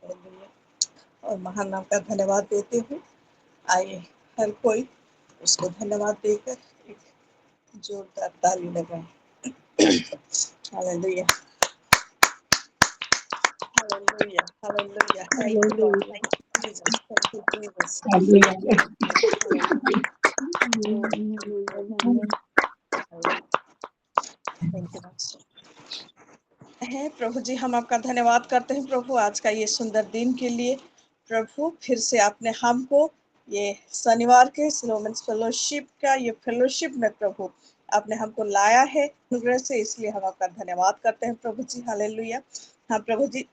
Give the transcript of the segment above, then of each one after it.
और महान नाम का धन्यवाद देते हुए आइए हर कोई उसको धन्यवाद देकर एक जोरदार ताली लगाएं। Hallelujah, hallelujah, hallelujah. Thank you Lord, thank you Jesus, thank you Jesus. Thank you है प्रभु जी, हम आपका धन्यवाद करते हैं प्रभु आज का ये सुंदर दिन के लिए। प्रभु फिर से आपने हमको ये शनिवार के वुमेन्स फेलोशिप का ये फेलोशिप में प्रभु आपने हमको लाया है अनुग्रह से, इसलिए हम आपका धन्यवाद करते हैं प्रभु जी। हालेलुया। हाँ प्रभु जी,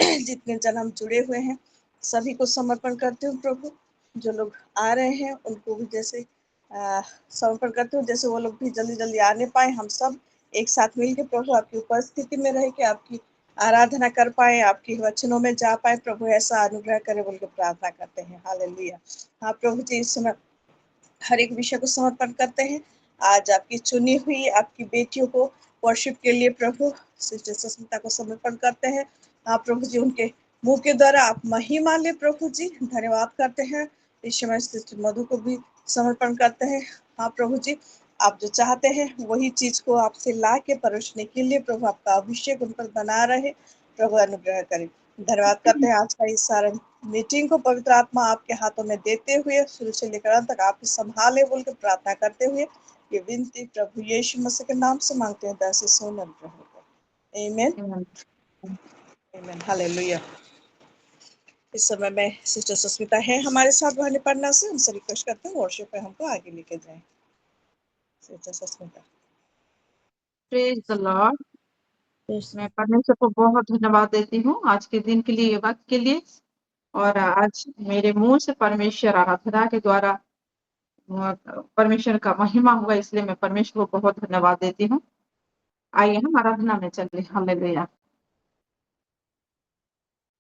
जितने जन हम जुड़े हुए हैं सभी को समर्पण करते हूँ प्रभु। जो लोग आ रहे हैं उनको भी जैसे समर्पण करते हूँ, जैसे वो लोग भी जल्दी जल्दी आने पाए, हम सब एक साथ मिलकर प्रभु आपकी उपस्थिति में रह के आपकी आराधना कर पाए, आपकी वचनों में जा पाए। प्रभु ऐसा अनुग्रह करे बोल के प्रार्थना करते हैं। हालेलुया। हाँ प्रभु जी, इस समय हर एक विषय को समर्पण करते हैं। आज आपकी चुनी हुई आपकी बेटियों को वर्शिप के लिए प्रभु सिस्टर सुष्मिता को समर्पण करते हैं। हाँ प्रभु जी, उनके मुंह के द्वारा आप महिमा ले प्रभु जी, धन्यवाद करते हैं। इस समय सिस्टर मधु को भी समर्पण करते हैं। हाँ प्रभु जी, आप जो चाहते हैं वही चीज को आपसे ला के परोसने के लिए प्रभु आपका अभिषेक उन पर बना रहे, प्रभु अनुग्रह करें। धन्यवाद करते हैं आज का इस सारे मीटिंग को पवित्र आत्मा आपके हाथों में देते हुए शुरू से लेकर अंत तक आप संभाले बोल के प्रार्थना करते हुए ये विनती प्रभु यीशु मसीह के नाम से मांगते हैं, दास सोन अनुग्रह होगा। आमीन, आमीन, हालेलुया। इस समय में सिस्टर सुष्मिता है हमारे साथ वाहनी पढ़ना से, उनसे रिक्वेस्ट करते हैं वर्शिप पे हमको आगे लेके जाएं। Sister Sushmita. Praise the Lord. मैं परमेश्वर को बहुत धन्यवाद देती हूँ आज के दिन के लिए, वक्त के लिए। और आज मेरे मुंह से परमेश्वर आराधना के द्वारा परमेश्वर का महिमा हुआ, इसलिए मैं परमेश्वर को बहुत धन्यवाद देती हूँ। आइए हम आराधना में चले। हालेलुया।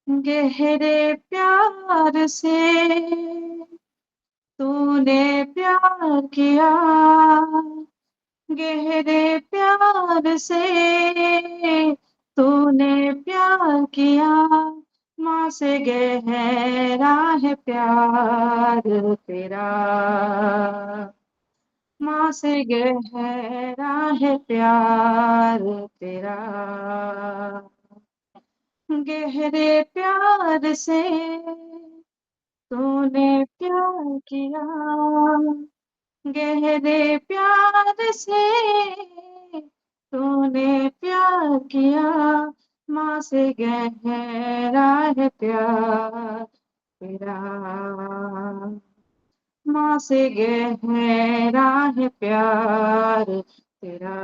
गहरे प्यार से तूने प्यार किया, गहरे प्यार से तूने प्यार किया, माँ से गहरा है प्यार तेरा, माँ से गहरा है प्यार तेरा, गहरे प्यार से तूने प्यार किया, गहरे प्यार से तूने प्यार किया, माँ से गहरा है प्यार तेरा, माँ से गहरा है प्यार तेरा।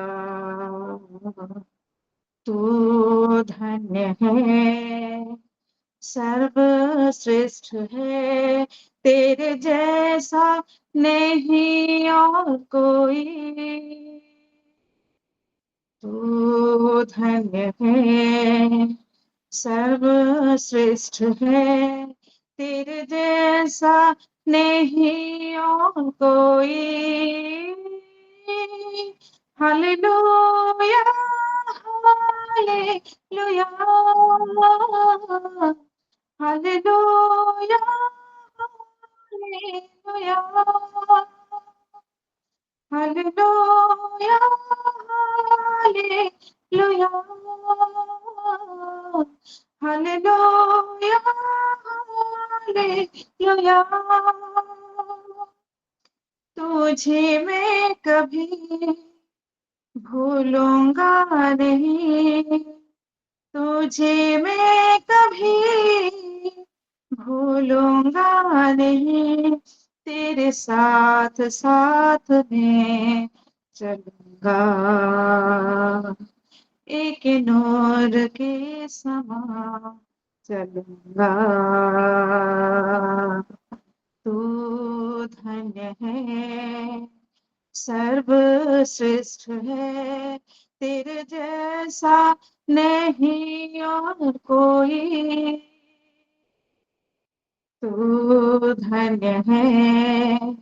तू धन्य है, सर्वश्रेष्ठ है, तेरे जैसा नहीं और कोई। तू धन्य है, सर्वश्रेष्ठ है, तेरे जैसा नहीं और कोई। Hallelujah, hallelujah, hallelujah, hallelujah, hallelujah, hallelujah, hallelujah, hallelujah. तुझे मैं कभी भूलूंगा नहीं, तुझे मैं कभी भूलूंगा नहीं, तेरे साथ साथ में चलूंगा, एक नूर के समान चलूंगा। तू धन्य है, सर्वश्रेष्ठ है, तेरे जैसा नहीं और कोई। तू धन्य है,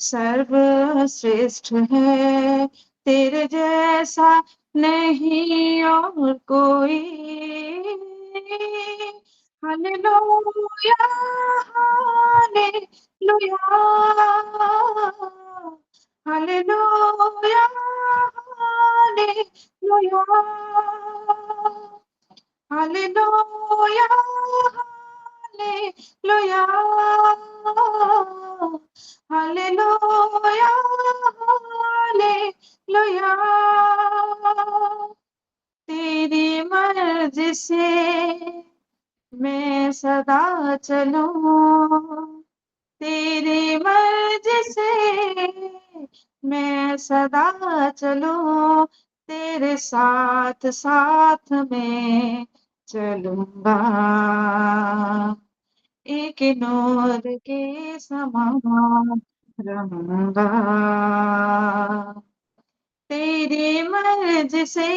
सर्वश्रेष्ठ है, तेरे जैसा नहीं और कोई। Hallelujah, hallelujah, hallelujah, hallelujah, hallelujah, hallelujah, hallelujah, hallelujah. तेरी मर्ज़ी से मैं सदा चलूं, तेरी मर्ज़ी से मैं सदा चलूं, तेरे साथ साथ मैं चलूंगा, एक नूर के समान रहूंगा। तेरी मर्ज़ी से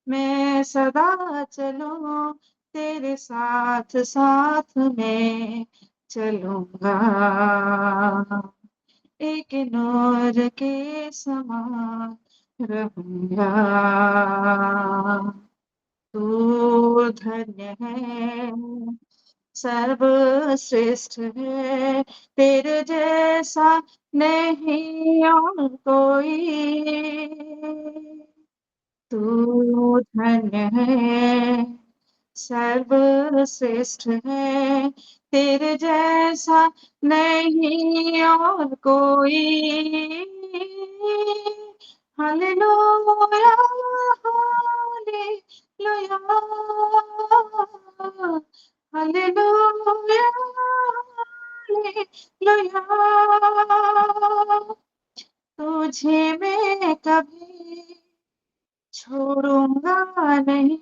मैं सदा चलूं, तेरे साथ साथ मैं चलूंगा, एक नूर के समान रहूंगा। तू धन्य है, सर्वश्रेष्ठ है, तेरे जैसा नहीं और कोई। तू धन्य है, सर्वश्रेष्ठ है, तेरे जैसा नहीं और कोई। Hallelujah, hallelujah, hallelujah, hallelujah. तुझे मैं कभी छोड़ूंगा नहीं,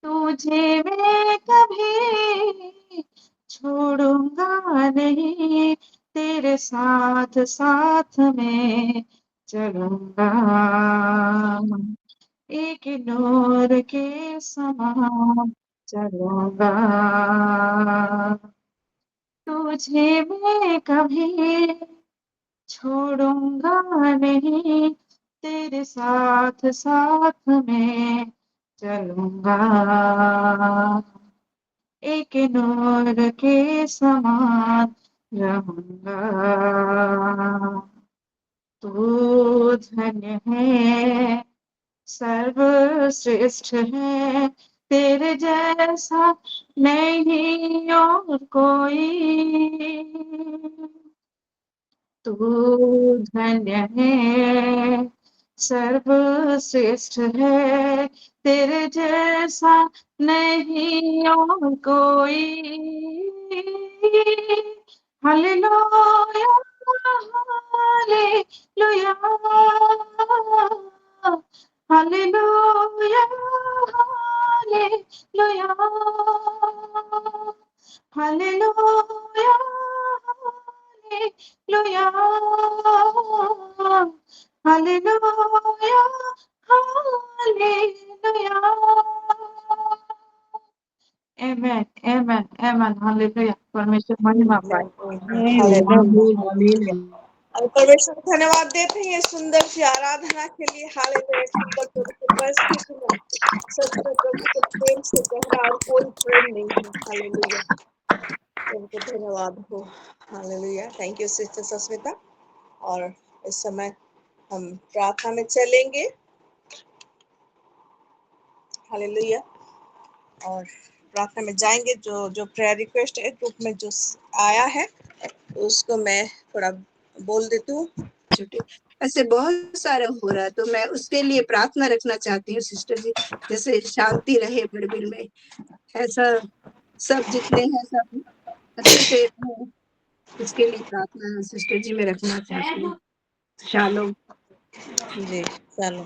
तुझे मैं कभी छोड़ूंगा नहीं, तेरे साथ साथ मैं चलूंगा, एक नूर के समान चलूंगा। तुझे मैं कभी छोड़ूंगा नहीं, तेरे साथ साथ मैं चलूंगा, एक नूर के समान रहूंगा। तू धन्य है, सर्वश्रेष्ठ है, तेरे जैसा नहीं और कोई। तू धन्य है, सर्वश्रेष्ठ है, तेरे जैसा नहीं और कोई। Hallelujah, hallelujah, hallelujah, hallelujah, hallelujah, hallelujah, hallelujah, hallelujah. Amen, amen, amen, hallelujah. परमेश्वर महिमा पाए। हालेलुया। हालेलुया। और परमेश्वर को धन्यवाद देते हैं ये सुंदर सी आराधना के लिए। हालेलुया, सुंदर प्रभु की उपस्थिति सुनो। सच में प्रभु के प्रेम से गहरा और कोई प्रेम नहीं है। हालेलुया, प्रभु को धन्यवाद हो। Hallelujah, thank you sister Sasmita. और इस समय हम प्रार्थना में चलेंगे। हालेलुया, और प्रार्थना में जाएंगे। जो जो प्रेयर रिक्वेस्ट है ग्रुप में जो आया है उसको मैं थोड़ा बोल देती हूँ। छोटे ऐसे बहुत सारा हो रहा है, तो मैं उसके लिए प्रार्थना रखना चाहती हूँ सिस्टर जी, जैसे शांति रहे बड़बिल में, ऐसा सब जितने हैं सब अच्छे से रहें, इसके लिए प्रार्थना सिस्टर जी में रखना चाहती हूँ। शालोम। जी चलो,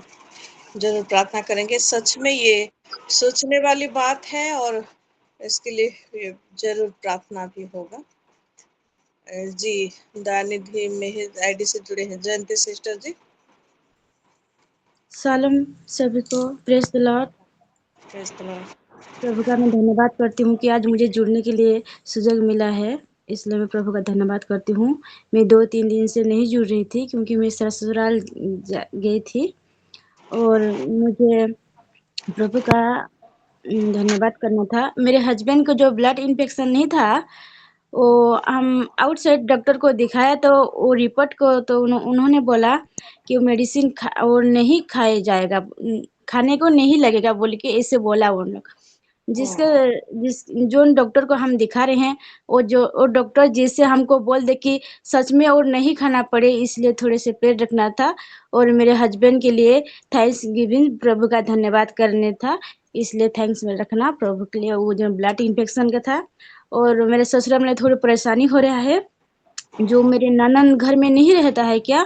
जरूर प्रार्थना करेंगे। सच में ये सोचने वाली बात है और इसके लिए ये जरूर प्रार्थना भी होगा। जी, दयानिधि में आईडी से जुड़े हैं जयंती सिस्टर जी। शालोम सभी को, praise the lord. Praise the lord. प्रभु का मैं धन्यवाद करती हूँ कि आज मुझे जुड़ने के लिए सुजग मिला है, इसलिए मैं प्रभु का धन्यवाद करती हूँ। मैं 2-3 दिन से नहीं जुड़ रही थी क्योंकि मैं ससुराल गई थी और मुझे प्रभु का धन्यवाद करना था। मेरे हस्बैंड को जो ब्लड इन्फेक्शन नहीं था, वो हम आउटसाइड डॉक्टर को दिखाया तो वो रिपोर्ट को तो उन्होंने बोला कि वो मेडिसिन वो नहीं खाया जाएगा, खाने को नहीं लगेगा बोल के ऐसे बोला वो लोग। जो डॉक्टर को हम दिखा रहे हैं, वो डॉक्टर जैसे हमको बोल दे कि सच में और नहीं खाना पड़े, इसलिए थोड़े से पेट रखना था और मेरे हस्बैंड के लिए थैंक्स गिविंग प्रभु का धन्यवाद करने था, इसलिए थैंक्स में रखना प्रभु के लिए। वो जो ब्लड इन्फेक्शन का था और मेरे ससुराल में थोड़ी परेशानी हो रहा है। जो मेरे ननद घर में नहीं रहता है क्या,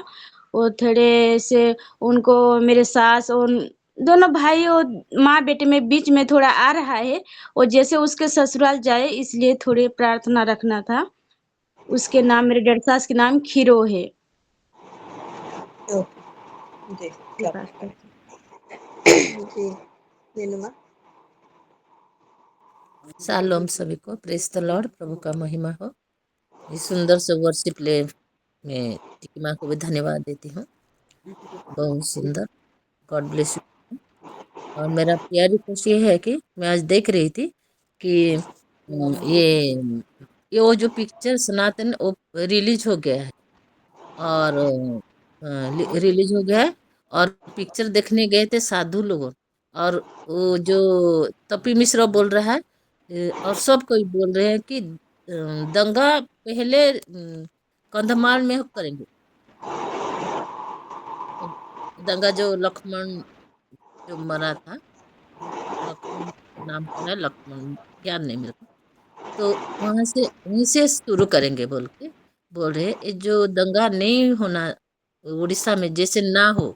वो थोड़े से उनको मेरे सास और दोनों भाई और माँ बेटे में बीच में थोड़ा आ रहा है, और जैसे उसके ससुराल जाए इसलिए थोड़ी प्रार्थना रखना था। उसके नाम, मेरे डेढ़ सास के नाम खीरो है। ओके जी, ये प्रार्थना पास करें जी। नीलिमा। शालोम सभी को, प्रेज द लॉर्ड, प्रभु का महिमा हो। इस सुंदर से वर्शिप ले मैं टिकी माँ को भी धन्यवाद देती हूँ, बहुत सुंदर। God bless you. और मेरा प्यार रिक्वेस्ट ये है कि मैं आज देख रही थी कि ये वो जो पिक्चर सनातन वो रिलीज हो गया है, और रिलीज हो गया है, और पिक्चर देखने गए थे साधु लोगों, और वो जो तपी मिश्रा बोल रहा है, और सब कोई बोल रहे हैं कि दंगा पहले कंधमाल में करेंगे। दंगा जो लक्ष्मण जो मरा था, लक्ष्मण नाम सुना है, लक्ष्मण याद नहीं मेरे को, तो वहीं से शुरू करेंगे बोल के बोल रहे। ये जो दंगा नहीं होना उड़ीसा में जैसे ना हो,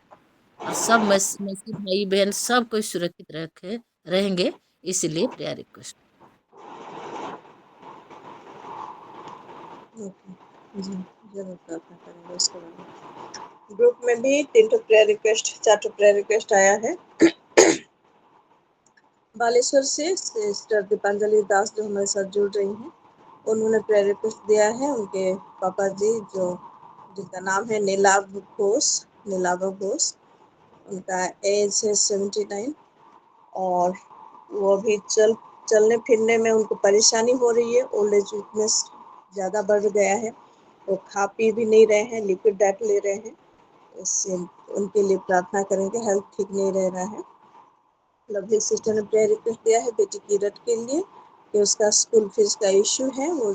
और सब मसीह भाई बहन सब कोई सुरक्षित रखे रहेंगे, इसलिए प्रेयर रिक्वेस्ट। ओके जी, जरूर प्रार्थना करेंगे उसके बारे में। ग्रुप में भी 3 प्रेयर रिक्वेस्ट, 4 प्रेयर रिक्वेस्ट आया है। बालेश्वर से सिस्टर दीपांजलि दास जो हमारे साथ जुड़ रही हैं, उन्होंने प्रेयर रिक्वेस्ट दिया है। उनके पापा जी जिनका नाम है नीलाभ घोष, उनका एज है 79, और वो अभी चलने फिरने में उनको परेशानी हो रही है। ओल्ड एज वीकनेस ज़्यादा बढ़ गया है। वो खा पी भी नहीं रहे हैं, लिक्विड डाइट ले रहे हैं। इससे उनके लिए प्रार्थना करेंगे, हेल्थ ठीक नहीं रह रहा है। लवली सिस्टर ने प्रेयर रिक्वेस्ट दिया है बेटी किरत के लिए कि उसका स्कूल फीस का इशू है, वो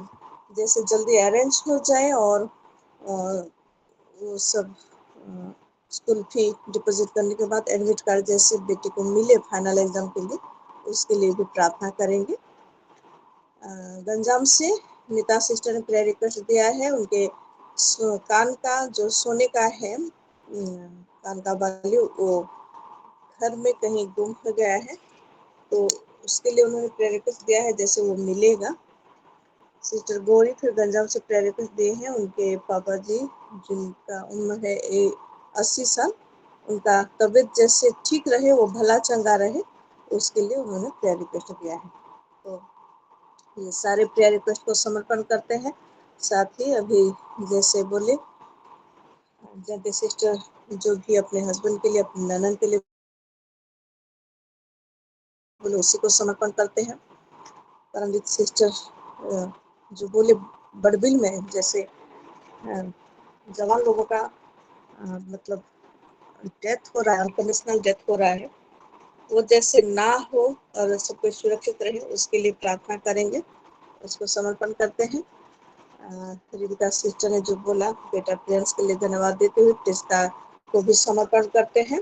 जैसे जल्दी अरेंज हो जाए, और वो सब स्कूल फी डिपॉजिट करने के बाद एडमिट कार्ड जैसे बेटी को मिले फाइनल एग्जाम के लिए, उसके लिए भी प्रार्थना करेंगे। गंजाम से नीता सिस्टर ने प्रेयर रिक्वेस्ट दिया है। उनके कान का जो सोने का है, कान का बाली, वो घर में कहीं गुम हो गया है, तो उसके लिए उन्होंने प्रेयर रिक्वेस्ट दिया है जैसे वो मिलेगा। सिस्टर गौरी फिर गंजाम से प्रेयर रिक्वेस्ट दिए हैं। उनके पापा जी जिनका उम्र है 80 साल, उनका तबीयत जैसे ठीक रहे, वो भला चंगा रहे, उसके लिए उन्होंने प्रेयर रिक्वेस्ट दिया है। तो ये सारे प्रेयर रिक्वेस्ट को समर्पण करते हैं। साथ ही अभी जैसे बोले जब सिस्टर जो भी अपने हस्बैंड के लिए, अपने ननद के लिए बोले, उसी को समर्पण करते हैं। परमजीत सिस्टर जो बोले बड़बिल में जैसे जवान लोगों का मतलब डेथ हो रहा है, अनकंडीशनल डेथ हो रहा है, वो जैसे ना हो और सब कुछ सुरक्षित रहे, उसके लिए प्रार्थना करेंगे, उसको समर्पण करते हैं। रिविका सिस्टर ने जो बोला बेटा प्रिंस के लिए धन्यवाद देते हुए टिस्का को भी समर्पण करते हैं।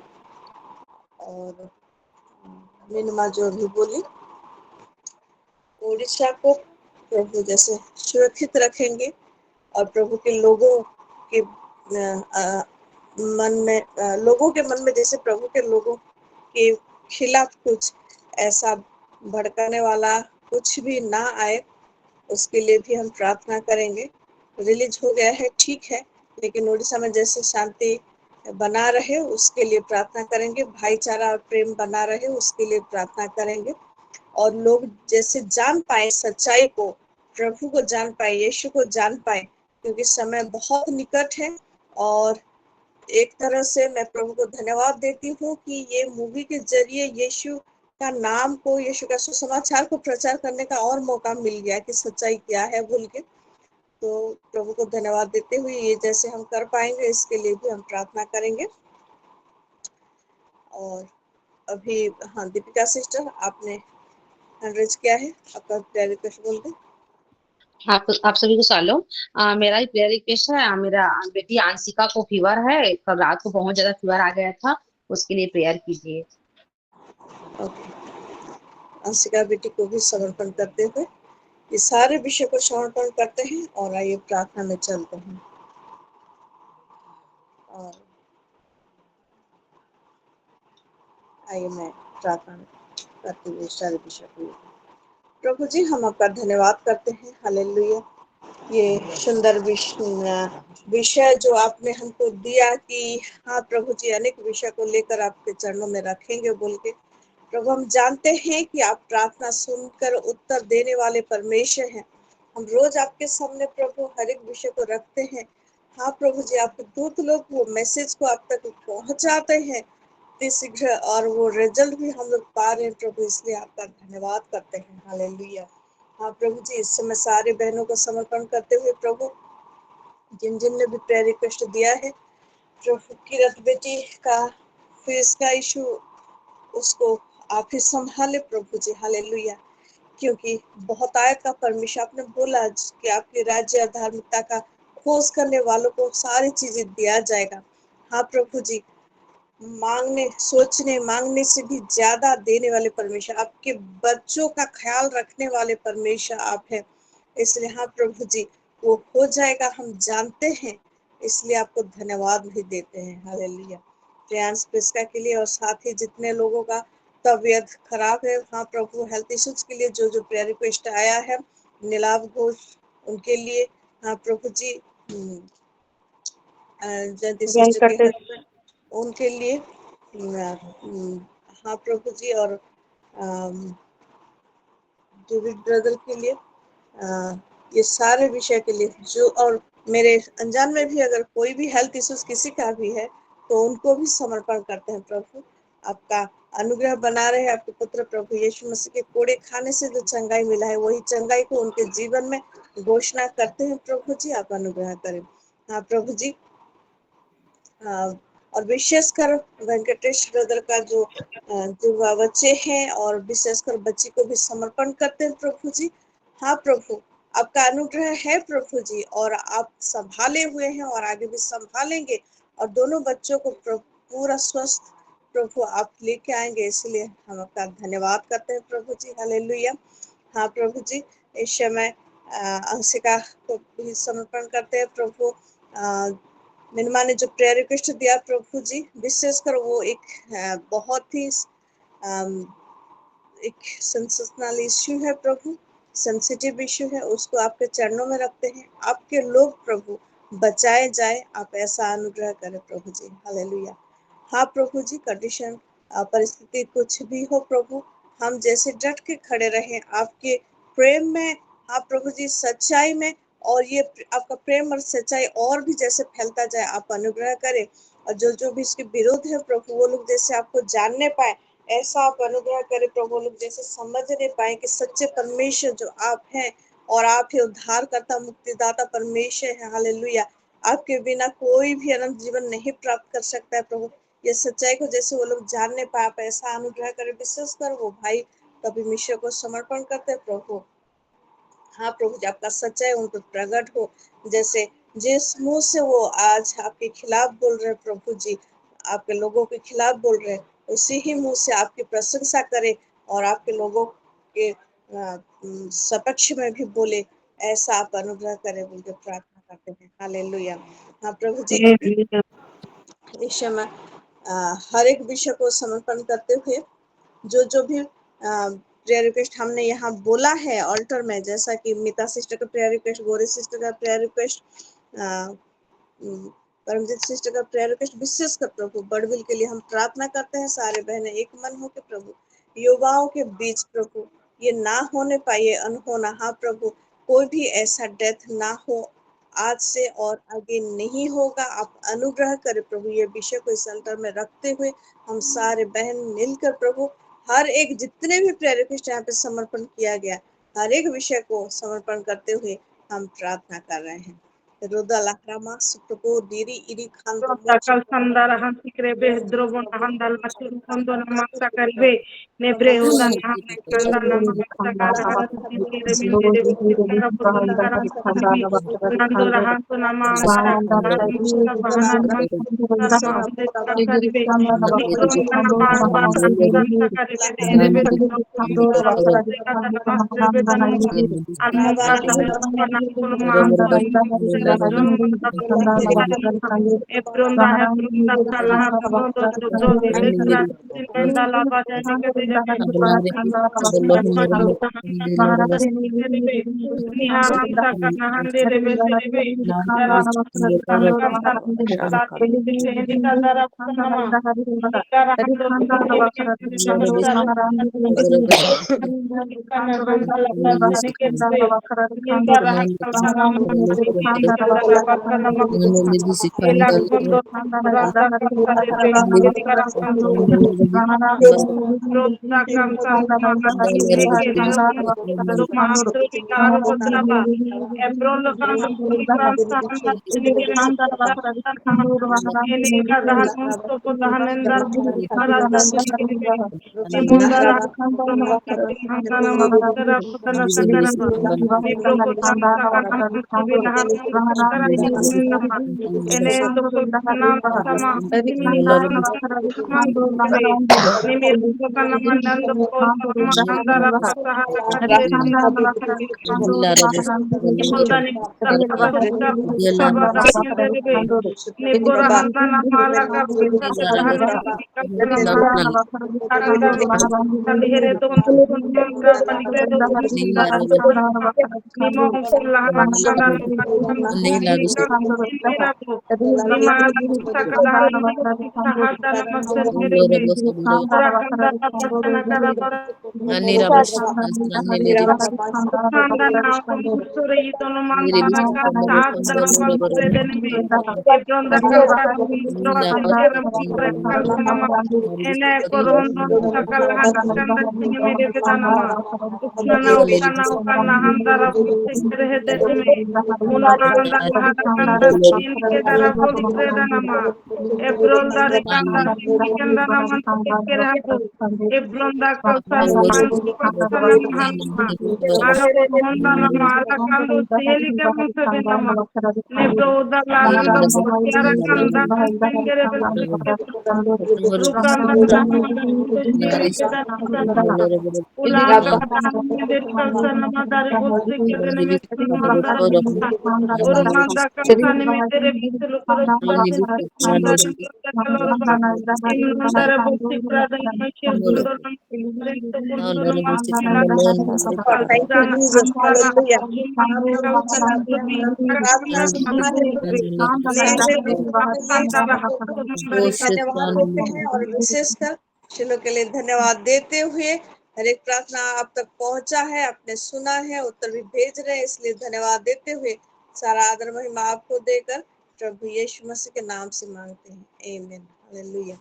और मीनमा जो भी बोली, उड़ीसा को प्रभु जैसे सुरक्षित रखेंगे, और प्रभु के लोगों के लोगों के मन में जैसे प्रभु के लोगों के खिलाफ कुछ ऐसा भड़काने वाला कुछ भी ना आए, उसके लिए भी हम प्रार्थना करेंगे। रिलीज हो गया है, ठीक है, लेकिन उड़ीसा में जैसे शांति बना रहे उसके लिए प्रार्थना करेंगे, भाईचारा और प्रेम बना रहे उसके लिए प्रार्थना करेंगे, और लोग जैसे जान पाए सच्चाई को, प्रभु को जान पाए, यीशु को जान पाए, क्योंकि समय बहुत निकट है। और एक तरह से मैं प्रभु को धन्यवाद देती हूँ कि ये मूवी के जरिए यीशु का नाम को, यीशु का सुसमाचार को प्रचार करने का और मौका मिल गया कि सच्चाई क्या है बोल के। तो प्रभु को धन्यवाद देते हुए ये जैसे हम कर पाएंगे इसके लिए भी हम प्रार्थना करेंगे। और अभी हाँ, दीपिका सिस्टर आपने हैंड रेज किया है, आपका प्रेयर रिक्वेस्ट बोल दें। आप सभी को सलाम। मेरा ही प्रेयर रिक्वेस्ट है। मेरा बेटी आंशिका को फीवर है, कल रात को बहुत ज्यादा फीवर आ गया था, उसके लिए प्रेयर कीजिए। ओके, आंशिका बेटी को भी समर्पण करते हुए ये सारे विषय को समर्पण करते हैं और आइए प्रार्थना में चलते हैं। और आइए मैं प्रार्थना करते हुए सारे विषय को। प्रभु जी, हम आपका धन्यवाद करते हैं, हालेलुया, ये सुंदर विषय जो आपने हमको दिया कि हाँ प्रभु जी, अनेक विषय को लेकर आपके चरणों में रखेंगे बोल के। प्रभु, हम जानते हैं कि आप प्रार्थना सुनकर उत्तर देने वाले परमेश्वर हैं। हम रोज आपके सामने प्रभु हर एक विषय को रखते हैं। हाँ प्रभु जी, आपके दूत लोग वो मैसेज को आप तक पहुंचाते हैं शीघ्र, और वो रिजल्ट भी हम लोग पा रहे हैं प्रभु, इसलिए आपका धन्यवाद करते हैं, हालेलुया। हाँ प्रभु जी, इस समय सारे बहनों को समर्पण करते हुए प्रभु, जिन जिन ने भी प्रेयर रिक्वेस्ट दिया है प्रभु, किरत बेटी का फेस का इशू, उसको आप ही संभाले प्रभु जी, हालेलुया। क्योंकि बहुत आयत का परमेश्वर आपने बोला कि आपके राज्य और धार्मिकता का खोज करने वालों को सारी चीजें दिया जाएगा। हाँ प्रभु जी, मांगने से भी ज्यादा देने वाले परमेश्वर, आपके बच्चों का ख्याल रखने वाले परमेश्वर आप हैं। इसलिए हाँ प्रभु जी, वो हो जाएगा, हम जानते हैं, इसलिए आपको धन्यवाद भी देते हैं, हालेलुया। प्रियांश पिस्का के लिए और साथ ही जितने लोगों का तबीयत खराब है, हाँ प्रभु, हेल्थ इश्यूज के लिए जो जो प्रेयर रिक्वेस्ट आया है, नीलाव घोष उनके लिए, हाँ प्रभु जी, जयंती सिस्टर के हस्बैंड उनके लिए, हाँ प्रभु जी, और डेविड ब्रदर के लिए, ये सारे विषय के लिए जो, और मेरे अनजान में भी अगर कोई भी हेल्थ इश्यूज किसी का भी है तो उनको भी समर्पण करते हैं प्रभु। आपका अनुग्रह बना रहे, आपके पुत्र प्रभु यीशु मसीह के कोड़े खाने से जो चंगाई मिला है, वही चंगाई को उनके जीवन में घोषणा करते हैं प्रभु जी, आप अनुग्रह करें। हाँ प्रभु जी, और विशेषकर वेंकटेश ब्रदर का जो बच्चे हैं, और विशेषकर बच्ची को भी समर्पण करते हैं प्रभु जी। हाँ प्रभु, आपका अनुग्रह है प्रभु जी, और आप संभाले हुए हैं और आगे भी संभालेंगे, और दोनों बच्चों को पूरा स्वस्थ प्रभु आप लेके आएंगे, इसलिए हम आपका धन्यवाद करते हैं प्रभु जी, हालेलुया। हाँ प्रभु जी, इस समय अंशिका को भी समर्पण करते हैं प्रभु। निरमा ने जो प्रेयर रिक्वेस्ट दिया प्रभु जी, विशेषकर वो एक बहुत ही एक सेंसेशनल इश्यू है प्रभु, सेंसिटिव इश्यू है, उसको आपके चरणों में रखते हैं। आपके लोग प्रभु बचाए जाए, आप ऐसा अनुग्रह करें प्रभु जी, हालेलुया। हाँ प्रभु जी, कंडीशन परिस्थिति कुछ भी हो प्रभु, हम जैसे डट के खड़े रहें आपके प्रेम में, हाँ प्रभु जी, सच्चाई में, और ये आपका प्रेम और सच्चाई और भी जैसे फैलता जाए, आप अनुग्रह करें। और जो जो भी इसके विरोध है प्रभु, वो लोग जैसे आपको जानने पाए, ऐसा आप अनुग्रह करें प्रभु, लोग जैसे समझ नहीं पाए कि सच्चे परमेश्वर जो आप हैं, और आप ही उद्धारकर्ता मुक्तिदाता परमेश्वर है, हालेलुया। आपके बिना कोई भी अनंत जीवन नहीं प्राप्त कर सकता है प्रभु। ये सच्चाई को जैसे वो लोग जानने पाए, आप ऐसा अनुग्रह करें। विशेषकर वो भाई कभी मिश्र को समर्पण करते हैं प्रभु, हाँ प्रभु जी, आपका सच्चाई उन पर प्रकट हो, जैसे जिस मुंह से वो आज आपके खिलाफ बोल रहे प्रभु जी, आपके लोगों के खिलाफ बोल रहे, उसी ही मुंह से आपकी प्रशंसा करे, और आपके लोगों के सपक्ष में भी बोले, ऐसा आप अनुग्रह करें बोल के प्रार्थना करते हैं, हालेलुया। हाँ प्रभु जी, इस समय हर एक विषय को समर्पण करते हुए, जो जो भी प्रेयर रिक्वेस्ट हमने यहाँ बोला है ऑल्टर में, जैसा कि मीता सिस्टर का प्रेयर रिक्वेस्ट, गौरी सिस्टर का प्रेयर रिक्वेस्ट, परमजीत सिस्टर का प्रेयर रिक्वेस्ट, विशेष कर प्रभु बड़विल के लिए हम प्रार्थना करते हैं, सारे बहनें एक मन हो के प्रभु, युवाओं के बीच प्रभु ये ना होने पाए अनहोना, हाँ प्रभु, कोई भी ऐसा डेथ ना हो आज से और आगे नहीं होगा, आप अनुग्रह करें प्रभु। ये विषय को इस अल्टर में रखते हुए हम सारे बहन मिलकर प्रभु हर एक जितने भी प्रेयर रिक्वेस्ट यहाँ पे समर्पण किया गया, हर एक विषय को समर्पण करते हुए हम प्रार्थना कर रहे हैं। रोदा लाक्रामा सुप्रको दीरी eri खांतो Sakal sandara hanti krebe drobon handal matur kondo namasa karbe nebre udan hamne kanda namasa kara hanti krebe mere kara putul kara hanti nando rahanto namasa kara bahana kara mahande karbe nikron namar basan namasa karbe derebe kara namasa karbe danam almunda namana kulma Ebronda है ब्रोंदा साला है ब्रोंदा जो लेकरा सिंदा लाबा जाने के दे में निहारम सा करना हंदे रे बेसे रे बे तेरा काम सा लाती से निका दरा नमा निका रहतो करना हंदा लाबा जाने के दे निका रहतो नमा निका दरा बासा नमा Ela kondo randa kanta debe ini kara kondo rosa kanta nama ini kera kondo maastro di karo kotraba Ebron kanta kuri kanta nama ini kera nama ini kada musto ko dahanenda kara dandi kere imondara nama kiti hanta nama kara kotana sakaraba Ebron ko kanta kana musto binahan kara nama ene to nam sama nimini nimir ko kana mandando ko sama andara saha kande nimodani sabada kinderebe nikora handana mala ka handana kana kandihere to mantra panikre to nimo lahana kana Nimala sakadana sahadana maserebe ora kandana pasana karabara kandana kumusure itono mandana sahadana maserebe ebronda kandana maserebe kandana ma ene korondo sakala kandana mere vedana ma ukana handara busekere hedeme munanda kandana ke dara boli kreda nama ebronda de kanda kenda nama kere hapo ebronda kalsan manti kalsan nama ara ko honda nama ala kando seheli ke musa de nama nebro uda lalanda ko tiara kanda sengere bel rukanda nama seheli ke dana ula kanda de kalsan nama dari busse ke dene me mandara urmanda kalsan me tere bislu koro mandara kalorba imandara busse prada imeshe kondor rento kondor mamela Thank you, kalsan Jesus. andara Hallelujah. mande आप लोग kalsan प्रार्थना tubi प्रार्थना हमारे nere लिए andara हम धन्यवाद देते हैं और विशेषकर शिलो के लिए धन्यवाद देते हुए हर एक प्रार्थना आप तक पहुंचा है, आपने सुना है, उत्तर भी भेज रहे हैं, इसलिए धन्यवाद देते हुए सारा आदर महिमा आपको देकर प्रभु यीशु मसीह के नाम से मांगते हैं। आमीन। हालेलुया।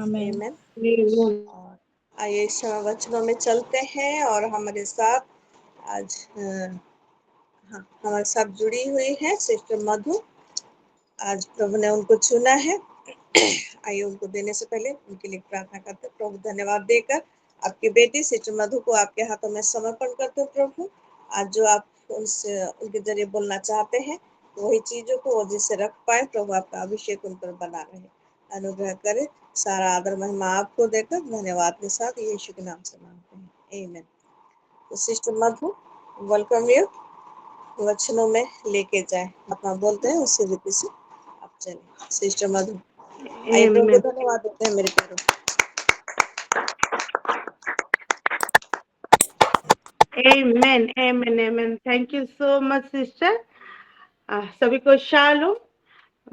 आमीन। और आइए इस समय वचनों में चलते हैं और हमारे साथ आज हाँ हमारे साथ जुड़ी हुई है सिस्टर मधु। आज प्रभु ने उनको चुना है। आइए उनको देने से पहले उनके लिए प्रार्थना करते हैं। प्रभु धन्यवाद देकर आपकी बेटी सिस्टर मधु को आपके हाथों में समर्पण करते हो प्रभु। आज जो आप उनसे उनके जरिए बोलना चाहते हैं वही चीजों को वो जिससे रख पाए प्रभु आपका अभिषेक उन पर बना रहे, अनुग्रह करे। सारा आदर महिमा आपको देकर धन्यवाद के साथ यीशु के नाम से मांगते हैं। आमीन। तो सिस्टर मधु वेलकम यू, वचनों में लेके जाए अपना बोलते हैं उसी रीति से आप चलिए। सिस्टर मधु आइए प्रभु को धन्यवाद देते हैं मेरे प्यारों। Amen, amen, amen. Thank you so much, sister. सभी को शालोम।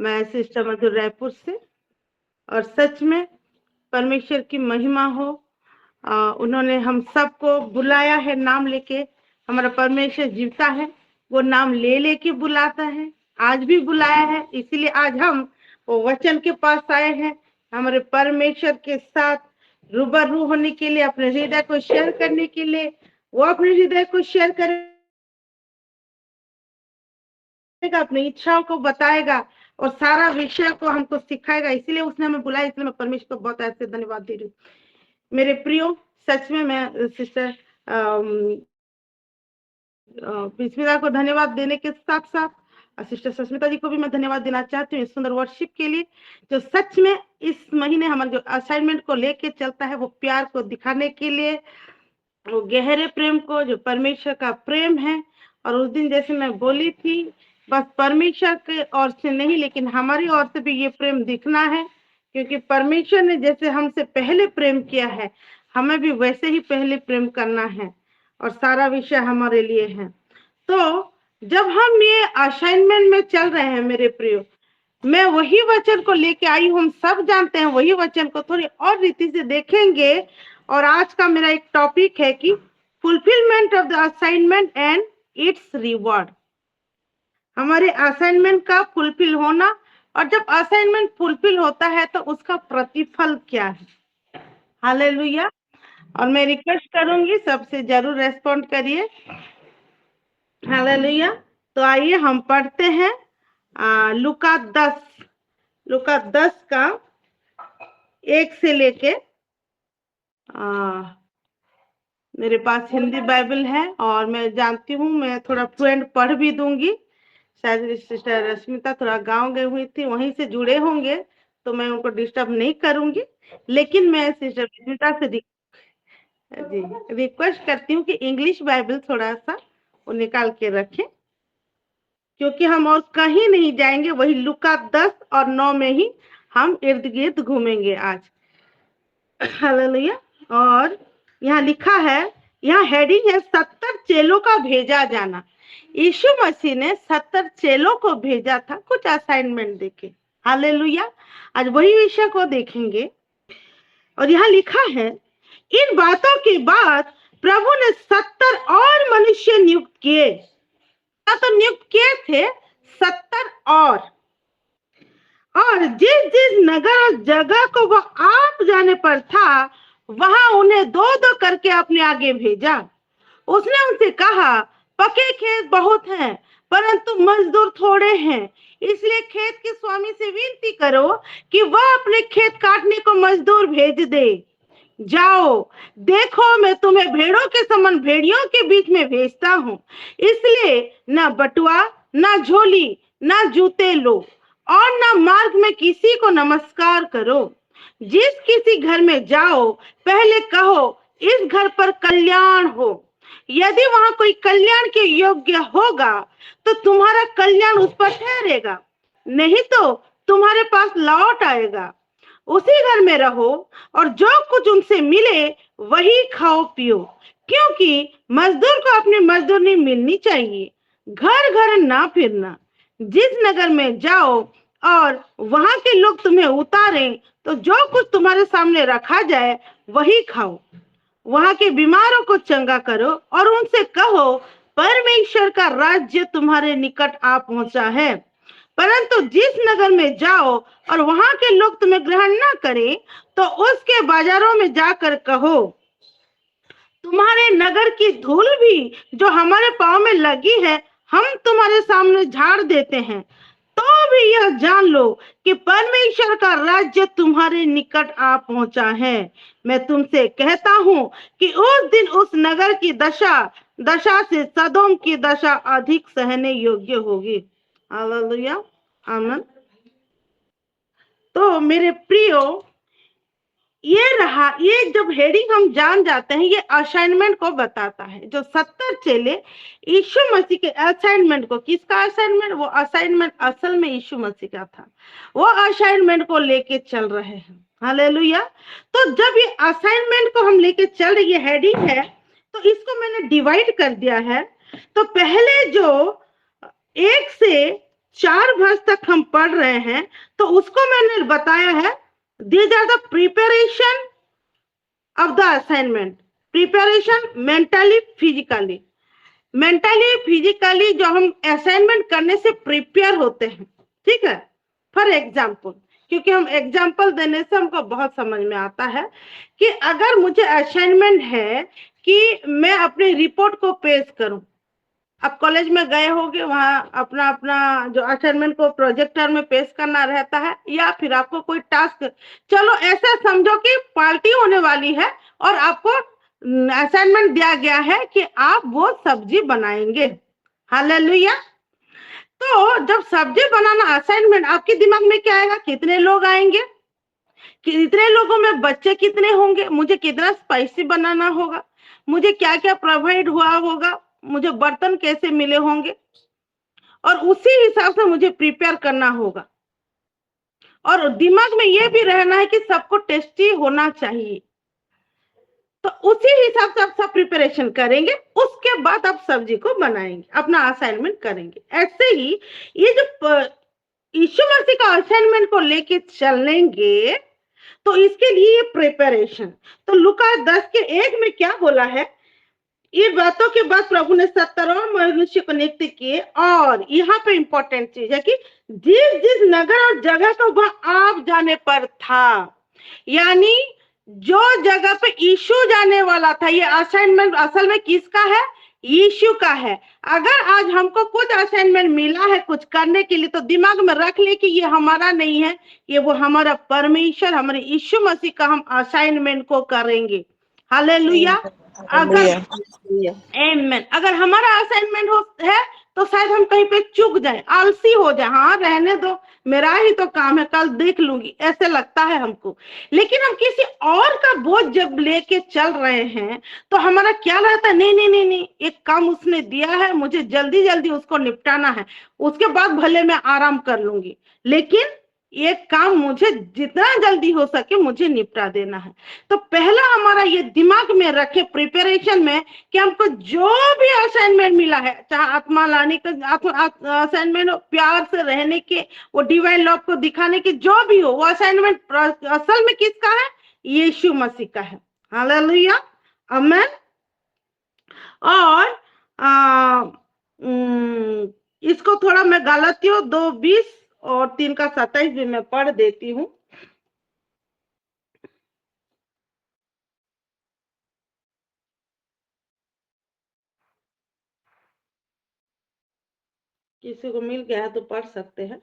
मैं सिस्टर मधु रायपुर से, और सच में परमेश्वर की महिमा हो। उन्होंने हम सबको बुलाया है नाम लेके। हमारा परमेश्वर जीवता है, वो नाम ले लेके बुलाता है। आज भी बुलाया है, इसीलिए आज हम वो वचन के पास आए हैं। हमारे परमेश्वर के साथ रूबरू होने के लिए, अपने हृदय को शेयर करने के लिए। वो अपने हृदय को शेयर करेगा, अपनी इच्छाओं को बताएगा और सारा विषय को हमको सिखाएगा। इसीलिए उसने हमें बुलाया। इसलिए मैं परमेश्वर को बहुत ऐसे धन्यवाद दे रही हूँ। मेरे प्रियो, सच में मैं सिस्टर स्मिता को धन्यवाद देने के साथ साथ सिस्टर सस्मिता जी को भी मैं धन्यवाद देना चाहती हूँ इस सुंदर वर्शिप के लिए, जो सच में इस महीने हमारे जो असाइनमेंट को लेके चलता है, वो प्यार को दिखाने के लिए, वो गहरे प्रेम को, जो परमेश्वर का प्रेम है। और उस दिन जैसे मैं बोली थी, बस परमेश्वर के ओर से नहीं, लेकिन हमारी ओर से भी ये प्रेम दिखना है, क्योंकि परमेश्वर ने जैसे हमसे पहले प्रेम किया है, हमें भी वैसे ही पहले प्रेम करना है। और सारा विषय हमारे लिए है। तो जब हम ये असाइनमेंट में चल रहे हैं मेरे प्रियो, मैं वही वचन को लेके आई हूँ। हम सब जानते हैं, वही वचन को थोड़ी और रीति से देखेंगे। और आज का मेरा एक टॉपिक है कि fulfilment of the assignment and it's reward. हमारे असाइनमेंट का फुलफिल होना, और जब असाइनमेंट फुलफिल होता है तो उसका प्रतिफल क्या है। हालेलुया। और मैं रिक्वेस्ट करूंगी सबसे जरूर रेस्पॉन्ड करिए। हालेलुया। तो आइए हम पढ़ते हैं लूका 10 का 1 से लेके, मेरे पास हिंदी बाइबल है और मैं जानती हूँ मैं थोड़ा फ्लुएंट पढ़ भी दूंगी। शायद सिस्टर रश्मिता थोड़ा गांव गई हुई थी, वहीं से जुड़े होंगे, तो मैं उनको डिस्टर्ब नहीं करूंगी। लेकिन मैं सिस्टर रश्मिता से रिक्वेस्ट करती हूँ कि इंग्लिश बाइबल थोड़ा सा वो निकाल के रखें, क्योंकि हम और कहीं नहीं जाएंगे, वही लूका 10 और 9 में ही हम इर्द गिर्द घूमेंगे आज। हालेलुया। और यहाँ लिखा है, यहाँ हेडिंग है 70 चेलों का भेजा जाना। यीशु मसीह ने 70 चेलों को भेजा था कुछ असाइनमेंट देके। हालेलुया। आज वही विषय को देखेंगे। और यहाँ लिखा है, इन बातों के बाद प्रभु ने 70 और मनुष्य नियुक्त किए। तो नियुक्त किए थे 70 और जिस जिस नगर और जगह को वह आप जाने पर था, वहां उन्हें 2-2 करके अपने आगे भेजा। उसने उनसे कहा, पके खेत बहुत हैं, परंतु मजदूर थोड़े हैं। इसलिए खेत के स्वामी से विनती करो कि वह अपने खेत काटने को मजदूर भेज दे। जाओ, देखो मैं तुम्हें भेड़ों के समान भेड़ियों के बीच में भेजता हूँ। इसलिए ना बटुआ, ना झोली, ना जूते लो, और ना मार्ग में किसी को नमस्कार करो। जिस किसी घर में जाओ, पहले कहो, इस घर पर कल्याण हो। यदि वहां कोई कल्याण के योग्य होगा, तो तुम्हारा कल्याण उस पर ठहरेगा, नहीं तो तुम्हारे पास लौट आएगा। उसी घर में रहो और जो कुछ उनसे मिले वही खाओ पियो, क्योंकि मजदूर को अपनी मजदूरी मिलनी चाहिए। घर घर ना फिरना। जिस नगर में जाओ और वहां के लोग तुम्हें उतारें, तो जो कुछ तुम्हारे सामने रखा जाए वही खाओ। वहां के बीमारों को चंगा करो और उनसे कहो, परमेश्वर का राज्य तुम्हारे निकट आ पहुंचा है। परंतु जिस नगर में जाओ और वहां के लोग तुम्हें ग्रहण ना करें, तो उसके बाजारों में जाकर कहो, तुम्हारे नगर की धूल भी जो हमारे पांव में लगी है, हम तुम्हारे सामने झाड़ देते हैं। तो भी यह जान लो कि परमेश्वर का राज्य तुम्हारे निकट आ पहुंचा है। मैं तुमसे कहता हूं कि उस दिन उस नगर की दशा से सदोम की दशा अधिक सहने योग्य होगी। हालेलुया, आमीन। तो मेरे प्रियो, ये जब हेडिंग हम जान जाते हैं, ये असाइनमेंट को बताता है। जो 70 चेले यीशु मसीह के असाइनमेंट को, किसका असाइनमेंट? वो असाइनमेंट असल में यीशु मसीह का था। वो असाइनमेंट को लेके चल रहे हैं। हालेलुया। तो जब ये असाइनमेंट को हम लेके चल रही है, हेडिंग है, तो इसको मैंने डिवाइड कर दिया है। तो पहले जो 1 से 4 वर्ष तक हम पढ़ रहे हैं, तो उसको मैंने बताया है, these are the preparation of the assignment. Preparation mentally, physically. Mentally, physically जो हम असाइनमेंट करने से प्रिपेयर होते हैं, ठीक है। फॉर एग्जाम्पल, क्योंकि हम एग्जाम्पल देने से हमको बहुत समझ में आता है कि अगर मुझे असाइनमेंट है कि मैं अपनी रिपोर्ट को पेश करूं, आप कॉलेज में गए होंगे, वहां अपना अपना जो असाइनमेंट को प्रोजेक्टर में पेश करना रहता है, या फिर आपको कोई टास्क, चलो ऐसा समझो कि पार्टी होने वाली है और आपको असाइनमेंट दिया गया है कि आप वो सब्जी बनाएंगे। हालेलुया। तो जब सब्जी बनाना असाइनमेंट, आपके दिमाग में क्या आएगा? कितने लोग आएंगे, कितने लोगों में बच्चे कितने होंगे, मुझे कितना स्पाइसी बनाना होगा, मुझे क्या क्या प्रोवाइड हुआ होगा, मुझे बर्तन कैसे मिले होंगे, और उसी हिसाब से मुझे प्रिपेयर करना होगा। और दिमाग में ये भी रहना है कि सबको टेस्टी होना चाहिए। तो उसी हिसाब से आप सब प्रिपरेशन करेंगे, उसके बाद आप सब्जी को बनाएंगे, अपना असाइनमेंट करेंगे। ऐसे ही ये जो यीशु मसीह का असाइनमेंट को लेके चलेंगे, तो इसके लिए प्रिपरेशन। तो लूका 10:1 में क्या बोला है? ये बातों के बाद प्रभु ने 70 मनुष्य को नियुक्त किए, और यहाँ पे इंपॉर्टेंट चीज है कि जिस जिस नगर और जगह को वह आप जाने पर था, यानी जो जगह पे यीशु जाने वाला था, ये असाइनमेंट असल में किसका है? यीशु का है। अगर आज हमको कुछ असाइनमेंट मिला है कुछ करने के लिए, तो दिमाग में रख ले कि ये हमारा नहीं है, ये वो हमारा परमेश्वर, हमारे यीशु मसीह का हम असाइनमेंट को करेंगे। हालेलुया। अगर आमेन, अगर हमारा असाइनमेंट है तो शायद हम कहीं पे चूक जाए, आलसी हो जाए, हाँ रहने दो, मेरा ही तो काम है, कल देख लूंगी, ऐसे लगता है हमको। लेकिन हम किसी और का बोझ जब लेके चल रहे हैं, तो हमारा क्या रहता है? नहीं नहीं नहीं नहीं, एक काम उसने दिया है, मुझे जल्दी जल्दी उसको निपटाना है, उसके बाद भले मैं आराम कर लूंगी, लेकिन ये काम मुझे जितना जल्दी हो सके मुझे निपटा देना है। तो पहला हमारा ये दिमाग में रखे प्रिपरेशन में कि हमको जो भी असाइनमेंट मिला है, चाहे आत्मा लाने का असाइनमेंट हो, प्यार से रहने के, वो डिवाइन लव को दिखाने के, जो भी हो, वो असाइनमेंट असल में किसका है? यीशु मसीह का है। हालेलुया, आमेन। और इसको थोड़ा मैं गलातियों 2:20 और 3:27 भी मैं पढ़ देती हूँ। किसी को मिल गया है तो पढ़ सकते हैं।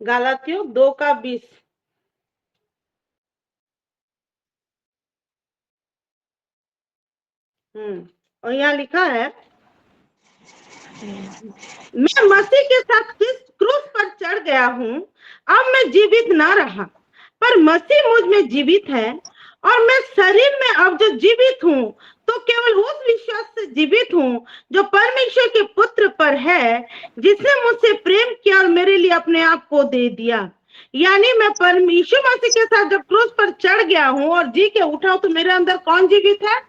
गलातियों 2:20। और यहाँ लिखा है, मैं मसीह के साथ क्रूस पर चढ़ गया हूँ, अब मैं जीवित ना रहा, पर मसीह मुझ में जीवित है, और मैं शरीर में अब जो जीवित हूँ तो केवल उस विश्वास से जीवित हूँ जो परमेश्वर के पुत्र पर है, जिसने मुझसे प्रेम किया और मेरे लिए अपने आप को दे दिया। यानी मैं यीशु मसीह के साथ जब क्रूस पर चढ़ गया हूँ और जी के उठा, तो मेरे अंदर कौन जीवित है?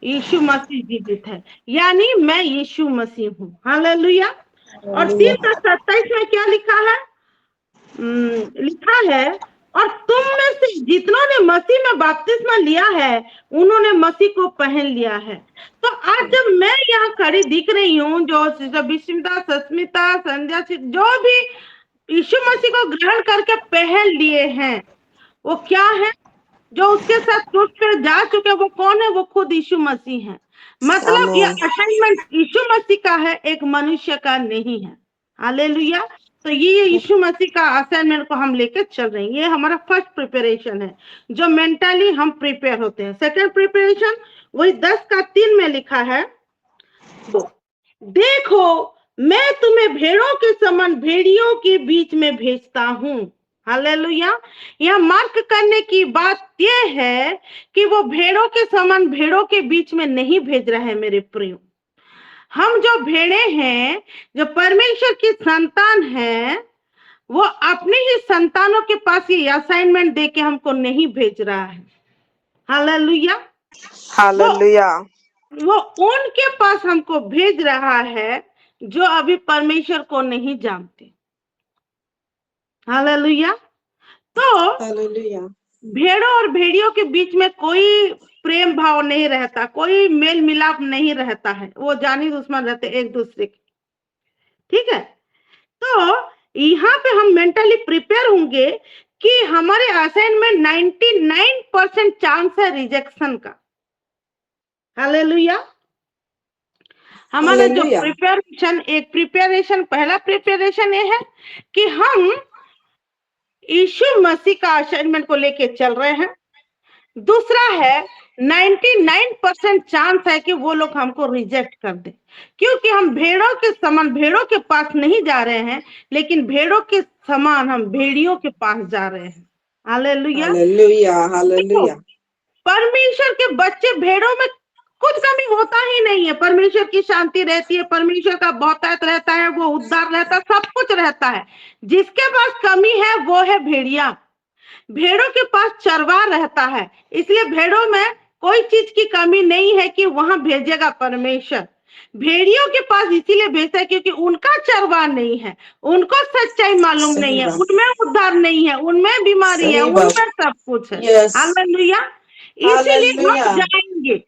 यीशु मसीह जीवित है, यानी मैं यीशु मसीह हूँ। हालेलुया। और 3:27 में क्या लिखा है? लिखा है, और तुम में से जितनों ने मसीह में बपतिस्मा लिया है, उन्होंने मसीह को पहन लिया है। तो आज जब मैं यहाँ खड़ी दिख रही हूँ, जो विस्मिता, सस्मिता, संध्या, जो भी यीशु मसीह को ग्रहण करके पहन लिए हैं, वो क्या है? जो उसके साथ क्रूस पे जा चुके, वो कौन है? वो खुद यीशु मसीह है। मतलब ये असाइनमेंट यीशु मसीह का है, एक मनुष्य का नहीं है। हालेलुया। तो ये यीशु मसीह का असाइनमेंट को हम लेकर चल रहे हैं। ये हमारा फर्स्ट प्रिपरेशन है, जो मेंटली हम प्रिपेयर होते हैं। सेकंड प्रिपरेशन वही 10:3 में लिखा है, देखो मैं तुम्हें भेड़ों के समान भेड़ियों के बीच में भेजता हूँ। हालेलुया। यह मार्क करने की बात यह है कि वो भेड़ों के समान भेड़ों के बीच में नहीं भेज रहा है। मेरे प्रियो, हम जो भेड़े हैं, जो परमेश्वर की संतान हैं, वो अपने ही संतानों के पास ये असाइनमेंट दे के हमको नहीं भेज रहा है। Hallelujah, hallelujah. वो उनके पास हमको भेज रहा है जो अभी परमेश्वर को नहीं जानते। हालेलुया। तो भेड़ों और भेड़ियों के बीच में कोई प्रेम भाव नहीं रहता, कोई मेल मिलाप नहीं रहता है, वो जानी दुश्मन रहते एक दूसरे के। ठीक है। तो यहाँ पे हम मेंटली प्रिपेयर होंगे कि हमारे असाइनमेंट 99% चांस है रिजेक्शन का। हालेलुया। हमारा जो हालेलुया। प्रिपरेशन पहला प्रिपरेशन ये है कि हम यीशु मसीह का असाइनमेंट को लेके चल रहे हैं। दूसरा है 99% चांस है कि वो लोग हमको रिजेक्ट कर दे, क्योंकि हम भेड़ों के समान भेड़ों के पास नहीं जा रहे हैं, लेकिन भेड़ों के समान हम भेड़ियों के पास जा रहे हैं। हालेलुया। हालेलुया। देखो, हालेलुया। परमेश्वर के बच्चे भेड़ों में कुछ कमी होता ही नहीं है। परमेश्वर की शांति रहती है, परमेश्वर का बहुतायत रहता है, वो उद्धार रहता है, सब कुछ रहता है। जिसके पास कमी है वो है भेड़िया। भेड़ों के पास चरवाह रहता है, इसलिए भेड़ों में कोई चीज की कमी नहीं है कि वहां भेजेगा परमेश्वर। भेड़ियों के पास इसीलिए भेजता है क्योंकि उनका चरवाह नहीं है, उनको सच्चाई मालूम नहीं सही है, बात। उनमें उद्धार नहीं है, उनमें बीमारी है, सही बात। उनमें सब कुछ है। यस। हालेलुया। इसीलिए हम हालेलुया। जाएंगे।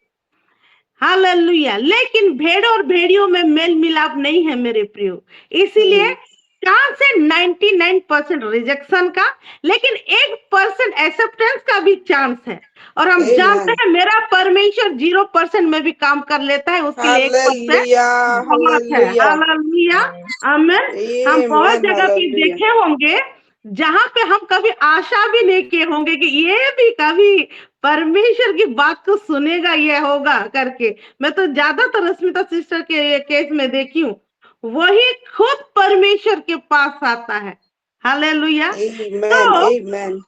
हालेलुया। लेकिन भेड़ और भेड़ियों में मेल मिलाप नहीं है मेरे प्रियो, इसीलिए चांस है 99% रिजेक्शन का, लेकिन 1% एक्सेप्टेंस का भी चांस है। और हम जानते हैं मेरा परमेश्वर 0% में भी काम कर लेता है, उसके लिए 1% हालेलुया। बहुत है। हालेलुया। हालेलुया। आमीन। हम बहुत आमेन। जगह पे हालेलुया। देखे होंगे जहां पे हम कभी आशा भी नहीं किए होंगे कि ये भी कभी परमेश्वर की बात को सुनेगा, ये होगा करके। मैं तो ज्यादातर स्मिता सिस्टर के केस में देखी हूँ, वही खुद परमेश्वर के पास आता है। हालेलुया। आमेन। तो आमेन।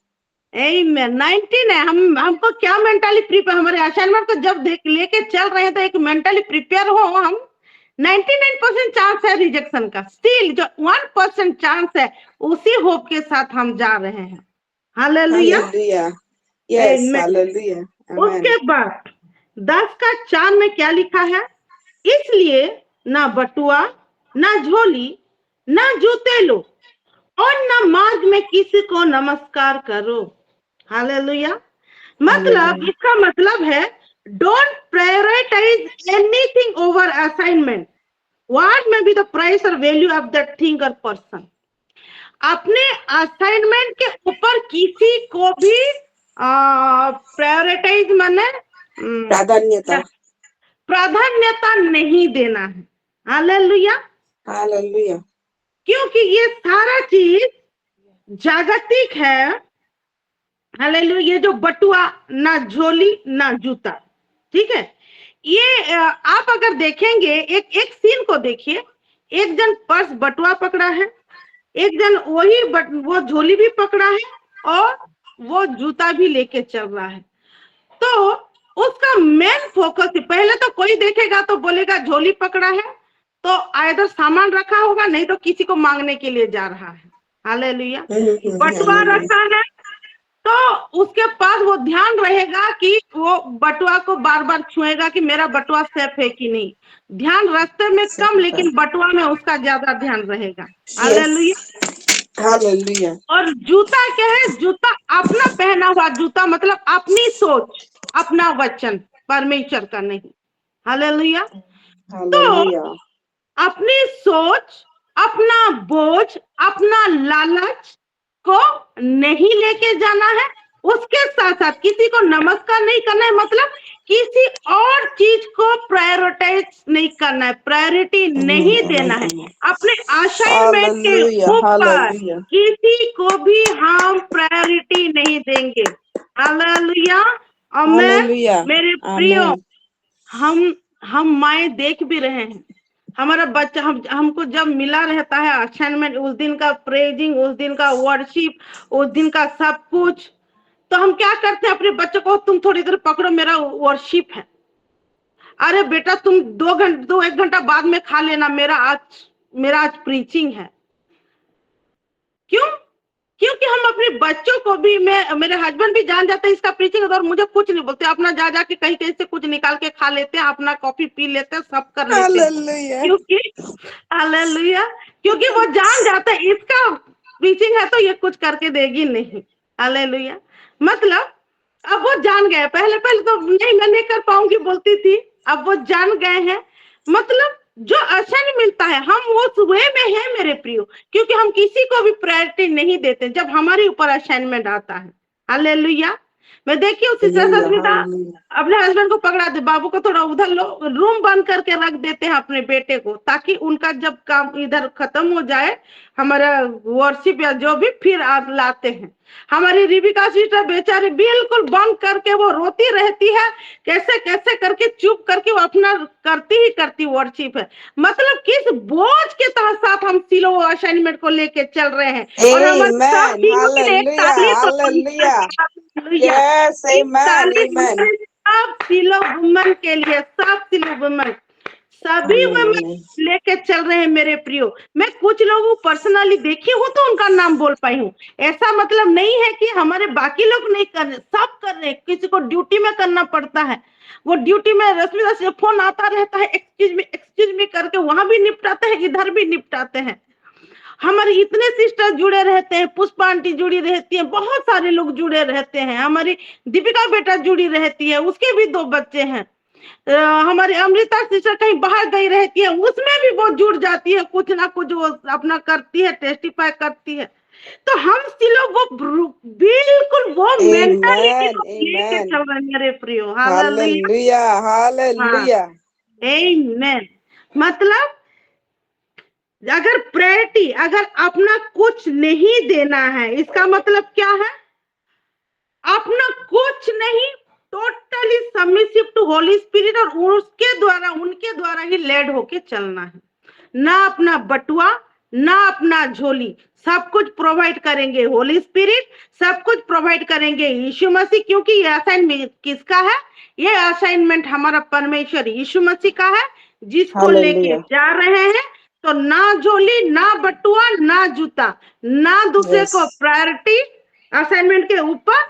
19 है। हमको क्या मेंटली प्रिपेयर, हमारे असाइनमेंट को जब लेके चल रहे हैं तो एक मेंटली प्रिपेयर हो हम। 99% चांस है रिजेक्शन का, स्टिल जो 1% चांस है उसी होप के साथ हम जा रहे हैं। हालेलुया। हालेलुया। यस। आमीन। हालेलुया। आमेन। उसके बाद 10 का 4 में क्या लिखा है? इसलिए ना बटुआ, ना झोली, ना जूते लो, और ना मार्ग में किसी को नमस्कार करो। हालेलुया। मतलब हालेलुया। इसका मतलब है don't prioritise anything over assignment, what may be the price और वैल्यू ऑफ दैट थिंग और पर्सन। अपने असाइनमेंट के ऊपर किसी को भी प्रायोरिटाइज माने प्राधान्यता नहीं देना है। हालेलुया। हालेलुया। क्योंकि ये सारा चीज जागतिक है। हालेलुया। ये जो बटुआ, ना झोली ना जूता, ठीक है। ये आप अगर देखेंगे एक सीन को देखिए, एक जन पर्स बटुआ पकड़ा है, एक जन वो झोली भी पकड़ा है और वो जूता भी लेके चल रहा है। तो उसका मेन फोकस, पहले तो कोई देखेगा तो बोलेगा झोली पकड़ा है तो आइदर सामान रखा होगा, नहीं तो किसी को मांगने के लिए जा रहा है। हालेलुया। बटुआ रखा है तो उसके पास वो ध्यान रहेगा कि वो बटुआ को बार बार छुएगा कि मेरा बटुआ सेफ है कि नहीं। ध्यान रास्ते में कम, लेकिन बटुआ में उसका ज्यादा ध्यान रहेगा। हालेलुया। हालेलुया। और जूता क्या है? जूता अपना पहना हुआ जूता, मतलब अपनी सोच, अपना वचन, परमेश्वर का नहीं। हालेलुया। हालेलुया। अपनी सोच, अपना बोझ, अपना लालच को नहीं लेके जाना है। उसके साथ साथ किसी को नमस्कार नहीं करना है, मतलब किसी और चीज को प्रायोरिटाइज नहीं करना है, प्रायोरिटी नहीं देना है। अपने असाइनमेंट के ऊपर किसी को भी हम प्रायोरिटी नहीं देंगे। हालेलुया। आमीन। मेरे प्रियो, हम माए देख भी रहे हैं, हमारा बच्चा हमको जब मिला रहता है असाइनमेंट, उस दिन का प्रेजिंग, उस दिन का वर्शिप, उस दिन का सब कुछ, तो हम क्या करते हैं अपने बच्चों को, तुम थोड़ी देर पकड़ो, मेरा वर्शिप है। अरे बेटा तुम 1 घंटा बाद में खा लेना, मेरा आज प्रीचिंग है। क्यों? क्योंकि हम अपने बच्चों को भी, मेरे हस्बैंड भी जान जाते हैं इसका प्रीचिंग, और मुझे कुछ नहीं बोलते, अपना जा के कहीं से कुछ निकाल के खा लेते हैं, अपना कॉफी पी लेते हैं, सब कर लेते हैं। क्योंकि हालेलुया, क्योंकि वो जान जाते हैं इसका प्रीचिंग है तो ये कुछ करके देगी नहीं। हालेलुया। मतलब अब वो जान गए, पहले तो नहीं मैं नहीं कर पाऊंगी बोलती थी, अब वो जान गए हैं। मतलब जो असन मिलता है हम उस वे में है मेरे प्रियो, क्योंकि हम किसी को भी प्रायोरिटी नहीं देते जब हमारे ऊपर असाइनमेंट आता है। हालेलुया। मैं देखिए उसी Hallelujah. सस्मिता Hallelujah. अपने हस्बैंड को पकड़ा दे, बाबू को थोड़ा उधर लो, रूम बंद करके रख देते हैं अपने बेटे को, ताकि उनका जब काम इधर खत्म हो जाए हमारा वर्शिप या जो भी, फिर आप लाते हैं। हमारी रिबिका सिस्टर बेचारी बिल्कुल बंद करके वो रोती रहती है, कैसे कैसे करके चुप करके वो अपना करती ही करती वर्शिप है। मतलब किस बोझ के साथ हम सिलो असाइनमेंट को लेके चल रहे हैं, और हमारे सब Amen. टीमों के लिए एक Hallelujah. ताली तो Hallelujah. हालेलुया। Yes. एक Amen. ताली Amen. सब सिलो वुमन के लिए, सब सिलो वुमन, सभी Amen. Woman Amen. लेके चल रहे हैं मेरे प्रियो। मैं कुछ लोगों को पर्सनली देखी हूँ तो उनका नाम बोल पाई हूँ, ऐसा मतलब नहीं है कि हमारे बाकी लोग नहीं कर रहे, सब कर रहे हैं। किसी को ड्यूटी में करना पड़ता है, वो ड्यूटी में रश्मिता से फोन आता रहता है, एक्सक्यूज मी करके वहां भी निपटाते हैं, इधर भी निपटाते हैं। हमारे इतने सिस्टर जुड़े रहते हैं, पुष्पा आंटी जुड़ी रहती है, बहुत सारे लोग जुड़े रहते हैं। हमारी दीपिका बेटा जुड़ी रहती है, उसके भी 2 बच्चे हैं। हमारी अमृता सिस्टर कहीं बाहर गई रहती है, उसमें भी वो जुड़ जाती है, कुछ ना कुछ वो अपना करती है, टेस्टिफाई करती है। तो हम लोग वो बिल्कुल वो मेंटालिटी Amen. को लेके Amen. चल रहे हैं मेरे प्रियो। हालेलुया। Hallelujah. हाँ, Hallelujah. आमीन। मतलब अगर प्रायोरिटी, अगर अपना कुछ नहीं देना है, इसका मतलब क्या है? अपना कुछ नहीं, totally submissive to Holy Spirit, और उसके द्वारा, उनके द्वारा ही लेड होके चलना है। ना अपना बटुआ, ना अपना झोली, सब कुछ प्रोवाइड करेंगे होली स्पिरिट, सब कुछ प्रोवाइड करेंगे यीशु मसीह, क्योंकि ये असाइनमेंट किसका है? ये असाइनमेंट हमारा परमेश्वर यीशु मसीह का है, जिसको लेके Hallelujah. जा रहे हैं। तो ना झोली, ना बटुआ, ना जूता, ना दूसरे को Yes. प्रायोरिटी असाइनमेंट के ऊपर,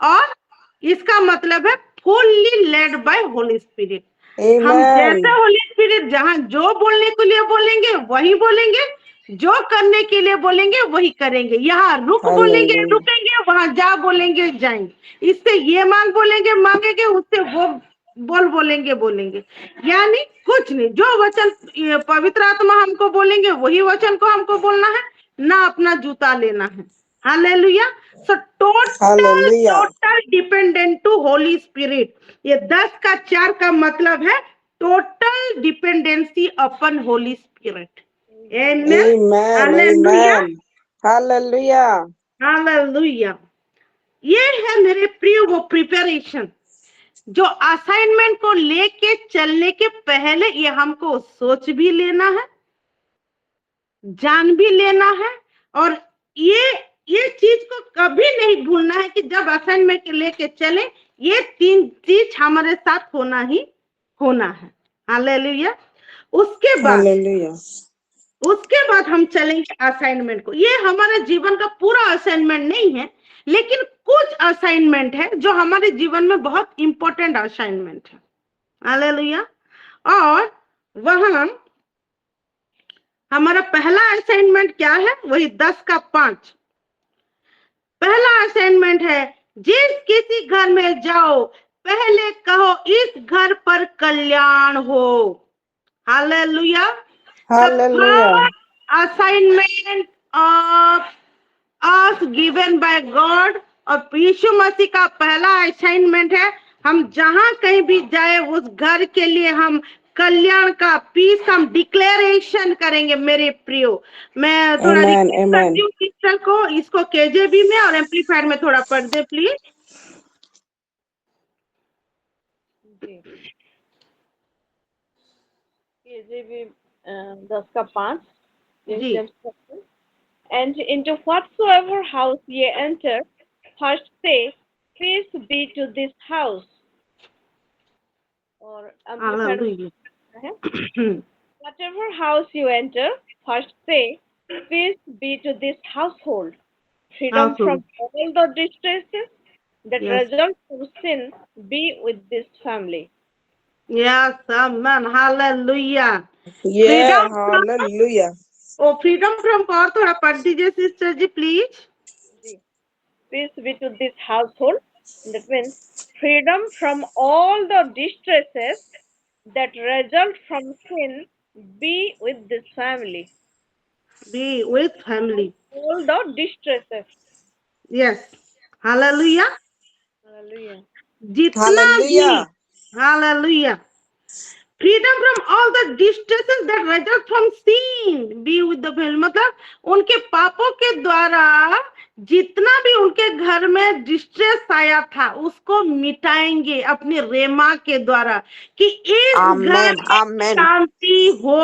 और इसका मतलब है fully led by Holi spirit. हम जैसे Amen. होली स्पिरिट जहां जो बोलने के लिए बोलेंगे वही बोलेंगे, जो करने के लिए बोलेंगे वही करेंगे। यहाँ रुक बोलेंगे Hallelujah. रुकेंगे, वहां जा बोलेंगे जाएंगे, इससे ये मांग बोलेंगे मांगेंगे, उससे वो बोलेंगे बोलेंगे। यानी कुछ नहीं, जो वचन ये पवित्र आत्मा हमको बोलेंगे वही वचन को हमको बोलना है, ना अपना जूता लेना है। Hallelujah. So total Hallelujah. Total dependent to Holy spirit. ये 10 का 4 का मतलब है टोटल डिपेंडेंसी अपन होली स्पिरिट। आमेन। Amen. Hallelujah. Amen. Hallelujah. Hallelujah. ये है मेरे प्रिय वो प्रिपरेशन, जो असाइनमेंट को लेके चलने के पहले ये हमको सोच भी लेना है, जान भी लेना है, और ये चीज को कभी नहीं भूलना है कि जब असाइनमेंट लेके चले, ये 3 चीज हमारे साथ होना ही होना है। हालेलुया। Hallelujah. उसके बाद हम चलेंगे असाइनमेंट को। ये हमारे जीवन का पूरा असाइनमेंट नहीं है, लेकिन कुछ असाइनमेंट है जो हमारे जीवन में बहुत इंपॉर्टेंट असाइनमेंट है। हालेलुया। और वहां हमारा पहला असाइनमेंट क्या है? वही 10 का 5। पहला असाइनमेंट है, जिस किसी घर में जाओ पहले कहो इस घर पर कल्याण हो। Hallelujah. The Hallelujah. first assignment of us given by God, और यीशु मसीह का पहला असाइनमेंट है, हम जहां कहीं भी जाए उस घर के लिए हम कल्याण का, पीस हम डिक्लेरेशन करेंगे मेरे प्रियो। मैं थोड़ा Amen. Request Amen. करती हूँ सिस्टर को, इसको केजेबी में और एम्पलीफाइड में थोड़ा पढ़ दे प्लीज। KJV 10 का 5 जी। And into whatsoever house ye enter, first say, peace be to this house. Or hallelujah. whatever house you enter, first say, peace be to this household. Freedom from all the distresses that Yes. result from sin be with this family. Yes, amen. Hallelujah. Yeah. Freedom from, Hallelujah. freedom from को और थोड़ा पढ़ दीजिए sister ji please. Peace be to this household. That means freedom from all the distresses that result from sin be with this family. Be with family. All the distresses. Yes. Hallelujah. Hallelujah. जितना भी Hallelujah. Freedom from all the distresses that result from sin. Be with the family. मतलब उनके पापों के द्वारा जितना भी उनके घर में डिस्ट्रेस आया था उसको मिटाएंगे अपने रेमा के द्वारा कि इस घर में शांति हो।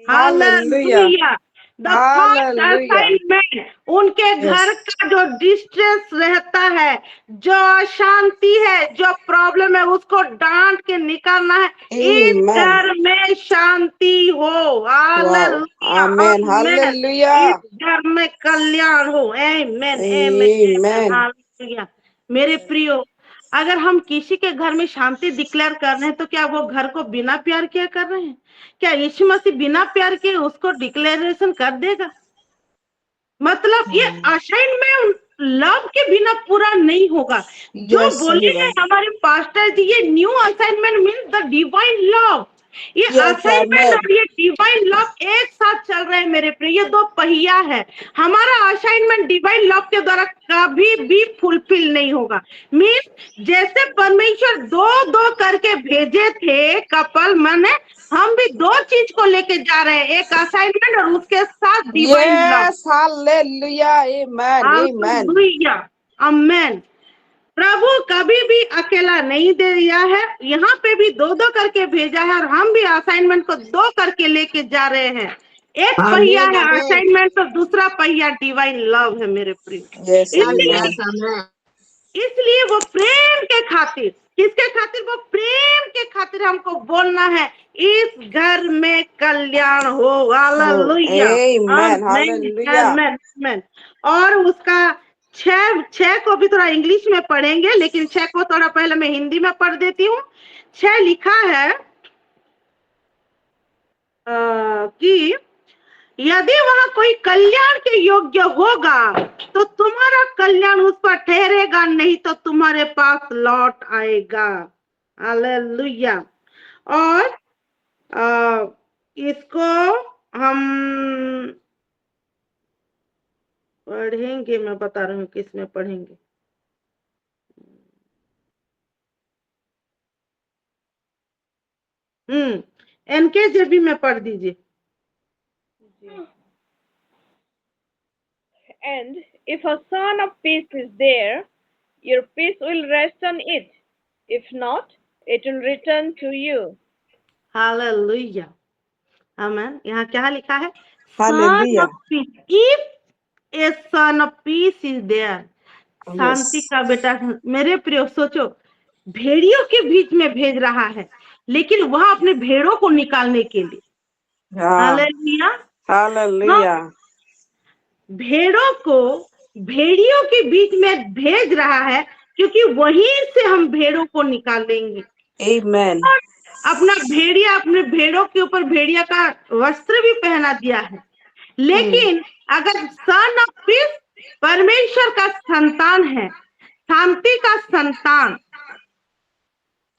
हालेलुया। द फर्स्ट असाइनमेंट उनके घर का जो डिस्ट्रेस रहता है, जो अशांति है, जो प्रॉब्लम है, उसको डांट के निकालना है। इस घर में शांति हो। हालेलुया। इस घर में कल्याण हो। आमीन आमीन। हालेलुया। मेरे प्रियो, अगर हम किसी के घर में शांति डिक्लेयर कर रहे हैं तो क्या वो घर को बिना प्यार किए कर रहे हैं? क्या यीशु मसीह बिना प्यार के उसको डिक्लेरेशन कर देगा? मतलब ये असाइनमेंट लव के बिना पूरा नहीं होगा। जो बोले हैं हमारे पास्टर जी, ये new assignment means the divine love. ये असाइनमेंट और ये डिवाइन लव एक साथ चल रहे हैं मेरे प्रिय। ये दो पहिया है। हमारा असाइनमेंट डिवाइन लव के द्वारा कभी भी फुलफिल नहीं होगा। मीन्स जैसे परमेश्वर दो दो करके भेजे थे कपल, माने हम भी दो चीज को लेके जा रहे हैं, एक असाइनमेंट और उसके साथ divine love. Hallelujah. Amen amen आमेन। प्रभु कभी भी अकेला नहीं दे दिया है, यहाँ पे भी दो दो करके भेजा है और हम भी असाइनमेंट को दो करके लेके जा रहे हैं। एक पहिया है असाइनमेंट तो दूसरा पहिया डिवाइन लव है मेरे प्रिय। इसलिए वो प्रेम के खातिर, किसके खातिर? वो प्रेम के खातिर हमको बोलना है, इस घर में कल्याण हो। Hallelujah amen. और उसका 6 को भी थोड़ा इंग्लिश में पढ़ेंगे, लेकिन 6 को थोड़ा पहले मैं हिंदी में पढ़ देती हूँ। 6 लिखा है कि यदि वहां कोई कल्याण के योग्य होगा तो तुम्हारा कल्याण उस पर ठहरेगा, नहीं तो तुम्हारे पास लौट आएगा। हालेलुया। और इसको हम पढ़ेंगे, मैं बता रही हूँ किस में पढ़ेंगे। एनकेजेबी में पढ़ दीजिए। And if a son of peace is there, your peace will rest on it. If not, it will return to you. Hallelujah. Amen. यहाँ क्या लिखा है? Hallelujah. Son of peace. If a son of peace is there, शांति का बेटा। मेरे प्रिय सोचो, भेड़ियों के बीच में भेज रहा है, लेकिन वह अपने भेड़ों को निकालने के लिए। Hallelujah hallelujah. भेड़ों को भेड़ियों के बीच में भेज रहा है, क्योंकि वहीं से हम भेड़ों को निकालेंगे। आमेन। अपना भेड़िया, अपने भेड़ों के ऊपर भेड़िया का वस्त्र भी पहना दिया है। लेकिन अगर सन ऑफ पीस परमेश्वर का संतान है, शांति का संतान,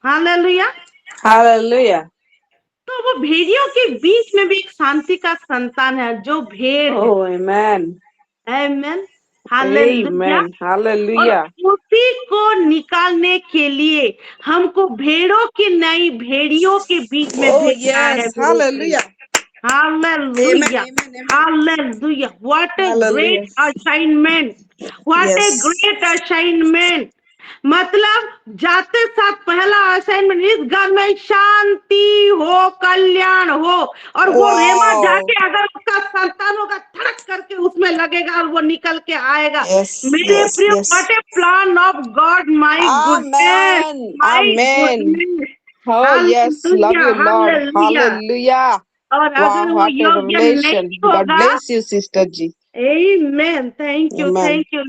हालेलुया हालेलुया, तो वो भेड़ियों के बीच में भी एक शांति का संतान है जो भेड़ है। आमेन आमेन हालेलुया हालेलुया। और उसी को निकालने के लिए हमको भेड़ों की नई भेड़ियों के बीच में भेजना है। Hallelujah hallelujah hallelujah. What a great assignment, what a great assignment. मतलब जाते साथ पहला असाइनमेंट, इस घर में शांति हो, कल्याण हो। और वो रेमा जाके अगर उसका संतान होगा, धड़क करके उसमें लगेगा और वो निकल के आएगा। मेरे प्रिय, what a plan of God, my goodness, my goodness. Yes, love you Lord. Hallelujah. और अगर वो योग्य नहीं होगा, God bless you sister ji. Amen. Thank you,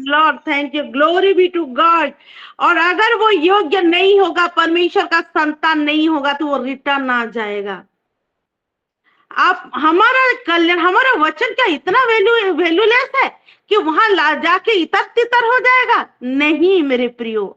Lord. Thank you. Glory be to God. और अगर वो योग्य नहीं होगा, परमेश्वर का संतान नहीं होगा, तो वो रिटर्न आ जाएगा। आप हमारा कल्याण, हमारा वचन क्या इतना वैल्यूलेस है कि वहां ला जाके इतर तितर हो जाएगा? नहीं मेरे प्रियो,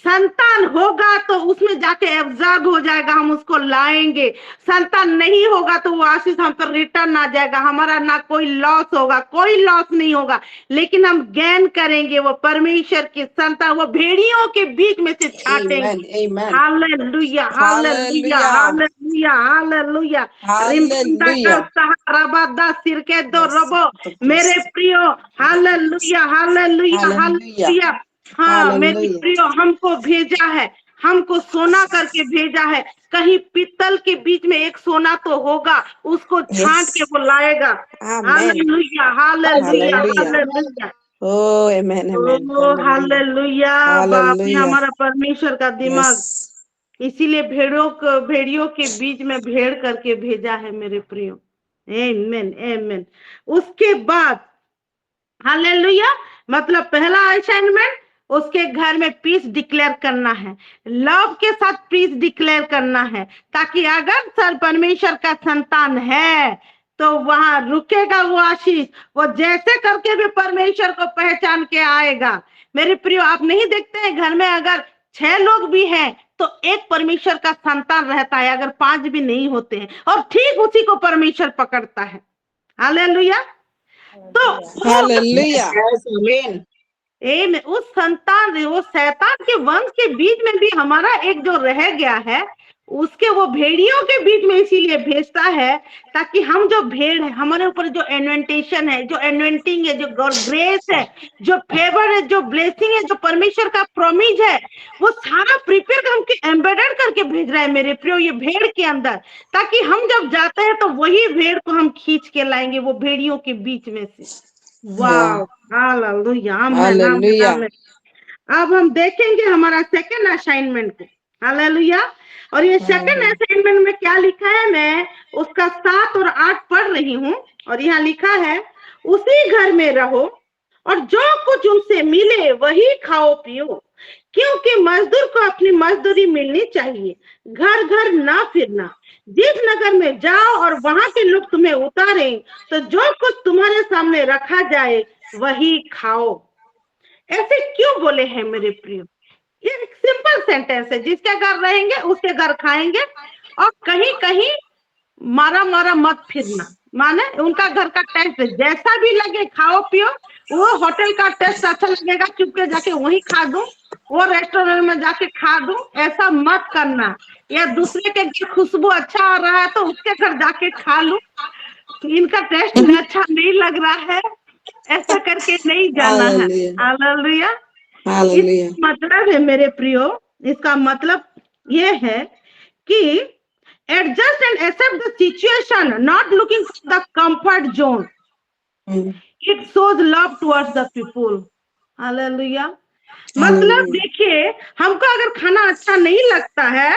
संतान होगा तो उसमें जाके एब्जॉर्ब हो जाएगा, हम उसको लाएंगे। संतान नहीं होगा तो वो आशीष हम पर रिटर्न आ जाएगा, हमारा ना कोई लॉस होगा, कोई लॉस नहीं होगा, लेकिन हम गेन करेंगे। वो परमेश्वर की संतान वो भेड़ियों के बीच में से छांटेंगे। Amen. Amen. Hallelujah, hallelujah, hallelujah, hallelujah. रिमंदा का Hallelujah. सहाराबादा सिरके दो Yes. रबो मेरे प्रियो। Hallelujah, hallelujah, Hallelujah. हालेलुया। हाँ मेरे Hallelujah. प्रियो, हमको भेजा है, हमको सोना करके भेजा है। कहीं पीतल के बीच में एक सोना तो होगा, उसको छांट के Yes. वो लाएगा। Amen. Hallelujah, hallelujah, Hallelujah. Hallelujah. Oh, amen, amen. ओ Hallelujah. हालेलुया। बाप रे, Hallelujah. हमारा परमेश्वर का दिमाग। Yes. इसीलिए भेड़ियों के बीच में भेड़ करके भेजा है मेरे प्रियो। आमेन, आमेन। उसके बाद हालेलुया, मतलब पहला असाइनमेंट, उसके घर में पीस डिक्लेयर करना है, लव के साथ पीस डिक्लेयर करना है, ताकि अगर सर परमेश्वर का संतान है तो वहां रुकेगा वो आशीष। वो जैसे करके भी परमेश्वर को पहचान के आएगा। मेरे प्रियो, आप नहीं देखते हैं घर में अगर 6 लोग भी हैं तो एक परमेश्वर का संतान रहता है, अगर 5 भी नहीं होते हैं, और ठीक उसी को परमेश्वर पकड़ता है। हालेलुया। तो Hallelujah. Yes, amen. उस संतान, वो शैतान के वंश के बीच में भी हमारा एक जो रह गया है, उसके वो भेड़ियों के बीच में इसीलिए भेजता है, ताकि हम जो भेड़ है, हमारे ऊपर जो एनवेंटेशन है, जो एनवेंटिंग है, जो ग्रेस है, जो फेवर है, जो ब्लेसिंग है, जो परमेश्वर का प्रोमिस है, वो सारा प्रिपेयर करके एम्बेडेड करके भेज रहा है मेरे प्रियो ये भेड़ के अंदर, ताकि हम जब जाते हैं तो वही भेड़ को हम खींच के लाएंगे वो भेड़ियों के बीच में से। वाह, हालेलुया, आमेन, आमेन, Hallelujah. आमेन। अब हम देखेंगे हमारा सेकंड असाइनमेंट को। हालेलुया। और ये सेकंड असाइनमेंट में क्या लिखा है, मैं उसका 7 और 8 पढ़ रही हूँ। और यहाँ लिखा है, उसी घर में रहो और जो कुछ उनसे मिले वही खाओ पियो, क्योंकि मजदूर को अपनी मजदूरी मिलनी चाहिए। घर घर ना फिरना। जिस नगर में जाओ और वहां के लोग तुम्हें उतारे तो जो कुछ तुम्हारे सामने रखा जाए वही खाओ। ऐसे क्यों बोले हैं मेरे प्रियो? ये एक सिंपल सेंटेंस है, जिसके घर रहेंगे उसके घर खाएंगे, और कहीं कहीं मारा मारा मत फिरना। माने उनका घर का टेस्ट जैसा भी लगे खाओ पियो। वो होटल का टेस्ट अच्छा लगेगा, चुपके जाके वही खा दूं, वो रेस्टोरेंट में जाके खा दूं, ऐसा मत करना। या दूसरे के घर खुशबू अच्छा आ रहा है तो उसके घर जाके खा लूं, इनका टेस्ट में अच्छा नहीं लग रहा है, ऐसा करके नहीं जाना है। Hallelujah. हालेलुया। Hallelujah. इसका मतलब है मेरे प्रियो, इसका मतलब ये है कि adjust and accept the situation, not looking for the comfort zone. It shows love towards the people. Hallelujah. मतलब देखिए, हमको अगर खाना अच्छा नहीं लगता है,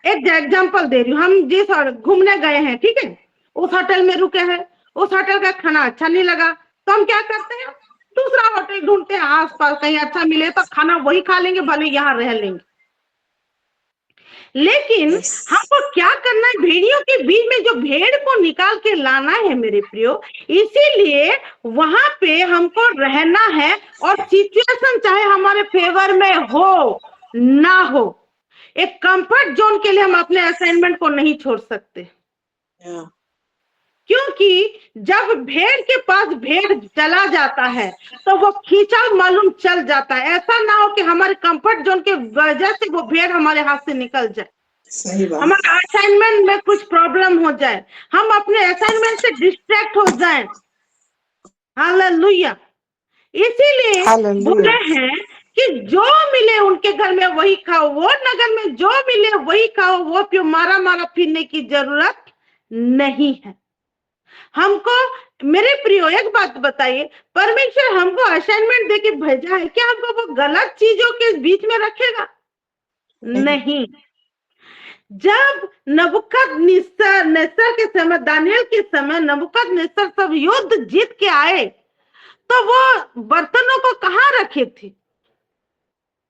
एक एग्जांपल दे रही हूँ, हम जिस घूमने गए हैं, ठीक है, उस होटल में रुके हैं, उस होटल का खाना अच्छा नहीं लगा तो हम क्या करते हैं, दूसरा होटल ढूंढते हैं आसपास, कहीं अच्छा मिले तो खाना वही खा लेंगे, भले यहाँ रह लेंगे। लेकिन हमको क्या करना है, भेड़ियों के बीच में जो भेड़ को निकाल के लाना है मेरे प्रियो, इसीलिए वहां पे हमको रहना है। और सिचुएशन चाहे हमारे फेवर में हो ना हो, एक कंफर्ट जोन के लिए हम अपने असाइनमेंट को नहीं छोड़ सकते। क्योंकि जब भेड़ के पास भेड़ चला जाता है तो वो खींचा मालूम चल जाता है। ऐसा ना हो कि हमारे कंफर्ट जोन के वजह से वो भेड़ हमारे हाथ से निकल जाए, हमारे असाइनमेंट में कुछ प्रॉब्लम हो जाए, हम अपने असाइनमेंट से डिस्ट्रैक्ट हो जाएं। हालेलुया। इसीलिए बोले हैं कि जो मिले उनके घर में वही खाओ, वो नगर में जो मिले वही खाओ, वो पियो, मारा मारा फिरने की जरूरत नहीं है हमको। मेरे प्रियो, एक बात बताइए, परमेश्वर हमको असाइनमेंट देके भेजा है, क्या हमको वो गलत चीजों के बीच में रखेगा? नहीं। जब नबूकदनेस्सर के समय, दानियल के समय नबूकदनेस्सर सब युद्ध जीत के आए तो वो बर्तनों को कहाँ रखे थे?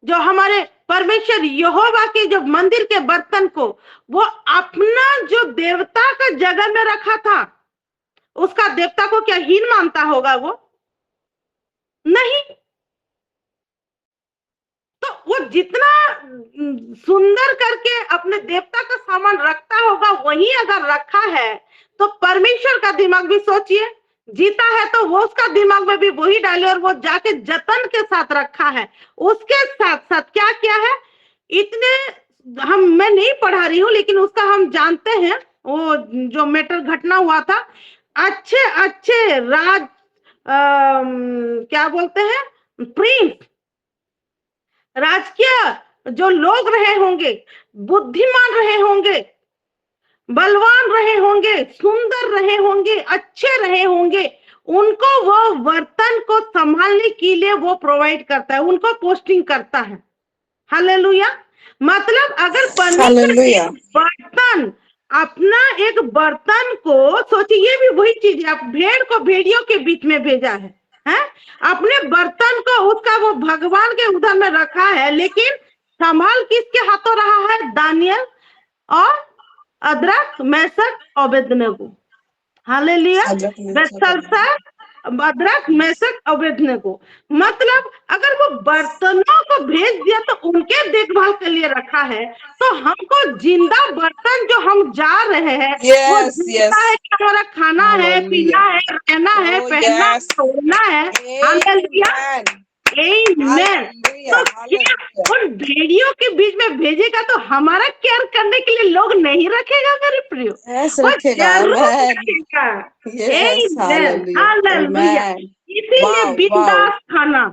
जो हमारे परमेश्वर यहोवा के जो मंदिर के बर्तन को वो अपना जो देवता का जगह में रखा था। उसका देवता को क्या हीन मानता होगा वो? नहीं। तो वो जितना सुंदर करके अपने देवता का सामान रखता होगा वही अगर रखा है तो परमेश्वर का दिमाग भी सोचिए, जीता है तो वो उसका दिमाग में भी वही डाले और वो जाके जतन के साथ रखा है। उसके साथ साथ क्या क्या है, इतने मैं नहीं पढ़ा रही हूँ लेकिन उसका हम जानते हैं, वो जो मैटर घटना हुआ था, अच्छे अच्छे क्या बोलते हैं, प्रिंस, राजकीय जो लोग रहे होंगे, बुद्धिमान रहे होंगे, बलवान रहे होंगे, सुंदर रहे होंगे, अच्छे रहे होंगे, उनको वो बर्तन को संभालने के लिए वो प्रोवाइड करता है, उनको पोस्टिंग करता है। हालेलुया। मतलब अगर परमेश्वर बर्तन, अपना एक बर्तन को सोचिए, ये भी वही चीज है, आप भेड़ को भेड़ियों के बीच में भेजा है, अपने बर्तन को उसका वो भगवान के उधर में रखा है, लेकिन संभाल किसके हाथों रहा है, दानियल और अदरक मेशक अबेदनगो। हालेलुया। बेतसल्सर, अदरक मेशक अबेदनगो। मतलब अगर वो बर्तनों को भेज दिया तो उनके देखभाल के लिए रखा है, तो हमको जिंदा बर्तन जो हम जा रहे हैं वो जिंदा है कि हमारा खाना है, पीना है, रहना है, पहनना है, सोना है। हालेलुया, आमेन। तो क्या उन भेड़ियों के बीच में भेजेगा तो हमारा केयर करने के लिए लोग नहीं रखेगा मेरे प्रियो? वो जरूर रखेगा। आमेन, हालेलुया। इसीलिए बिंदास खाना,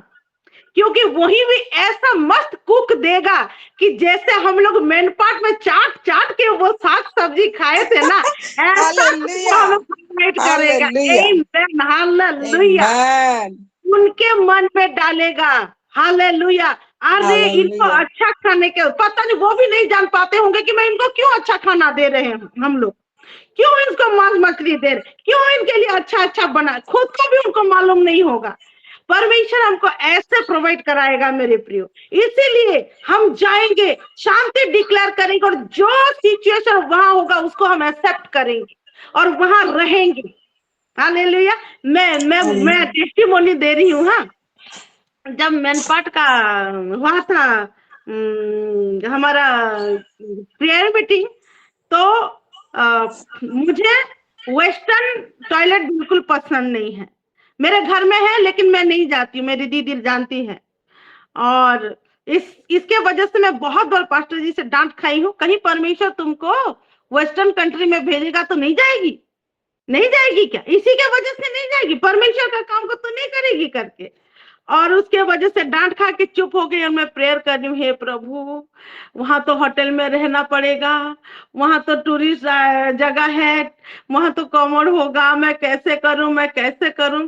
क्योंकि वही भी ऐसा मस्त कुक देगा कि जैसे हम लोग मेन पार्ट में चाट चाट के वो साग सब्जी खाए थे ना, ऐसा हमें प्रोवाइड करेगा। आमेन, हालेलुया। उनके मन में डालेगा। हालेलुया। अरे इनको अच्छा खाने के, पता नहीं वो भी नहीं जान पाते होंगे कि मैं इनको क्यों अच्छा खाना दे रहे हैं, हम लोग क्यों इनको मांस मछली दे रहे, क्यों इनके लिए अच्छा अच्छा बना, खुद को भी उनको मालूम नहीं होगा। परमेश्वर हमको ऐसे प्रोवाइड कराएगा मेरे प्रियो। इसीलिए हम जाएंगे, शांति डिक्लेयर करेंगे, और जो सिचुएशन वहां होगा उसको हम एक्सेप्ट करेंगे और वहां रहेंगे। हालेलुया। मैं टेस्टिमोनी दे रही हूँ। हाँ, जब मैनपाट का हुआ था हमारा प्रेयर मीटिंग, तो मुझे वेस्टर्न टॉयलेट बिल्कुल पसंद नहीं है। मेरे घर में है लेकिन मैं नहीं जाती हूँ, मेरी दीदी जानती है। और इसके वजह से मैं बहुत बार पास्टर जी से डांट खाई हूँ। कहीं परमेश्वर तुमको वेस्टर्न कंट्री में भेजेगा तो नहीं जाएगी, नहीं जाएगी क्या? इसी के वजह से नहीं जाएगी, परमेश्वर का काम को तो नहीं करेगी करके। और उसके वजह से डांट खा के चुप हो गई। और मैं प्रेयर कर रही हूँ, हे प्रभु, वहां तो होटल में रहना पड़ेगा, वहां तो टूरिस्ट जगह है, वहां तो कॉमन होगा, मैं कैसे करूं, मैं कैसे करूं।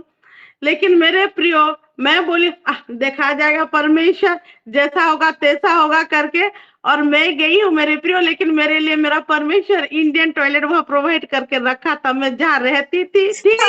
लेकिन मेरे प्रियो, मैं बोली देखा जाएगा, परमेश्वर जैसा होगा तैसा होगा करके। और मैं गई हूँ मेरे प्रियो, लेकिन मेरे लिए मेरा परमेश्वर इंडियन टॉयलेट वहां प्रोवाइड करके रखा था, मैं जहाँ रहती थी। ठीक है,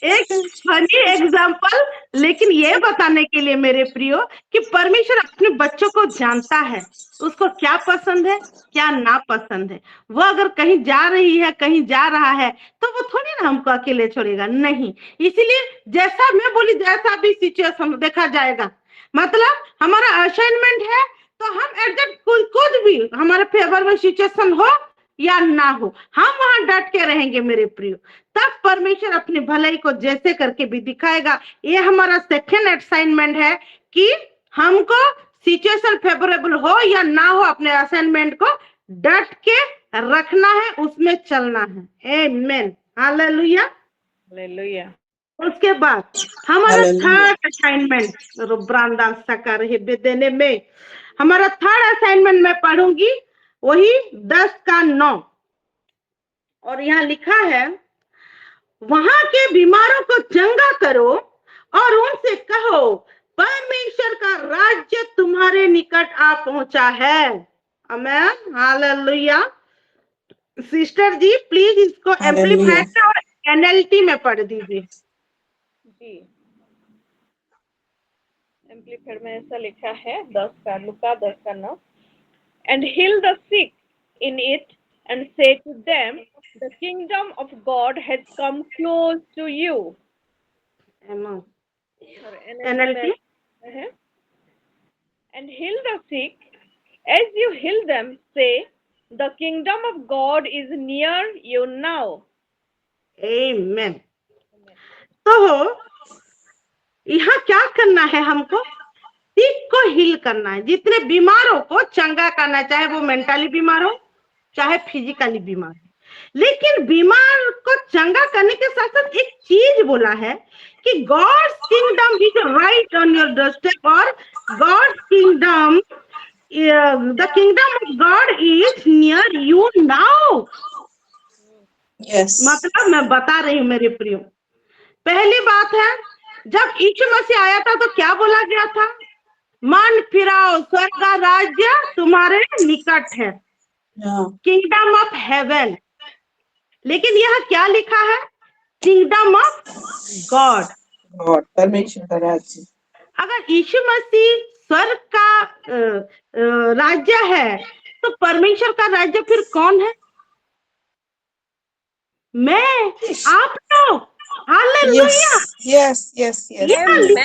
एक फनी एग्जाम्पल, लेकिन ये बताने के लिए मेरे प्रियो कि परमेश्वर अपने बच्चों को जानता है, उसको क्या पसंद है, क्या ना पसंद है। वो अगर कहीं जा रही है, कहीं जा रहा है, तो वो थोड़ी ना हमको अकेले छोड़ेगा, नहीं। इसीलिए जैसा मैं बोली, जैसा भी सिचुएशन देखा जाएगा, मतलब हमारा असाइनमेंट है तो हम एडजस्ट, कुछ भी हमारे फेवर में सिचुएशन हो या ना हो, हम वहां डट के रहेंगे मेरे प्रियो। तब परमेश्वर अपनी भलाई को जैसे करके भी दिखाएगा। ये हमारा सेकेंड असाइनमेंट है कि हमको सिचुएशन फेवरेबल हो या ना हो, अपने असाइनमेंट को डट के रखना है, उसमें चलना है। आमेन, हालेलुया, हालेलुया। उसके बाद हमारा थर्ड असाइनमेंट, रुब्रांदा सकर देने में हमारा थर्ड असाइनमेंट मैं पढ़ूंगी, वही 10:9। और यहाँ लिखा है, वहां के बीमारों को चंगा करो और उनसे कहो, परमेश्वर का राज्य तुम्हारे निकट आ पहुंचा है। आमेन, हालेलुया। सिस्टर जी प्लीज इसको एम्पलीफाइड और एनएलटी में पढ़ दीजिए। जी, एम्पलीफाइड में ऐसा लिखा है, 10:9, and heal the sick in it, and say to them, the kingdom of God has come close to you. Amen. Sorry, NLT. Uh-huh. And heal the sick. As you heal them, say, the kingdom of God is near you now. Amen. तो यहाँ क्या करना है हमको? सिक को heal करना है, जितने बीमारों को चंगा करना, चाहे वो मेंटली बीमार हो चाहे फिजिकली बीमार हो। लेकिन बीमार को चंगा करने के साथ साथ एक चीज बोला है कि God's kingdom is right on your doorstep, और God's kingdom, the kingdom of God is near you now. मतलब मैं बता रही हूँ मेरे प्रियो, पहली बात है, जब यीशु मसीह आया था तो क्या बोला गया था? मन फिराओ, स्वर्ग का राज्य तुम्हारे निकट है, किंगडम ऑफ हेवन। लेकिन यह क्या लिखा है? किंगडम ऑफ गॉड, परमेश्वर का राज्य। अगर यीशु मसीह स्वर्ग का राज्य है तो परमेश्वर का राज्य फिर कौन है? मैं, आप लोग। हालेलुया। यस। यहाँ लिखा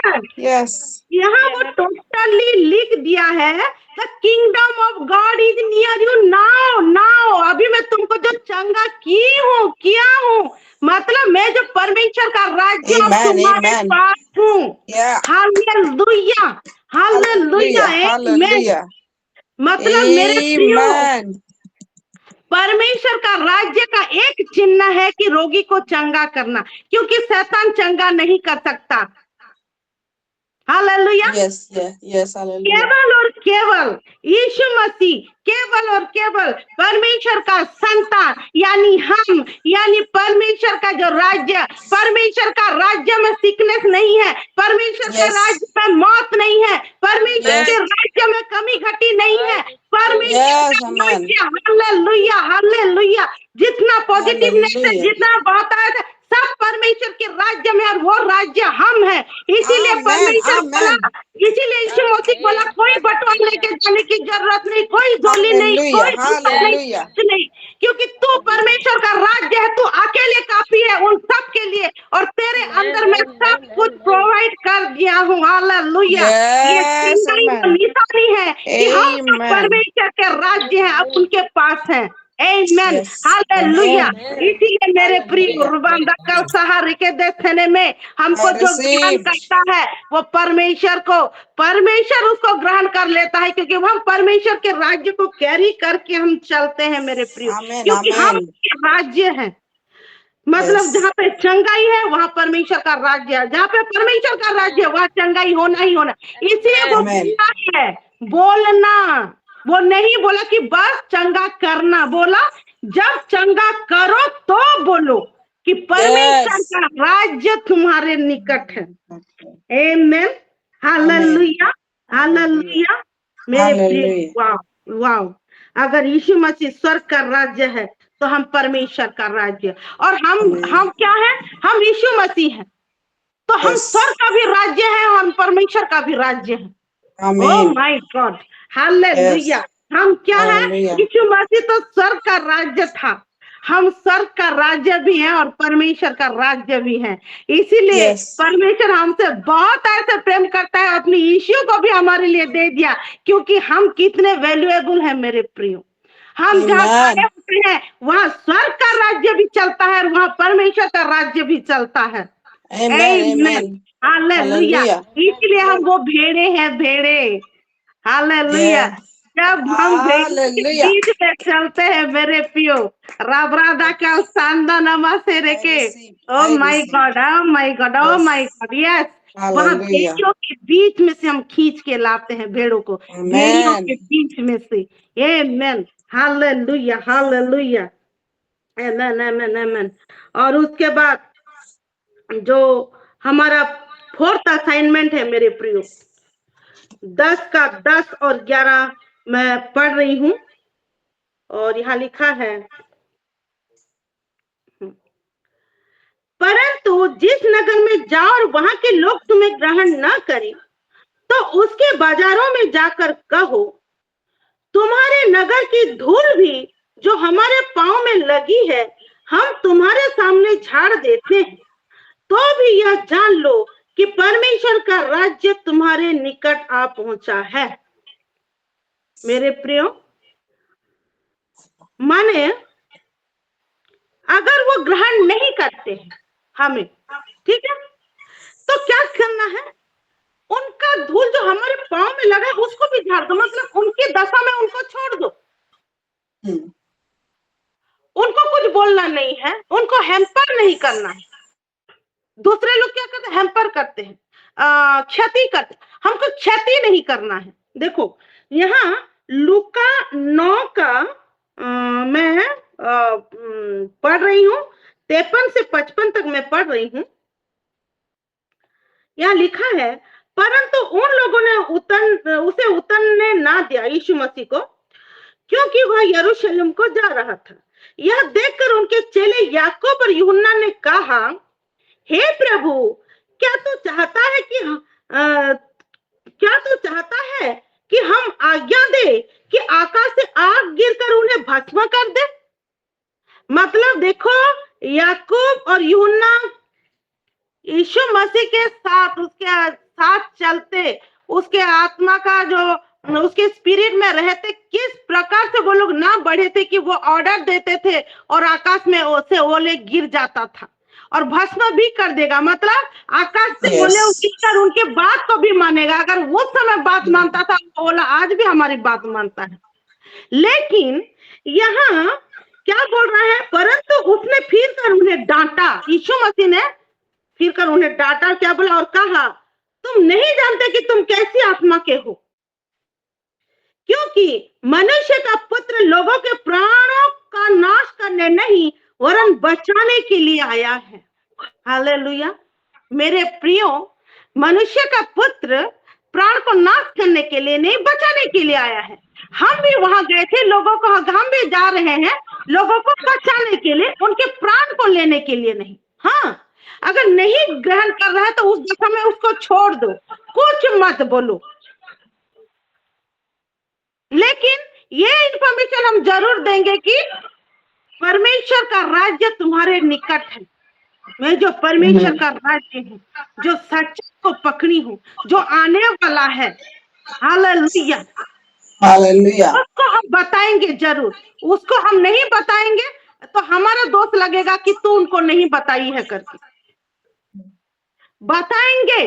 है, यहाँ वो टोटली लिख दिया है, the kingdom of God is near you now. अभी मैं तुमको जो चंगा किया हूँ, मतलब मैं जो परमेश्वर का राज्य तुम्हारे पास हूँ। Hallelujah, hallelujah. मतलब मेरे प्रियो, परमेश्वर का राज्य का एक चिन्ह है कि रोगी को चंगा करना, क्योंकि शैतान चंगा नहीं कर सकता। हालेलुया। केवल और केवल यीशु मसीह, केवल और केवल परमेश्वर का संतान यानी हम, यानी परमेश्वर का जो राज्य, परमेश्वर का राज्य में सिकनेस नहीं है, परमेश्वर के राज्य में मौत नहीं है, परमेश्वर के राज्य में कमी घटी नहीं है, परमेश्वर का राज्य, हालेलुया हालेलुया, जितना पॉजिटिवनेस है, जितना बहता है, सब परमेश्वर के राज्य में, और वो राज्य हम है। इसीलिए परमेश्वर बोला, इसीलिए यीशु मसीह बोला, कोई बटुआ लेके जाने की जरूरत नहीं, कोई झोली नहीं, कोई नहीं, क्योंकि तू परमेश्वर का राज्य है, तू अकेले काफी है उन सब के लिए, और तेरे अंदर मैं सब कुछ प्रोवाइड कर दिया हूँ। हालेलुया। ये निशानी है कि हम परमेश्वर के राज्य हैं, अब उनके पास है। आमेन, हालेलुया। इसीलिए मेरे प्रिय रुबांदा का सहारे के देखने में हमको जो ग्रहण करता है वो परमेश्वर उसको ग्रहण कर लेता है, क्योंकि हम परमेश्वर के राज्य को कैरी करके हम चलते हैं मेरे प्रिय, क्योंकि हम राज्य हैं। मतलब जहाँ पे चंगाई है वहाँ परमेश्वर का राज्य है, जहाँ पे परमेश्वर का राज्य है वहाँ चंगाई होना ही होना। इसलिए वो है बोलना, वो नहीं बोला कि बस चंगा करना, बोला जब चंगा करो तो बोलो कि परमेश्वर का राज्य तुम्हारे निकट है। आमेन, हालेलुया हालेलुया। मेरे प्रिय, वाव, अगर यीशु मसीह स्वर्ग का राज्य है तो हम परमेश्वर का राज्य, और हम क्या है? हम यीशु मसीह हैं, तो हम स्वर्ग का भी राज्य है, हम परमेश्वर का भी राज्य है। Oh my God, hallelujah. हम क्या है? यीशु मसीह तो स्वर्ग का राज्य था, हम स्वर्ग का राज्य भी हैं और परमेश्वर का राज्य भी हैं। इसीलिए परमेश्वर हमसे बहुत ऐसे प्रेम करता है, अपनी यीशु को भी हमारे लिए दे दिया, क्योंकि हम कितने वैल्यूएबल हैं मेरे प्रियो। हम जहाँ खड़े होते हैं वहाँ स्वर्ग का राज्य भी चलता है और वहाँ परमेश्वर का राज्य भी चलता है। आमेन, हालेलुया। इसलिए हम वो भेड़े हैं, भेड़े। हालेलुया। जब हम भेड़ों के बीच में चलते हैं मेरे पियो, राबरादा का सांदा नमा से रेके, oh my God, oh my God, oh my God, yes, वहाँ भेड़ियों के बीच में से हम खींच के लाते हैं भेड़ों को, भेड़ियों के बीच में से। आमेन, हालेलुया हालेलुया, आमेन आमेन आमेन। और उसके बाद जो हमारा 4th असाइनमेंट है मेरे प्रियो, 10 का 10 और 11 मैं पढ़ रही हूँ, और यहाँ लिखा है, परंतु जिस नगर में जाओ और वहां के लोग तुम्हें ग्रहण न करें, तो उसके बाजारों में जाकर कहो, तुम्हारे नगर की धूल भी जो हमारे पांव में लगी है हम तुम्हारे सामने झाड़ देते हैं, तो भी यह जान लो कि परमेश्वर का राज्य तुम्हारे निकट आ पहुंचा है। मेरे प्रियो, माने अगर वो ग्रहण नहीं करते हैं हमें, ठीक है, तो क्या करना है? उनका धूल जो हमारे पांव में लगा है उसको भी झाड़ दो, मतलब उनकी दशा में उनको छोड़ दो। उनको कुछ बोलना नहीं है, उनको हैम्पर नहीं करना है। दूसरे लोग क्या करते हैं? हैम्पर करते हैं, क्षति करते हैं। हमको क्षति नहीं करना है। देखो यहाँ लूका 9 का मैं पढ़ रही हूँ, 53 से 55 तक मैं पढ़ रही हूँ। यहाँ लिखा है, परंतु उन लोगों ने उसे उतरने ना दिया, यीशु मसीह को, क्योंकि वह यरूशलेम को जा रहा था। यह देखकर उनके चेले याकूब और यूहन्ना ने कहा, हे प्रभु, क्या तू चाहता है कि हम आज्ञा दे कि आकाश से आग गिरकर उन्हें भस्म कर दे? मतलब देखो, याकूब और यूहन्ना यीशु मसीह के साथ, उसके साथ चलते, उसके आत्मा का जो उसके स्पिरिट में रहते, किस प्रकार से वो लोग ना बढ़े थे कि वो ऑर्डर देते थे और आकाश में से ओले गिर जाता था और भस्म भी कर देगा। मतलब आकाश से ओले उतर उनके बात को भी मानेगा। अगर वो समय बात मानता था, ओला आज भी हमारी बात मानता है। लेकिन यहाँ क्या बोल रहा है? परंतु उसने फिर कर उन्हें डांटा, यीशु मसीह ने फिर कर उन्हें डांटा, क्या बोला और कहा, तुम नहीं जानते कि तुम कैसी आत्मा के हो, क्योंकि मनुष्य का पुत्र लोगों के प्राणों का नाश करने नहीं वरन बचाने के लिए आया है। हालेलुया। मेरे प्रियो, मनुष्य का पुत्र प्राण को नाश करने के लिए नहीं, बचाने के लिए आया है। हम भी वहां गए थे, लोगों को, हम भी जा रहे हैं लोगों को बचाने के लिए, उनके प्राण को लेने के लिए नहीं। हाँ, अगर नहीं ग्रहण कर रहा है तो उस दशा में उसको छोड़ दो, कुछ मत बोलो। लेकिन ये इंफॉर्मेशन हम जरूर देंगे कि परमेश्वर का राज्य तुम्हारे निकट है। मैं जो परमेश्वर का राज्य हूँ, जो सच को पकड़ी हूँ, जो आने वाला है, हालेलुया, हालेलुया, उसको हम बताएंगे जरूर। उसको हम नहीं बताएंगे तो हमारा दोष लगेगा कि तू उनको नहीं बताई है करके। बताएंगे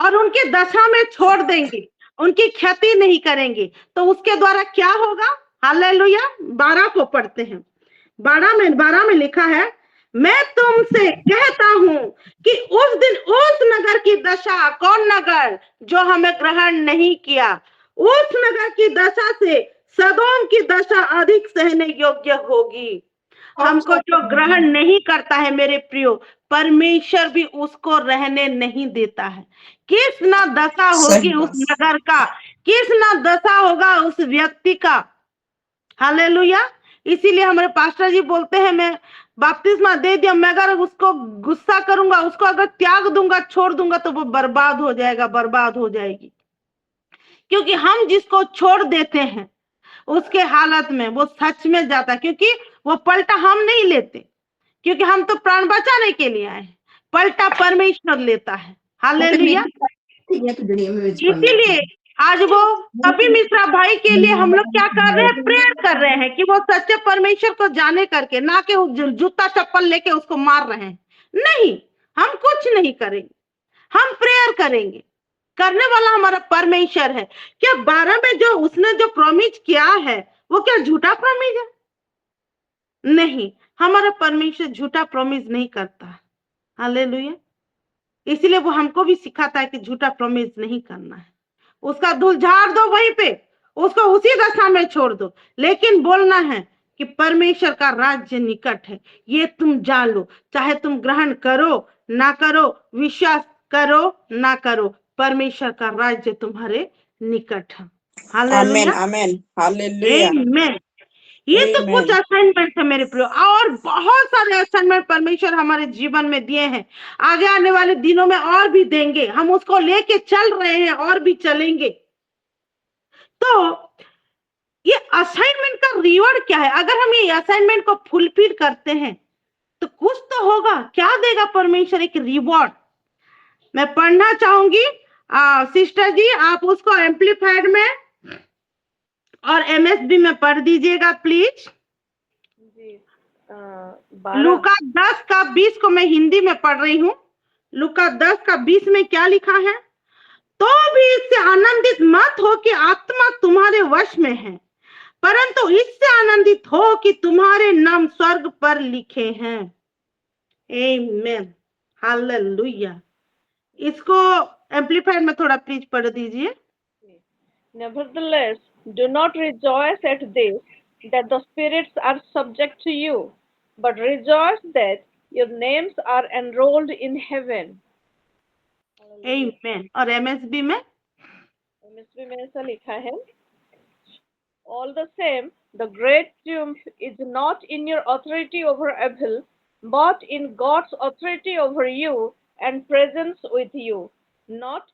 और उनके दशा में छोड़ देंगे, उनकी क्षति नहीं करेंगे, तो उसके द्वारा क्या होगा? हालेलुया। 12 को पढ़ते हैं। 12 में लिखा है, मैं तुमसे कहता हूं कि उस दिन उस नगर की दशा, कौन नगर? जो हमें ग्रहण नहीं किया, उस नगर की दशा से सदोम की दशा अधिक सहने योग्य होगी। हमको जो ग्रहण नहीं करता है मेरे प्रियो, परमेश्वर भी उसको रहने नहीं देता है। किस ना दशा होगी उस नगर का, किस ना दशा होगा उस व्यक्ति का। हालेलुया। इसीलिए हमारे पास्टर जी बोलते हैं, मैं बपतिस्मा दे दिया, मैं अगर उसको गुस्सा करूंगा, उसको अगर त्याग दूंगा, छोड़ दूंगा, तो वो बर्बाद हो जाएगा, बर्बाद हो जाएगी। क्योंकि हम जिसको छोड़ देते हैं उसके हालत में वो सच में जाता है, क्योंकि वो पलटा हम नहीं लेते, क्योंकि हम तो प्राण बचाने के लिए आए हैं, पलटा परमेश्वर लेता है। हालेलुया। इसीलिए आज वो कभी मिश्रा भाई के लिए हम लोग क्या कर रहे हैं? प्रेयर कर रहे हैं कि वो सच्चे परमेश्वर को जाने करके, ना कि जूता चप्पल लेके उसको मार रहे हैं। नहीं, हम कुछ नहीं करेंगे, हम प्रेयर करेंगे। करने वाला हमारा परमेश्वर है। क्या 12 में जो उसने जो प्रॉमिस किया है वो क्या झूठा प्रॉमिस है? नहीं, हमारा परमेश्वर झूठा प्रॉमिस नहीं करता। हालेलुया। इसलिए वो हमको भी सिखाता है कि झूठा प्रॉमिस नहीं करना है। उसका धूल झाड़ दो वहीं पे, उसको उसी दशा में छोड़ दो, लेकिन बोलना है कि परमेश्वर का राज्य निकट है, ये तुम जान लो। चाहे तुम ग्रहण करो ना करो, विश्वास करो ना करो, परमेश्वर का राज्य तुम्हारे निकट है। हालेलुया, आमेन, हालेलुया, आमेन। ये तो कुछ असाइनमेंट है मेरे प्रियो, और बहुत सारे असाइनमेंट परमेश्वर हमारे जीवन में दिए हैं, आगे आने वाले दिनों में और भी देंगे। हम उसको लेके चल रहे हैं और भी चलेंगे। तो ये असाइनमेंट का रिवॉर्ड क्या है? अगर हम ये असाइनमेंट को फुलफिल करते हैं तो कुछ तो होगा। क्या देगा परमेश्वर? एक रिवॉर्ड। मैं पढ़ना चाहूंगी, सिस्टर जी आप उसको एम्पलीफाइड में और एमएसबी में पढ़ दीजिएगा प्लीज। जी लूका 10 का 20 को मैं हिंदी में पढ़ रही हूँ। लूका 10 का 20 में क्या लिखा है? तो भी इससे आनंदित मत हो कि आत्मा तुम्हारे वश में है, परंतु इससे आनंदित हो कि तुम्हारे नाम स्वर्ग पर लिखे हैं। आमीन, हालेलुया। इसको एम्पलीफाइड में थोड़ा प्लीज पढ़ दीजिए। Nevertheless, do not rejoice at this, that the spirits are subject to you, but rejoice that your names are enrolled in heaven. आमीन। और एमएसबी में? एमएसबी में ऐसा लिखा है, all the same, the great triumph is not in your authority over evil, but in God's authority over you and presence with you. Not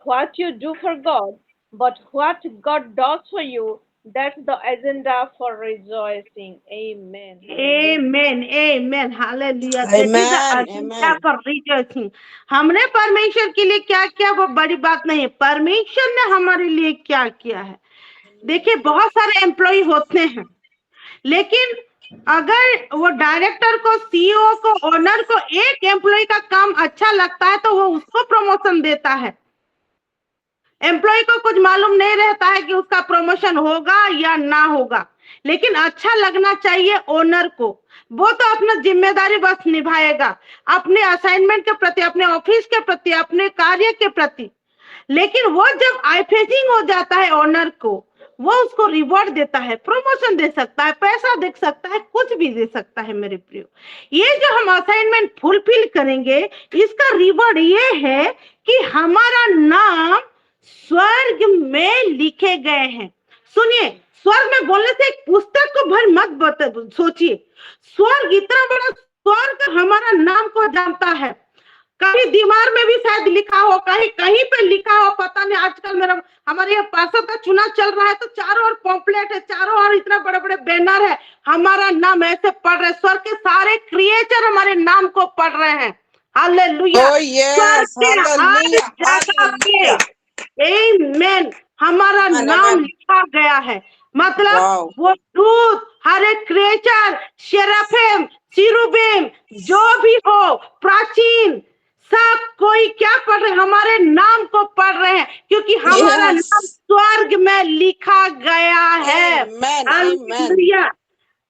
what you do for God, but what God does for you. That's the agenda for rejoicing. Amen. Amen. Amen. Hallelujah. That is the Amen. agenda Amen. for rejoicing. हमने परमेश्वर के लिए क्या किया वो बड़ी बात नहीं है, परमेश्वर ने हमारे लिए क्या किया है। देखिए बहुत सारे एम्प्लॉय होते हैं, लेकिन अगर वो डायरेक्टर को, सीईओ को, ओनर को एक एम्प्लॉय का काम अच्छा लगता है तो वो उसको प्रमोशन देता है। एम्प्लॉय को कुछ मालूम नहीं रहता है कि उसका प्रमोशन होगा या ना होगा, लेकिन अच्छा लगना चाहिए ओनर को। वो तो अपना जिम्मेदारी बस निभाएगा अपने असाइनमेंट के प्रति, अपने ऑफिस के प्रति, अपने कार्य के प्रति। लेकिन वो जब आई फेसिंग हो जाता है ओनर को, वो उसको रिवॉर्ड देता है, प्रमोशन दे सकता है, पैसा दे सकता है, कुछ भी दे सकता है। मेरे प्रियो, ये जो हम असाइनमेंट फुलफिल करेंगे इसका रिवॉर्ड ये है कि हमारा नाम स्वर्ग में लिखे गए हैं। सुनिए, स्वर्ग में बोलने से एक पुस्तक को भर मत सोचिए। स्वर्ग इतना बड़ा, स्वर्ग हमारा नाम को जानता है। कहीं दीवार में भी शायद लिखा हो, कहीं कहीं पे लिखा हो, पता नहीं। आजकल हमारे यहाँ पार्षद का चुनाव चल रहा है तो चारों ओर पॉम्पलेट है, चारों ओर इतना बड़े बड़े बैनर है, हमारा नाम ऐसे पढ़ रहे। स्वर्ग के सारे क्रिएचर हमारे नाम को पढ़ रहे हैं। Hallelujah. Oh yes. Hallelujah. Hallelujah. आमीन। हमारा नाम लिखा गया है, मतलब वो दूत, हर एक क्रिएचर, शेराफिम, सिरुबिम, जो भी हो, प्राचीन, सब कोई क्या पढ़ रहे? हमारे नाम को पढ़ रहे हैं, क्योंकि हमारा नाम स्वर्ग में लिखा गया है। हालेलुया।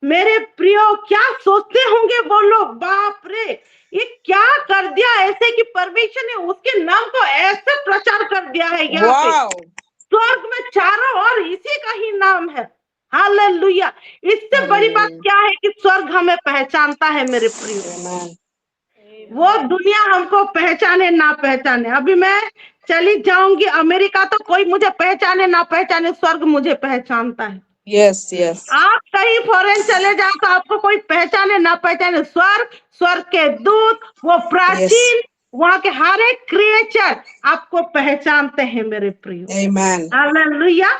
मेरे प्रियो, क्या सोचते होंगे वो लोग? बाप रे, ये क्या कर दिया ऐसे कि परमेश्वर ने उसके नाम को ऐसे प्रचार कर दिया है। यहाँ पे स्वर्ग में चारों ओर इसी का ही नाम है। हालेलुया। इससे बड़ी बात क्या है कि स्वर्ग हमें पहचानता है। मेरे प्रियो, वो दुनिया हमको पहचाने ना पहचाने, अभी मैं चली जाऊंगी अमेरिका तो कोई मुझे पहचाने ना पहचाने, स्वर्ग मुझे पहचानता है। Yes yes. आप कहीं फॉरेन चले जाओ तो आपको कोई पहचाने ना पहचाने, स्वर्ग, स्वर्ग के दूत, वो प्राचीन, वहां के हर एक क्रिएचर आपको पहचानते हैं। मेरे प्रियो, आमीन, हालेलुया।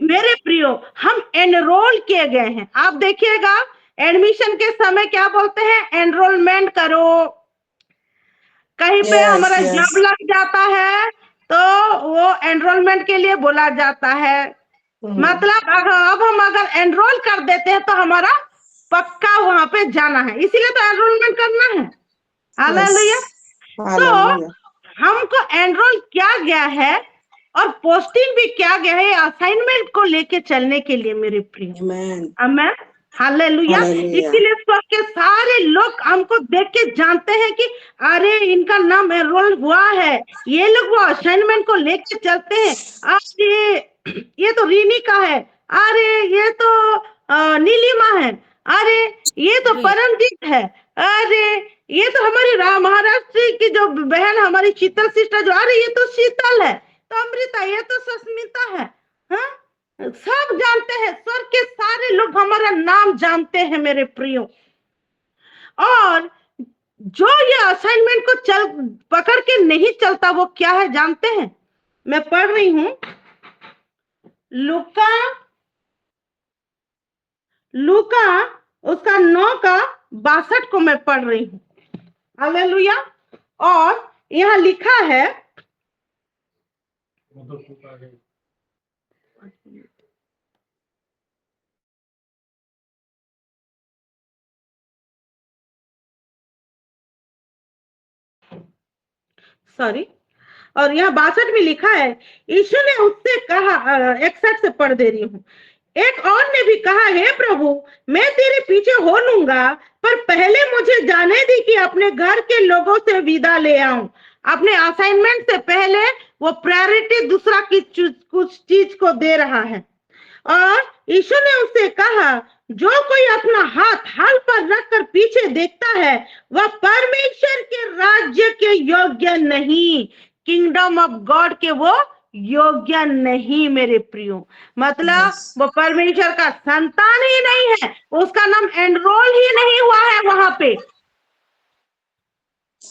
मेरे प्रियो, हम एनरोल किए गए हैं। आप देखिएगा एडमिशन के समय क्या बोलते हैं? एनरोलमेंट करो। कहीं पे हमारा जॉब लग जाता है तो वो एनरोलमेंट के लिए बोला जाता है। मतलब अब हम अगर एनरोल कर देते हैं तो हमारा पक्का वहां पे जाना है, इसीलिए तो एनरोलमेंट करना है। हालेलुया। तो हमको एनरोल किया गया है और पोस्टिंग भी किया गया है असाइनमेंट को लेके चलने के लिए। मेरे प्रिय, आमीन, हालेलुया। इसीलिए स्वर्ग के सारे लोग हमको देख के जानते हैं कि अरे इनका नाम एनरोल हुआ है, ये लोग वो असाइनमेंट को लेके चलते हैं। अरे ये तो रीनी का है, अरे ये तो नीलिमा है, अरे ये तो परमजीत है, अरे ये तो हमारी महाराष्ट्र की जो बहन हमारी शीतल सिस्टर जो, अरे ये तो शीतल है, तो अमृता, ये तो सस्मिता है। हाँ, सब जानते हैं, स्वर्ग के सारे लोग हमारा नाम जानते हैं। मेरे प्रियो, और जो ये असाइनमेंट को पकड़ के नहीं चलता वो क्या है जानते हैं? मैं पढ़ रही हूं लूका लूका उसका 9:62 को मैं पढ़ रही हूँ। हालेलुया। और यहाँ लिखा है, सॉरी, और यहाँ 62 में लिखा है, यीशु ने उससे कहा, 61 से पढ़ दे रही हूँ, एक और ने भी कहा, हे प्रभु, मैं तेरे पीछे हो लूंगा, पर पहले मुझे जाने दी कि अपने घर के लोगों से विदा ले आऊं। अपने असाइनमेंट से पहले वो प्रायोरिटी दूसरा की कुछ चीज को दे रहा है। और यीशु ने उससे कहा, जो कोई अपना हाथ हाल पर रखकर पीछे देखता है वह परमेश्वर के राज्य के योग्य नहीं, किंगडम ऑफ गॉड के वो योग्य नहीं। मेरे प्रियो, मतलब वो परमेश्वर का संतान ही नहीं है, उसका नाम एनरोल ही नहीं हुआ है वहां पे।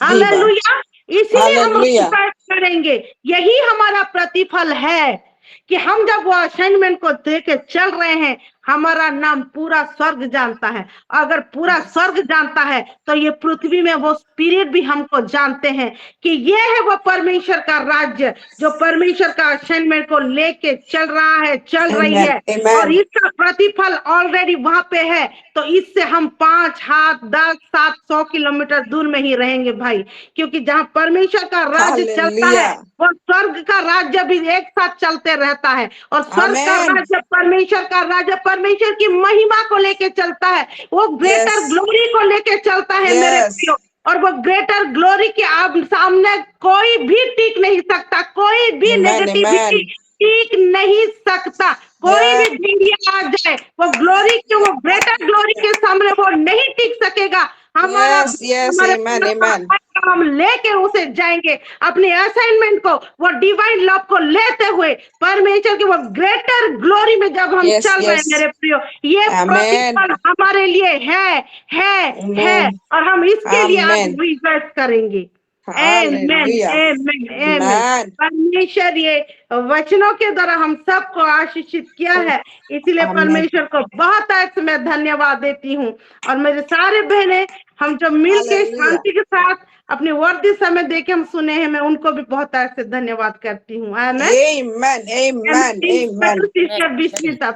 हालेलुया। इसीलिए हम हालेलुया। करेंगे, यही हमारा प्रतिफल है कि हम जब वो असाइनमेंट को देके चल रहे हैं, हमारा नाम पूरा स्वर्ग जानता है। अगर पूरा स्वर्ग जानता है तो ये पृथ्वी में वो स्पिरिट भी हमको जानते हैं कि ये है वो परमेश्वर का राज्य जो परमेश्वर का असाइनमेंट को लेके चल रहा है, चल रही है। और इसका प्रतिफल ऑलरेडी वहां पे है। तो इससे हम 5 हाथ 10 7 100 किलोमीटर दूर में ही रहेंगे भाई, क्योंकि जहां परमेश्वर का राज्य चलता है वो स्वर्ग का राज्य भी एक साथ चलते रहता है। और स्वर्ग का राज्य परमेश्वर का राज्य परमेश्वर की महिमा को लेके चलता है, वो ग्रेटर ग्लोरी को लेके चलता है मेरे प्रियो। और वो ग्रेटर ग्लोरी के सामने कोई भी टिक नहीं सकता, कोई भी नेगेटिविटी टिक नहीं सकता। कोई भी भेड़िया आ जाए, वो ग्लोरी के, वो ग्रेटर ग्लोरी के सामने वो नहीं टिक सकेगा। हमारा हम लेके उसे जाएंगे अपने असाइनमेंट को, वो डिवाइन लव को लेते हुए परमेश्वर की वो ग्रेटर ग्लोरी में जब हम चल रहे हैं मेरे प्रियो, ये प्रतिफल हमारे लिए है और हम इसके लिए आज रिजल्ट करेंगे। परमेश्वर ये वचनों के द्वारा हम सबको आशीषित किया है, इसीलिए परमेश्वर को बहुत ऐसे मैं धन्यवाद देती हूँ। और मेरे सारे बहने, हम जो मिल के शांति के साथ अपने वर्दी समय देके हम सुने हैं, मैं उनको भी बहुत ऐसे धन्यवाद करती हूँ।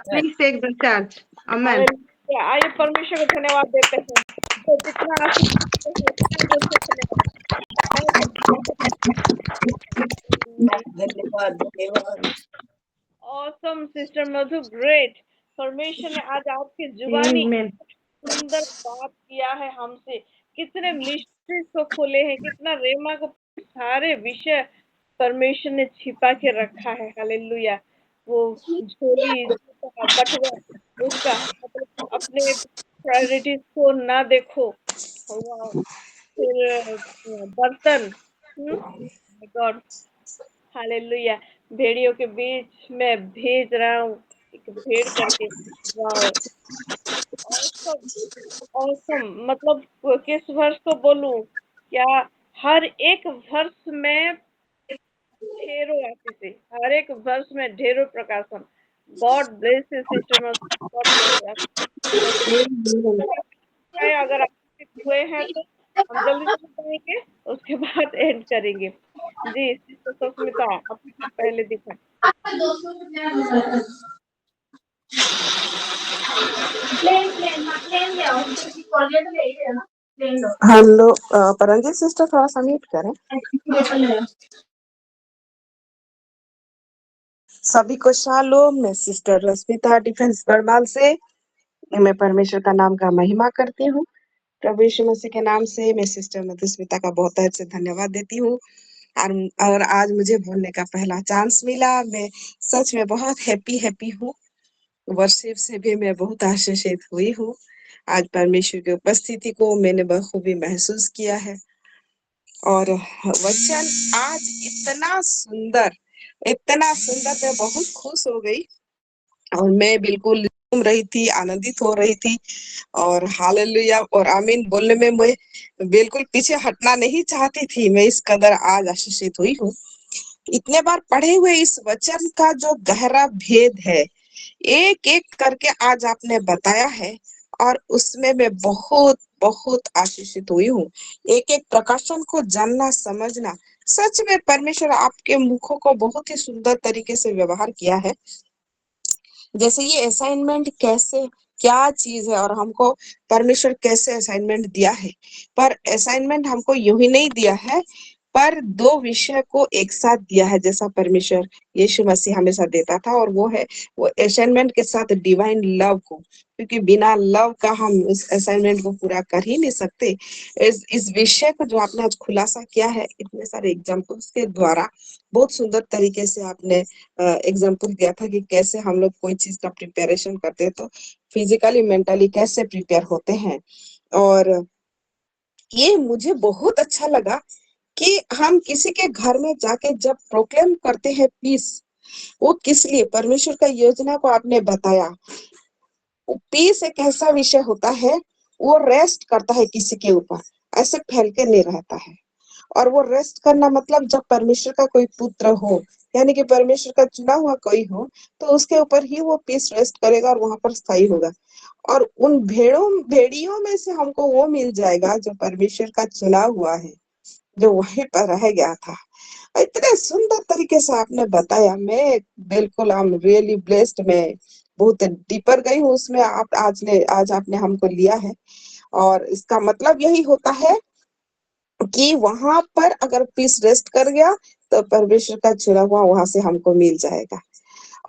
Please take the charge. Amen. आइए परमेश्वर को धन्यवाद देते हैं जो जितना धन्यवाद। Awesome sister Madhu, great. परमेश्वर ने आज आपकी जुबानी सुंदर बात किया है हमसे, कितने मिस्ट्रीज को खोले हैं, कितना रेमा को सारे विषय परमेश्वर ने छिपा के रखा है। हालेलुया। वो झोली बटवा उसका मतलब अपने प्रायोरिटीज को ना देखो, फिर बर्तन, गॉड, हालेलुया, भेड़ियों के बीच में भेज रहा हूँ एक भेड़ करके। Wow, awesome. मतलब किस वर्ष को बोलूं, क्या हर एक वर्ष में ढेरों आशीष है, हर एक वर्ष में ढेरों प्रकाशन। God bless you sister, God bless you. अगर आशीषित हुए हैं तो हम जल्दी से बताएंगे, उसके बाद एंड करेंगे। जी सिस्टर सुष्मिता, आप पहले दिखाएं। हेलो परंजीत सिस्टर, थोड़ा सा म्यूट करें। सभी को शालोम। मैं सिस्टर रश्मिता डिफेंस गढ़वाल से, मैं परमेश्वर का नाम का महिमा करती हूँ। प्रभु यीशु मसीह के नाम से मैं सिस्टर मधुस्मिता का बहुत अच्छे धन्यवाद देती हूँ। और आज मुझे बोलने का पहला चांस मिला। मैं सच में बहुत हैप्पी हूँ। वर्शिप से भी मैं बहुत आशीषित हुई हूँ। आज परमेश्वर की उपस्थिति को मैंने बखूबी महसूस किया है। और वचन आज इतना सुंदर, मैं बहुत खुश हो गई और मैं बिल्कुल घूम रही थी, आनंदित हो रही थी। और हालेलुया और आमीन बोलने में मैं बिल्कुल पीछे हटना नहीं चाहती थी। मैं इस कदर आज आशीषित हुई हूँ। इतने बार पढ़े हुए इस वचन का जो गहरा भेद है, एक एक करके आज आपने बताया है और उसमें मैं बहुत बहुत आशीषित हुई हूँ। एक एक प्रकाशन को जानना समझना, सच में परमेश्वर आपके मुखों को बहुत ही सुंदर तरीके से व्यवहार किया है। जैसे ये असाइनमेंट कैसे क्या चीज है और हमको परमेश्वर कैसे असाइनमेंट दिया है, पर असाइनमेंट हमको यूं ही नहीं दिया है, पर दो विषय को एक साथ दिया है जैसा परमेश्वर यीशु मसीह हमेशा देता था, और वो है वो असाइनमेंट के साथ डिवाइन लव को, क्योंकि बिना लव का हम उस असाइनमेंट को पूरा कर ही नहीं सकते। इस विषय को जो आपने आज खुलासा किया है इतने सारे एग्जाम्पल्स के द्वारा, बहुत सुंदर तरीके से आपने एग्जाम्पल दिया था कि कैसे हम लोग कोई चीज का प्रिपरेशन करते हैं तो फिजिकली मेंटली कैसे प्रिपेयर होते हैं। और ये मुझे बहुत अच्छा लगा कि हम किसी के घर में जाके जब प्रोक्लेम करते हैं पीस, वो किस लिए, परमेश्वर का योजना को आपने बताया। पीस एक ऐसा विषय होता है, वो रेस्ट करता है किसी के ऊपर, ऐसे फैल के नहीं रहता है। और वो रेस्ट करना मतलब जब परमेश्वर का कोई पुत्र हो, यानी कि परमेश्वर का चुना हुआ कोई हो, तो उसके ऊपर ही वो पीस रेस्ट करेगा और वहां पर स्थायी होगा। और उन भेड़ियों में से हमको वो मिल जाएगा जो परमेश्वर का चुना हुआ है, जो वहीं पर रह गया था। इतने सुंदर तरीके से आपने बताया, मैं बिल्कुल आई एम रियली ब्लेस्ड। मैं बहुत डीपर गई हूँ उसमें। आज आपने हमको लिया है, और इसका मतलब यही होता है कि वहां पर अगर पीस रेस्ट कर गया तो परमेश्वर का चुना हुआ वहां से हमको मिल जाएगा।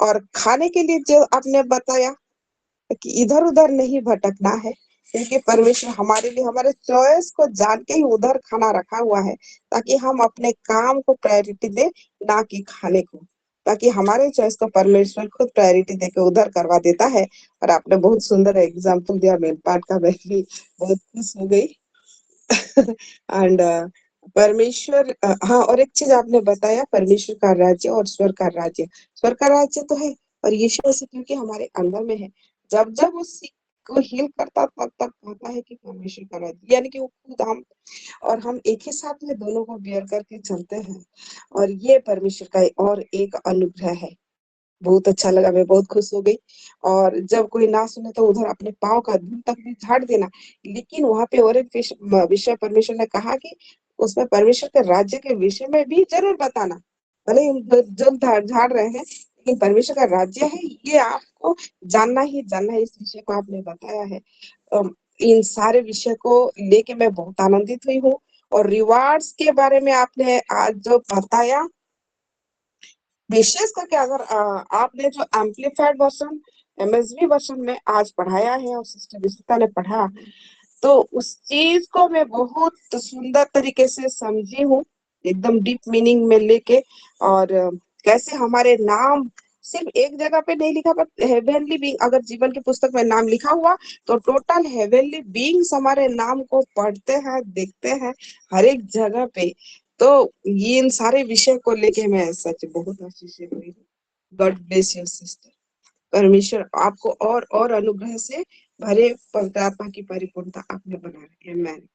और खाने के लिए जो आपने बताया कि इधर उधर नहीं भटकना है, क्योंकि परमेश्वर हमारे लिए हमारे चॉइस को जान के ही उधर खाना रखा हुआ है, ताकि हम अपने काम को प्रायोरिटी दे, ना कि खाने को। ताकि हमारे चॉइस को परमेश्वर खुद प्रायोरिटी देके उधर करवा देता है। और आपने बहुत सुंदर एग्जाम्पल दिया मेन पार्ट का, मैं भी बहुत खुश हो गई। एंड परमेश्वर हाँ, और एक चीज आपने बताया, परमेश्वर का राज्य और स्वर्ग का राज्य। स्वर्ग का राज्य तो है, और यीशु मसीह क्योंकि हमारे अंदर में है, जब जब वो सीख को हील करता तब तक कहता है कि परमेश्वर का राज्य, यानी कि वो खुद हम और हम एक ही साथ में दोनों को बेयर करके चलते हैं। और ये परमेश्वर का और एक अनुग्रह है। बहुत अच्छा लगा, मैं बहुत खुश हो गई। और जब कोई ना सुने तो उधर अपने पाँव का धूल तक भी झाड़ देना। लेकिन वहां पे और एक विषय परमेश्वर ने कहा कि उसमें परमेश्वर के राज्य के विषय में भी जरूर बताना। भले ही हम जो झाड़ रहे हैं, लेकिन परमेश्वर का राज्य है ये आपको जानना ही जानना है। इस विषय को आपने बताया है। इन सारे विषय को लेके मैं बहुत आनंदित हुई हूँ। और रिवार्ड्स के बारे में आपने आज जो बताया, विशेष करके अगर आपने जो एम्पलीफाइड वर्जन एमएसबी वर्जन में आज पढ़ाया है और सिस्टर विशिता ने पढ़ा, तो उस चीज को मैं बहुत सुंदर तरीके से समझी हूँ, एकदम डीप मीनिंग में लेके। और कैसे हमारे नाम सिर्फ एक जगह पे नहीं लिखा, पर हेवनली बीइंग, अगर जीवन की पुस्तक में नाम लिखा हुआ तो टोटल हेवनली बीइंग्स हमारे नाम को पढ़ते हैं, देखते हैं हर एक जगह पे। तो ये इन सारे विषय को लेके मैं सच बहुत आशीषित हुई हूँ। God bless you sister. परमेश्वर आपको और अनुग्रह से भरे, पवित्र आत्मा की परिपूर्णता आपने बना रखी है। आमेन।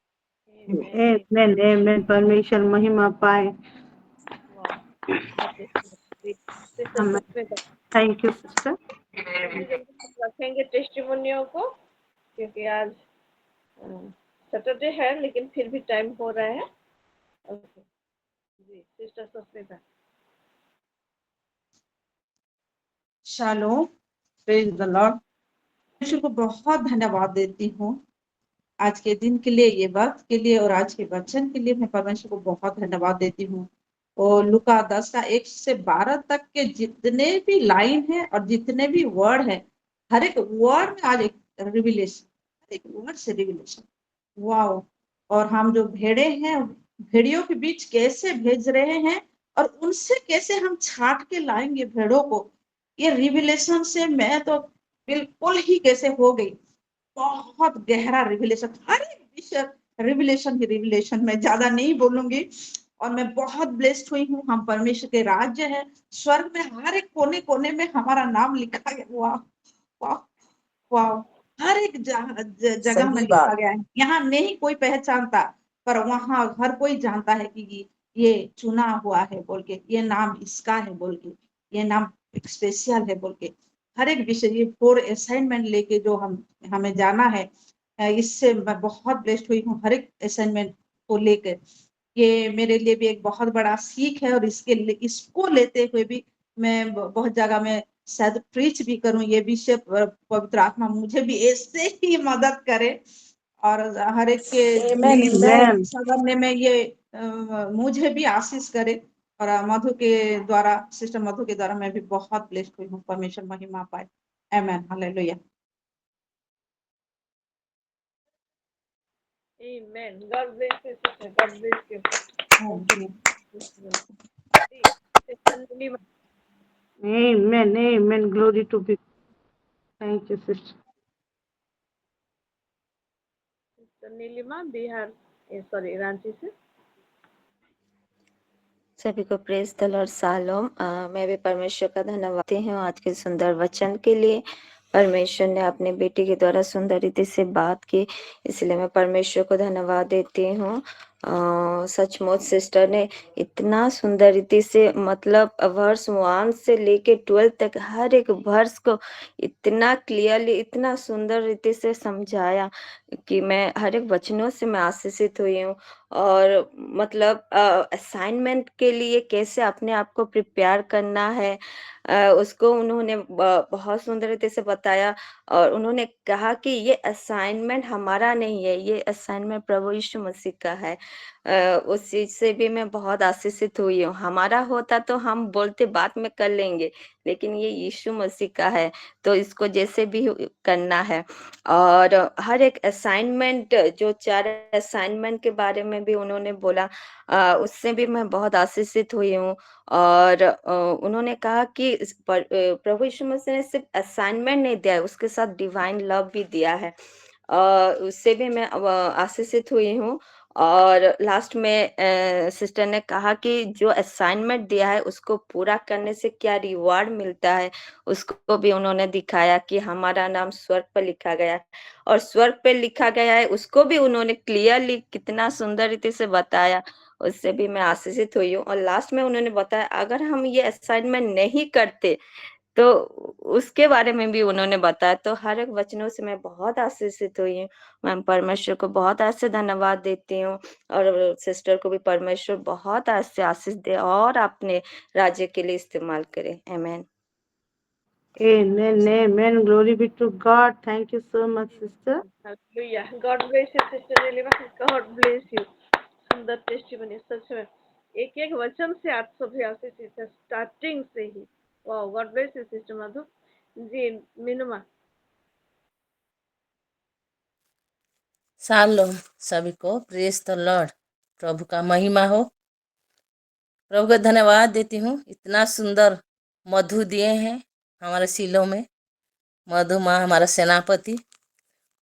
आमेन आमेन। परमेश्वर महिमा पाए। Thank you sister. रखेंगे टेस्टिमोनियों को, क्योंकि आज सैटरडे है, लेकिन फिर भी टाइम हो रहा है। Okay ji, sister Sasmita. Shalom, praise the Lord. परमेश्वर को बहुत धन्यवाद देती हूँ आज के दिन के लिए, ये वक्त के लिए और आज के वचन के लिए। मैं परमेश्वर को बहुत धन्यवाद देती हूँ। और लुका 10 का 1 से 12 तक के जितने भी लाइन है और जितने भी वर्ड है, हर एक वर्ड में आज एक रिविलेशन, हर एक वर्ड से रिविलेशन। वाओ। और हम जो भेड़े हैं, भेड़ियों के बीच कैसे भेज रहे हैं और उनसे कैसे हम छाट के लाएंगे भेड़ों को, ये रिविलेशन से मैं तो बिल्कुल ही कैसे हो गई। बहुत गहरा रिविलेशन, हर एक विषय रिविलेशन ही रिविलेशन, मैं ज्यादा नहीं बोलूंगी। और मैं बहुत ब्लेस्ड हुई हूँ। हम परमेश्वर के राज्य है, स्वर्ग में हर एक कोने कोने में हमारा नाम लिखा गया। वाह वाह वाह। हर एक जगह में सही लिखा बात। गया है। यहाँ नहीं कोई पहचानता, पर वहां हर कोई जानता है कि ये चुना हुआ है बोल के, ये नाम इसका है बोल के, ये नाम स्पेशल है बोल के। हर एक विषय ये 4 असाइनमेंट लेके जो हमें जाना है, इससे मैं बहुत ब्लेस्ड हुई हूँ हर एक असाइनमेंट को लेकर। ये मेरे लिए भी एक बहुत बड़ा सीख है और इसको लेते हुए भी मैं बहुत जगह में शायद प्रीच भी करूं ये विषय। पवित्र आत्मा मुझे भी ऐसे ही मदद करे और हर एक के Amen. Amen. करने में ये मुझे भी आशीष करे। और मधु के द्वारा, सिस्टर मधु के द्वारा मैं भी बहुत ब्लेस्ड हुई हूँ। परमेश्वर महिमा पाए। आमेन, hallelujah. Amen. God bless you, sister. God bless you. Sister Nilima. Amen. Amen. Glory to be. Thank you, sister. Sister Nilima, Bihar sorry Ranchi से। सभी को प्रेज द लॉर्ड शालोम। मैं भी परमेश्वर का धन्यवाद देती हूँ आज के सुंदर वचन के लिए। परमेश्वर ने अपने बेटी के द्वारा सुंदर रीति से बात की, इसलिए मैं परमेश्वर को धन्यवाद देती हूँ। सचमुच सिस्टर ने इतना सुंदर रीति से, मतलब वर्ष 1 से लेके 12 तक हर एक वर्ष को इतना क्लियरली, इतना सुंदर रीति से समझाया कि मैं हर एक वचनों से मैं आशीषित हुई हूँ। और मतलब असाइनमेंट के लिए कैसे अपने आप को प्रिपेयर करना है, उसको उन्होंने बहुत सुंदर रीति से बताया। और उन्होंने कहा कि ये असाइनमेंट हमारा नहीं है, ये असाइनमेंट प्रभु यीशु मसीह का है। उस चीज से भी मैं बहुत आशीषित हुई हूँ। हमारा होता तो हम बोलते बात में कर लेंगे, लेकिन ये यीशु मसीह का है, तो इसको जैसे भी करना है। और हर एक असाइनमेंट, जो 4 असाइनमेंट के बारे में भी उन्होंने बोला, उससे भी मैं बहुत आशीषित हुई हूँ। और उन्होंने कहा कि प्रभु यीशु मसीह ने सिर्फ असाइनमेंट नहीं दिया है, उसके साथ डिवाइन लव भी दिया है। उससे भी मैं आशीषित हुई हूँ। और लास्ट में सिस्टर ने कहा कि जो असाइनमेंट दिया है उसको पूरा करने से क्या रिवार्ड मिलता है, उसको भी उन्होंने दिखाया कि हमारा नाम स्वर्ग पर लिखा गया है। और स्वर्ग पे लिखा गया है उसको भी उन्होंने क्लियरली कितना सुंदर रीति से बताया, उससे भी मैं आशीषित हुई हूँ। और लास्ट में उन्होंने बताया अगर हम ये असाइनमेंट नहीं करते तो उसके बारे में भी उन्होंने बताया। तो हर एक वचनों से मैं बहुत आशीषित हुई हूँ। मैं परमेश्वर को बहुत ऐसे धन्यवाद देती हूँ और सिस्टर को भी परमेश्वर बहुत ऐसे आशीष दे और अपने राज्य के लिए इस्तेमाल करे। आमेन। Amen. Amen. Glory be to God. Thank you so much, sister. Hallelujah. God bless you, Sister Nilima. God bless you. सुंदर टेस्टिमनी, सच में एक एक वचन से आप सभी आशीषित है, स्टार्टिंग से ही। वाह, God bless you sister Madhu ji. मिनुमा। शालोम सभी को, प्रेज द लॉर्ड। प्रभु का महिमा हो। प्रभु को धन्यवाद देती हूँ, इतना सुंदर मधु दिए हैं हमारे सीलों में। मधु माँ हमारा सेनापति।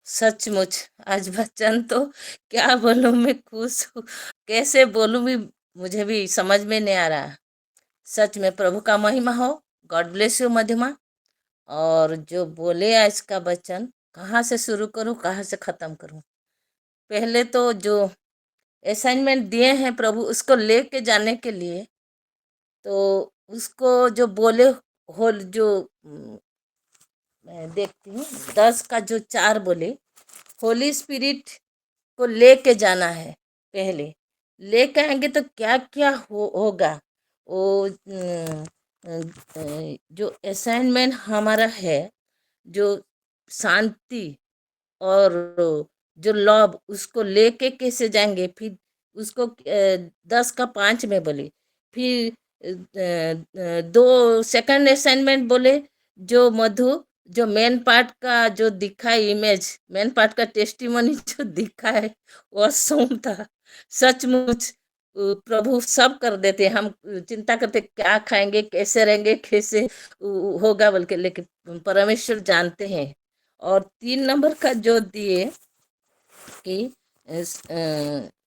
सचमुच आज वचन तो क्या बोलूं, मैं खुश हूँ, कैसे बोलूं भी मुझे भी समझ में नहीं आ रहा। सच में प्रभु का महिमा हो। गॉड ब्लेस यू मधुमा। और जो बोले आज का वचन, कहाँ से शुरू करूं कहाँ से खत्म करूं। पहले तो जो असाइनमेंट दिए हैं प्रभु उसको लेके जाने के लिए, तो उसको जो बोले हो, जो मैं देखती हूँ 10 का जो 4 बोले, होली स्पिरिट को लेके जाना है। पहले लेके आएंगे तो क्या क्या होगा। वो जो असाइनमेंट हमारा है, जो शांति और जो लव, उसको लेके कैसे जाएंगे। फिर उसको 10 का 5 में बोले। फिर 2 सेकंड असाइनमेंट बोले, जो मधु जो मेन पार्ट का जो दिखा इमेज, मेन पार्ट का टेस्टिमनी जो दिखा है वो सोम था। सचमुच प्रभु सब कर देते। हम चिंता करते क्या खाएंगे, कैसे रहेंगे, कैसे होगा बोल के, लेकिन परमेश्वर जानते हैं। और 3 नंबर का जो दिए कि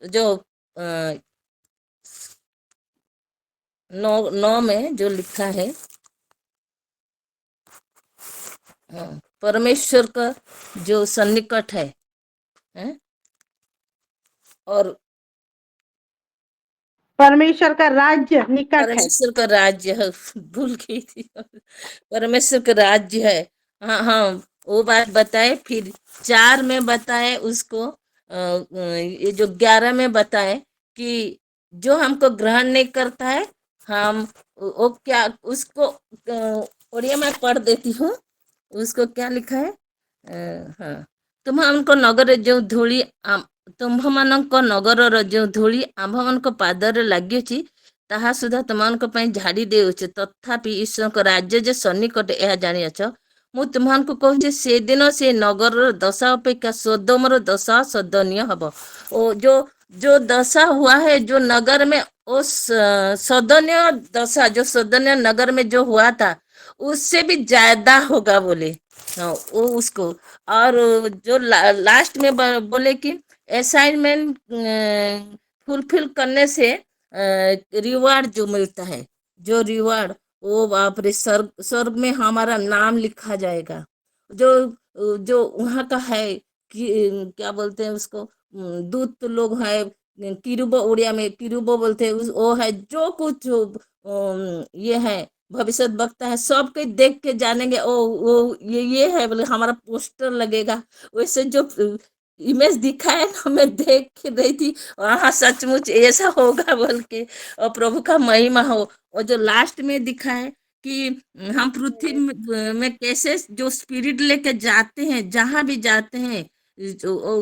जो 9 में जो लिखा है, परमेश्वर का जो सन्निकट है? और परमेश्वर का राज्य निकट है। परमेश्वर का राज्य है, भूल गई थी। परमेश्वर का राज्य है। हाँ हाँ, वो बात बताए। फिर 4 में बताए उसको, ये जो 11 में बताए कि जो हमको ग्रहण नहीं करता है, हम वो क्या उसको उड़िया में पढ़ देती हूँ। उसको क्या लिखा है? हाँ, तुमको नगर जो धूଳି तुम्भମାନଙ୍କ ନଗରର ଯେଉଁ ଧୂଳି ଆମ୍ଭମାନଙ୍କ ପାଦରେ ଲାଗିଅଛି ତାହା ସୁଦ୍ଧା ତୁମମାନଙ୍କ ପାଇଁ ଝାଡ଼ି ଦେଉଛେ, ତଥାପି ଈଶ୍ୱରଙ୍କ ରାଜ୍ୟ ଯେ ସନ୍ନିକଟ ଏହା ଜାଣିଅଛ। ମୁଁ ତୁମମାନଙ୍କୁ କହୁଛି, ସେଦିନ ସେ ନଗରର ଦଶା ଅପେକ୍ଷା ସୋଦୋମର दशा सदनीय हब। ओ जो जो दशा हुआ है जो नगर में, उस सदनीय दशा जो सदनीय नगर में जो हुआ था उससे भी ज्यादा होगा बोले। हाँ, वो उसको। और जो लास्ट में बोले कि असाइनमेंट फुलफिल करने से रिवार्ड जो मिलता है, जो रिवार्ड, वो बाप रे, स्वर्ग में हमारा नाम लिखा जाएगा। जो जो वहाँ का है कि क्या बोलते हैं उसको, दूत लोग है, किरुबो, उड़िया में किरुबो बोलते हैं, वो है जो कुछ ये है भविष्य वक्ता है, सबके देख के जानेंगे वो ये है बोले, हमारा पोस्टर लगेगा। वैसे जो इमेज दिखा है ना, मैं देख के रही थी, हाँ सचमुच ऐसा होगा बोल के, और प्रभु का महिमा हो। और जो लास्ट में दिखा है कि हम पृथ्वी में कैसे जो स्पिरिट लेके जाते हैं, जहां भी जाते हैं,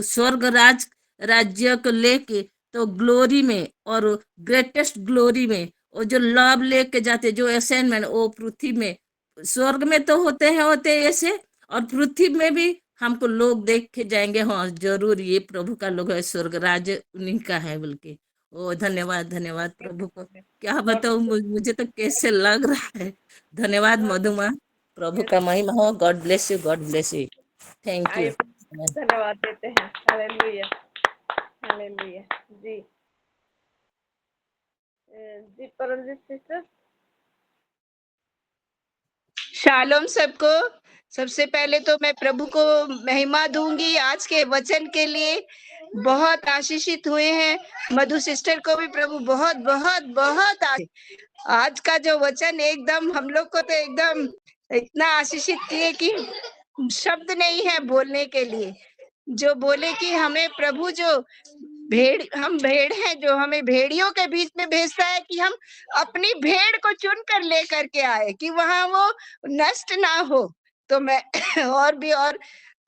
स्वर्ग राज्य को लेके, तो ग्लोरी में और ग्रेटेस्ट ग्लोरी में, और जो लव लेके जाते, जो असाइनमेंट, वो पृथ्वी में, स्वर्ग में तो होते हैं ऐसे, और पृथ्वी में भी हमको लोग देख के जाएंगे, हाँ जरूर ये प्रभु का लोग है, स्वर्ग राज उन्हीं का है बोल के। ओ धन्यवाद धन्यवाद प्रभु को, क्या बताऊं, मुझे तो कैसे लग रहा है। धन्यवाद मधुमा, प्रभु का महिमा हो। God bless you, God bless you, thank you. धन्यवाद देते हैं। Hallelujah, hallelujah. जी जी परमजीत सिस्टर। शालोम सबको। सबसे पहले तो मैं प्रभु को महिमा दूंगी आज के वचन के लिए। बहुत आशीषित हुए हैं। मधु सिस्टर को भी प्रभु बहुत बहुत बहुत आज का जो वचन एकदम हम लोग को तो एकदम इतना आशीषित किए कि शब्द नहीं है बोलने के लिए। जो बोले कि हमें प्रभु जो हम भेड़ हैं, जो हमें भेड़ियों के बीच में भेजता है कि हम अपनी भेड़ को चुन कर लेकर के आए कि वहां वो नष्ट ना हो। तो मैं और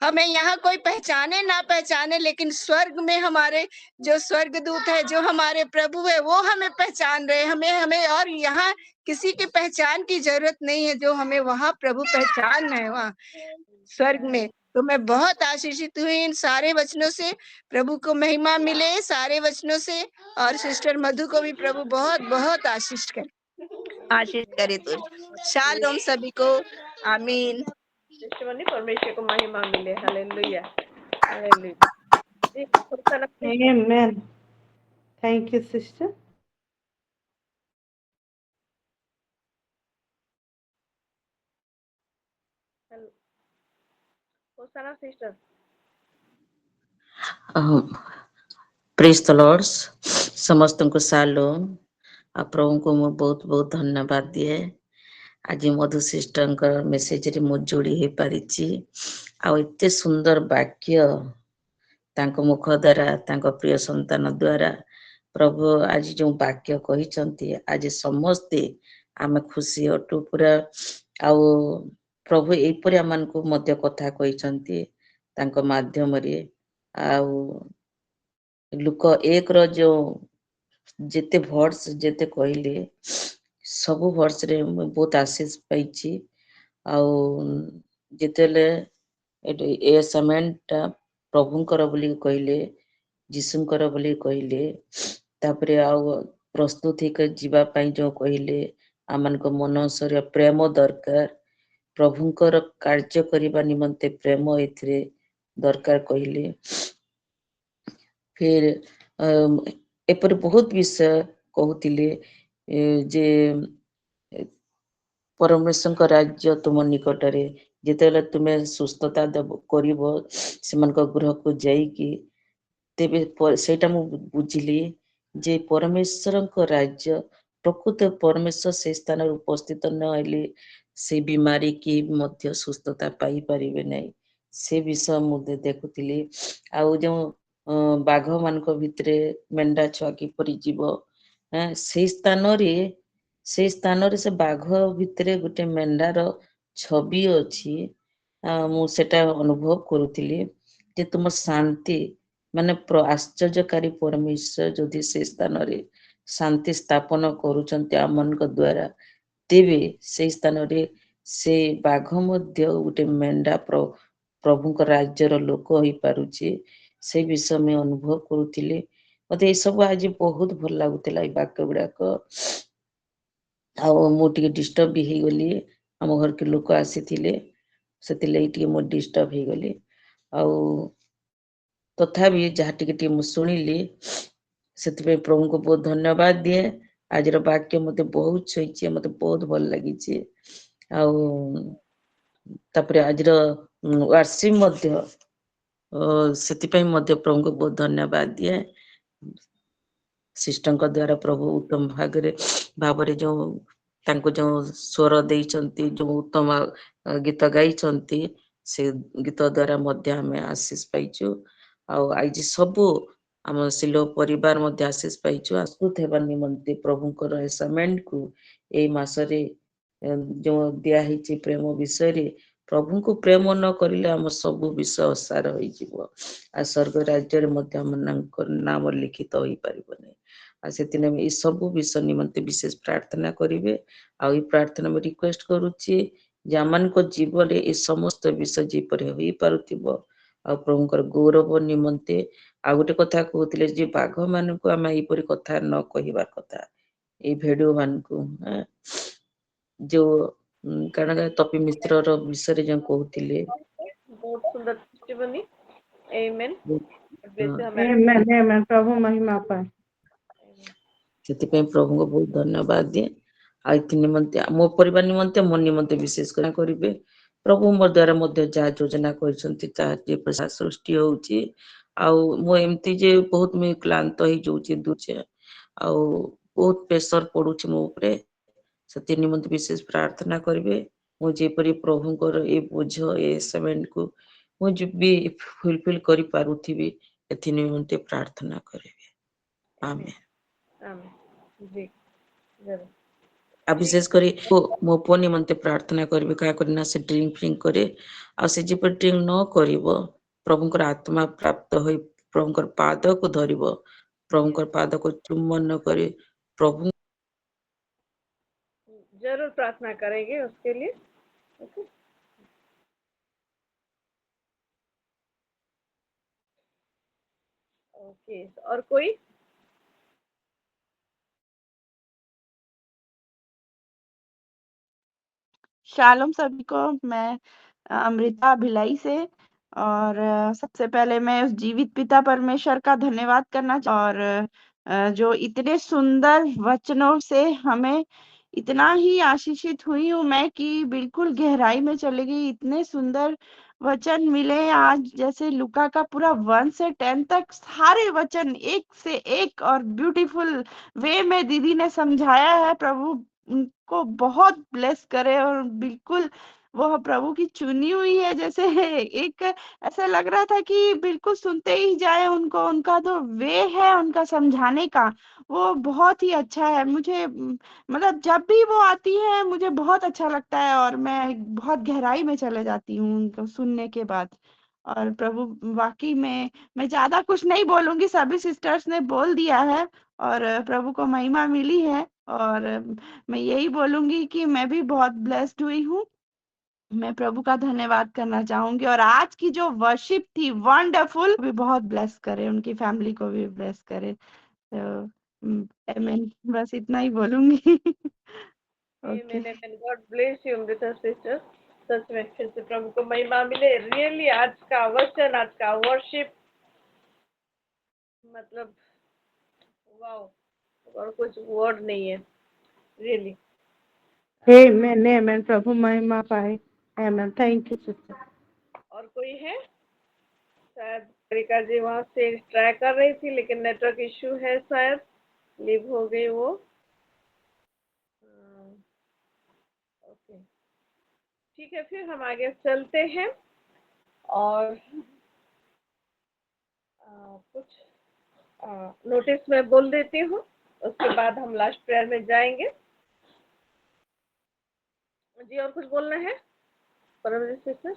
हमें यहाँ कोई पहचाने ना पहचाने, लेकिन स्वर्ग में हमारे जो स्वर्गदूत है, जो हमारे प्रभु है, वो हमें पहचान रहे। हमें और यहाँ किसी की पहचान की जरूरत नहीं है, जो हमें वहां प्रभु पहचान रहे हैं वहाँ स्वर्ग में। तो मैं बहुत आशीषित हुई इन सारे वचनों से। प्रभु को महिमा मिले सारे वचनों से, और सिस्टर मधु को भी प्रभु बहुत बहुत आशीष करे। तो शालोम सभी को, आमीन। परमेश्वर को महिमा मिले। Hallelujah, hallelujah. जी Amen. Thank you, sister. Hosanna sister. Praise the lord. ସମସ୍ତଙ୍କୁ ସାଲୋମ। ଆଉ ପ୍ରଭୁଙ୍କୁ ମୁଁ ବହୁତ ବହୁତ ଧନ୍ୟବାଦ ଦିଏ। ଆଜି ମଧୁ ସିଷ୍ଟରଙ୍କ ମେସେଜରେ ମୁଁ ଯୋଡ଼ି ହେଇପାରିଛି। ଆଉ ଏତେ ସୁନ୍ଦର ବାକ୍ୟ ତାଙ୍କ ମୁଖ ଦ୍ୱାରା, ତାଙ୍କ ପ୍ରିୟ ସନ୍ତାନ ଦ୍ୱାରା ପ୍ରଭୁ ଆଜି ଯୋଉ ବାକ୍ୟ କହିଛନ୍ତି, ଆଜି ସମସ୍ତେ ଆମେ ଖୁସି ଅଟୁ ପୁରା। ଆଉ ପ୍ରଭୁ ଏଇପରି ଆମମାନଙ୍କୁ ମଧ୍ୟ କଥା କହିଛନ୍ତି ତାଙ୍କ ମାଧ୍ୟମରେ। ଆଉ ଲୁକ 1ର ଯୋଉ ଯେତେ ଭର୍ସ ଯେତେ କହିଲେ, ସବୁ ଭର୍ସରେ ମୁଁ ବହୁତ ଆଶୀଷ ପାଇଛି। ଆଉ ଯେତେବେଳେ ଏଠି ଏ ଆସାଇନମେଣ୍ଟଟା ପ୍ରଭୁଙ୍କର ବୋଲି କହିଲେ, ଯୀଶୁଙ୍କର ବୋଲି କହିଲେ, ତାପରେ ଆଉ ପ୍ରସ୍ତୁତ ହେଇକି ଯିବା ପାଇଁ ଯୋଉ କହିଲେ, ଆମମାନଙ୍କ ମନ ଶରୀର ପ୍ରେମ ଦରକାର, ପ୍ରଭୁଙ୍କର କାର୍ଯ୍ୟ କରିବା ନିମନ୍ତେ ପ୍ରେମ ଏଥିରେ ଦରକାର କହିଲେ। ଫିର ଏପରି ବହୁତ ବିଷୟ କହୁଥିଲେ ଯେ ପରମେଶ୍ୱରଙ୍କ ରାଜ୍ୟ ତୁମ ନିକଟରେ। ଯେତେବେଳେ ତୁମେ ସୁସ୍ଥତା କରିବ ସେମାନଙ୍କ ଗୃହକୁ ଯାଇକି, ତେବେ ସେଇଟା ମୁଁ ବୁଝିଲି जे परमेश्वरଙ୍କ राज्य प्रकृत परमेश्वर से स्थान उपस्थित न हेले से बीमारी की मध्य सुस्थता पाई परिबे नै से विषय मुझे देखुଥିଲି आउ जो बाघ मानक भितरे मेंढा छुआ किपरि जीव से स्थान रे से बाघ भितरे गोटे मेंढार छवि अछि मु सेटा अनुभव करुଥିଲି जे तुम शांति माने आश्चर्यकारी परमेश्वर जदि से स्थान रे शांति स्थापन करूचंती आमनक द्वारा तेबे से स्थान रे से बाघ मध्य गोटे मेंढा प्रभुଙ୍କ राज्यर लोक होई पारुची से विषय में अनुभव करुଥିଲି मते ए सब आज बहुत भल लागुतला ए वाक्य गुड़ाक मु टिके डिस्टर्ब भी हो गली आम घर के लोक आसीथिले सेतिले टिके मो डिस्टर्ब हो गली आउ तथापि जहाँ टिके मु शुणिली से प्रभु को बहुत धन्यवाद दिए आज वाक्य मते बहुत छुईचे मते बहुत भल लगी तापर आज वार्षिक मध्य सेतिपई मध्य प्रभु को बहुत धन्यवाद दिए सिस्टम द्वारा प्रभु उत्तम भागरे जो तांको जो स्वर देइचंती जो उत्तम गीत गाइचंती से गीत द्वारा मध्य हमें आशीष पाइछु आज सबू आम सिलो परिवार मध्य आशीष पाइछु आस्तुत हेबा निमंते प्रभुंकर एसाइनमेंट को ए मासरे जो दिया हिची प्रेम विषय रे प्रभु को प्रेम न करिले हम सब विषय असार होई जिवो आ स्वर्ग राज्य रे मध्य हम नाम लिखित होई परिबने आ सेतिने ए सब विषय निमंते विशेष प्रार्थना करिवे आ ई प्रार्थना में रिक्वेस्ट करूची जे आमन को जीवन रे ए समस्त विषय जी पर होई पारुतिबो आ प्रभुंकर गौरव निमंते आ गोटे कथा कहउतिले जे बाघ मान को हम ई परि कथा न कहिबा कथा ए भिडियो मान को जो कारण तपी मिश्र रो विषय रे जो कहउतिले बहुत सुंदर टेस्टिमनी आमेन आमेन आमेन प्रभु महिमा पाए सेतिपई प्रभु को बहुत धन्यवाद दिए आ निमंते मो परिवार निमंते मो निमंते विशेष करिवे प्रभु मोर द्वारा मध्य जा योजना करछंती ता जे प्रसाद सृष्टि होउची आ मो एमती जे बहुत मी क्लांत होई जोची दुचे आ बहुत प्रेशर पडुची मो ऊपरे सेति निमंते विशेष प्रार्थना करिवे मो जेपरि प्रभुंकर ए बोझ ए सेमेंट को मो भी फुलफिल करि पारुथिबी एथि निमंते प्रार्थना करिवे आमेन आमेन जी जरूर आ विशेष करी मो पुओ निमंते प्रार्थना करिवे का करना से ड्रिंक फ्रिंक करे आ से जे पर ड्रिंक न करिवो प्रभुंकर आत्मा प्राप्त होई प्रभुंकर पाद को धरिवो प्रभुंकर पाद को चुम्बन करे प्रभु जरूर प्रार्थना करेंगे उसके लिए ओके ओके और कोई शालोम सभी को मैं अमृता भिलाई से और सबसे पहले मैं उस जीवित पिता परमेश्वर का धन्यवाद करना और जो इतने सुंदर वचनों से हमें इतना ही आशीषित हुई हूँ मैं कि बिल्कुल गहराई में चली गई इतने सुंदर वचन मिले आज जैसे लुका का पूरा 1 से 10 तक सारे वचन एक से एक और ब्यूटीफुल वे में दीदी ने समझाया है प्रभु उनको बहुत ब्लेस करे और बिल्कुल वह प्रभु की चुनी हुई है जैसे एक ऐसा लग रहा था कि बिल्कुल सुनते ही जाए उनको उनका जो वे है उनका समझाने का वो बहुत ही अच्छा है मुझे मतलब जब भी वो आती है मुझे बहुत अच्छा लगता है और मैं बहुत गहराई में चले जाती हूँ उनको सुनने के बाद और प्रभु वाकई में मैं ज्यादा कुछ नहीं बोलूंगी सभी सिस्टर्स ने बोल दिया है और प्रभु को महिमा मिली है और मैं यही बोलूंगी कि मैं भी बहुत ब्लेस्ड हुई हूँ मैं प्रभु का धन्यवाद करना चाहूंगी और आज की जो वर्शिप थी वंडरफुल भी बहुत ब्लेस करे उनकी फैमिली को भी ब्लेस करे तो आमीन बस इतना ही बोलूंगी okay amen amen God bless you Amrita sister सच में फिर से प्रभु को महिमा मिले रियली आज का वचन आज का वर्शिप मतलब वाओ और कुछ वर्ड नहीं है रियली आमेन आमेन प्रभु महिमा पाए आमेन थैंक यू सिस्टर और कोई है शायद रिका जी वहाँ से ट्राई कर रही थी लेकिन नेटवर्क इशू है शायद लीव हो गई वो। ओके, ठीक है, फिर हम आगे चलते हैं और कुछ नोटिस में बोल देती हूँ, उसके बाद हम लास्ट प्रेयर में जाएंगे। जी और कुछ बोलना है परमजीत सिस्टर?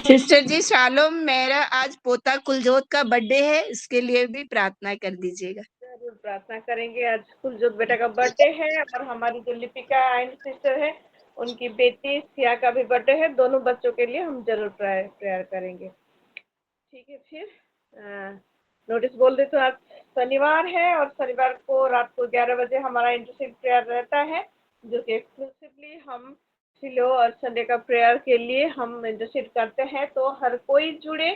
सिस्टर जी शालोम, मेरा आज पोता कुलजोत का बर्थडे है, इसके लिए भी प्रार्थना कर दीजिएगा। जरूर प्रार्थना करेंगे। आज कुलजोत बेटा का बर्थडे है और हमारी जो लिपिका एंड सिस्टर है उनकी बेटी सिया का भी बर्थडे है। दोनों बच्चों के लिए हम जरूर प्रेयर करेंगे। ठीक है, फिर नोटिस बोल दे तो आज शनिवार है और शनिवार को रात को 11 बजे हमारा इंटरसीड प्रेयर रहता है, जो कि एक्सक्लूसिवली हम सिलो और संडे का प्रेयर के लिए हम इंटरसीड करते हैं। तो हर कोई जुड़े,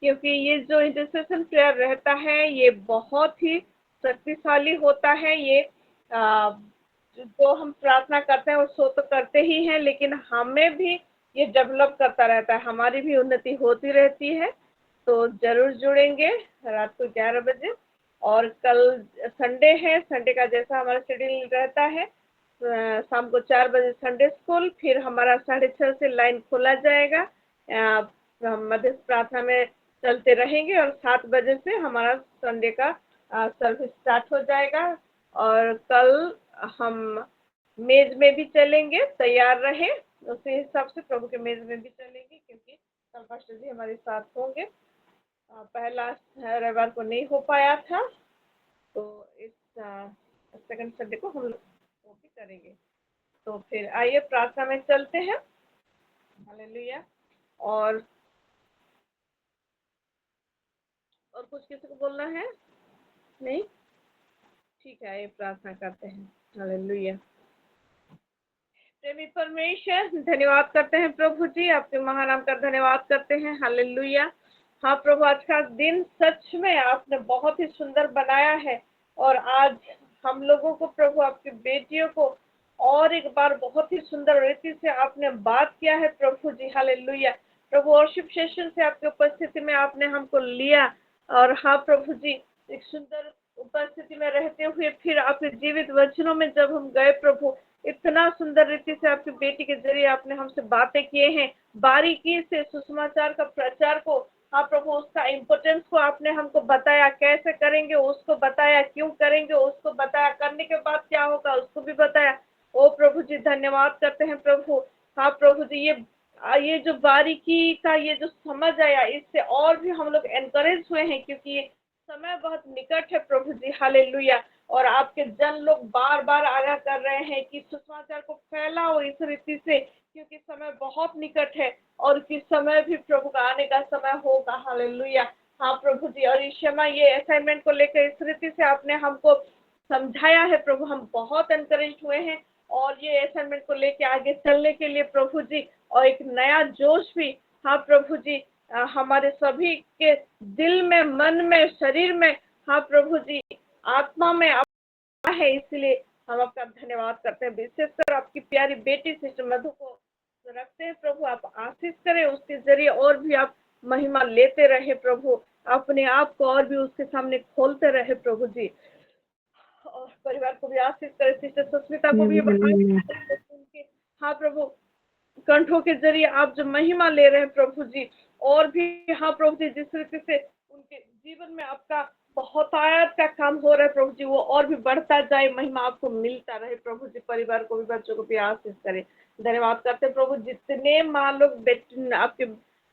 क्योंकि ये जो इंटरसेशन प्रेयर रहता है ये बहुत ही शक्तिशाली होता है। ये जो हम प्रार्थना करते हैं वो सो तो करते ही हैं, लेकिन हमें भी ये डेवलप करता रहता है, हमारी भी उन्नति होती रहती है। तो जरूर जुड़ेंगे रात को 11 बजे। और कल संडे है, संडे का जैसा हमारा शेड्यूल रहता है, शाम को 4 बजे संडे स्कूल, फिर हमारा 6:30 से लाइन खोला जाएगा। हम मध्य प्रार्थना में चलते रहेंगे और 7 बजे से हमारा संडे का सर्विस स्टार्ट हो जाएगा। और कल हम मेज में भी चलेंगे, तैयार रहे, उसी हिसाब से प्रभु के मेज में भी चलेंगे, क्योंकि कल पास्टर जी हमारे साथ होंगे। पहला रविवार को नहीं हो पाया था, तो इस सेकंड संडे को हम लोग वो भी करेंगे। तो फिर आइए प्रार्थना में चलते हैं। हालेलुया। और कुछ किसी को बोलना है? नहीं? ठीक है, आइए प्रार्थना करते हैं। हालेलुया। प्रेमी परमेश्वर, धन्यवाद करते हैं प्रभु जी, आपके महानाम का धन्यवाद करते हैं। हालेलुया। हाँ प्रभु, आज का दिन सच में आपने बहुत ही सुंदर बनाया है और आज हम लोगों को प्रभु, आपकी बेटियों को और एक बार बहुत ही सुंदर रीति से आपने बात किया है प्रभु जी। हालेलुया। प्रभु, वर्शिप सेशन से आपकी उपस्थिति में आपने हमको लिया और हाँ प्रभु जी, एक सुंदर उपस्थिति में रहते हुए फिर आपके जीवित वचनों में जब हम गए प्रभु, इतना सुंदर रीति से आपकी बेटी के जरिए आपने हमसे बातें किए हैं, बारीकी से सुसमाचार का प्रचार को, हाँ प्रभु, उसका इम्पोर्टेंस को आपने हमको बताया, कैसे करेंगे उसको बताया, क्यों करेंगे उसको बताया, करने के बाद क्या होगा उसको भी बताया। ओ प्रभु जी, धन्यवाद करते हैं प्रभु। हाँ प्रभु जी, ये जो बारीकी का ये जो समझ आया, इससे और भी हम लोग एनकरेज हुए हैं, क्योंकि ये समय बहुत निकट है प्रभु जी। हालेलुया। और आपके जन लोग बार बार आगाह कर रहे हैं कि सुसमाचार को फैलाओ इस रीति से, क्योंकि समय बहुत निकट है और किस समय भी प्रभु का आने का समय होगा। हालेलुया। हाँ प्रभु जी, और इस समय ये असाइनमेंट को लेकर इस रीति से आपने हमको समझाया है प्रभु, हम बहुत एनकरेज हुए हैं और ये असाइनमेंट को लेके आगे चलने के लिए प्रभु जी, और एक नया जोश भी, हाँ प्रभु जी, हमारे सभी के दिल में, मन में, शरीर में, हाँ प्रभु जी, आत्मा में है। इसलिए हम आपका धन्यवाद करते हैं। विशेषकर आपकी प्यारी बेटी सिस्टर मधु को रखते हैं प्रभु, आप आशीष करें, उसके जरिए और भी आप महिमा लेते रहे प्रभु, अपने आप को और भी उसके सामने खोलते रहे प्रभु जी। और परिवार को भी आशीष करें, सिस्टर सुस्मिता को भी उनके, हाँ प्रभु, कंठों के जरिए आप जो महिमा ले रहे हैं प्रभु जी, और भी हाँ प्रभु जी, जिस रीति से उनके जीवन में आपका बहुत आयत का काम हो रहा है प्रभु जी, वो और भी बढ़ता जाए, महिमा आपको मिलता रहे प्रभु जी। परिवार को भी, बच्चों को भी आशीष करें। धन्यवाद करते हैं प्रभु, जितने माँ लोग आपके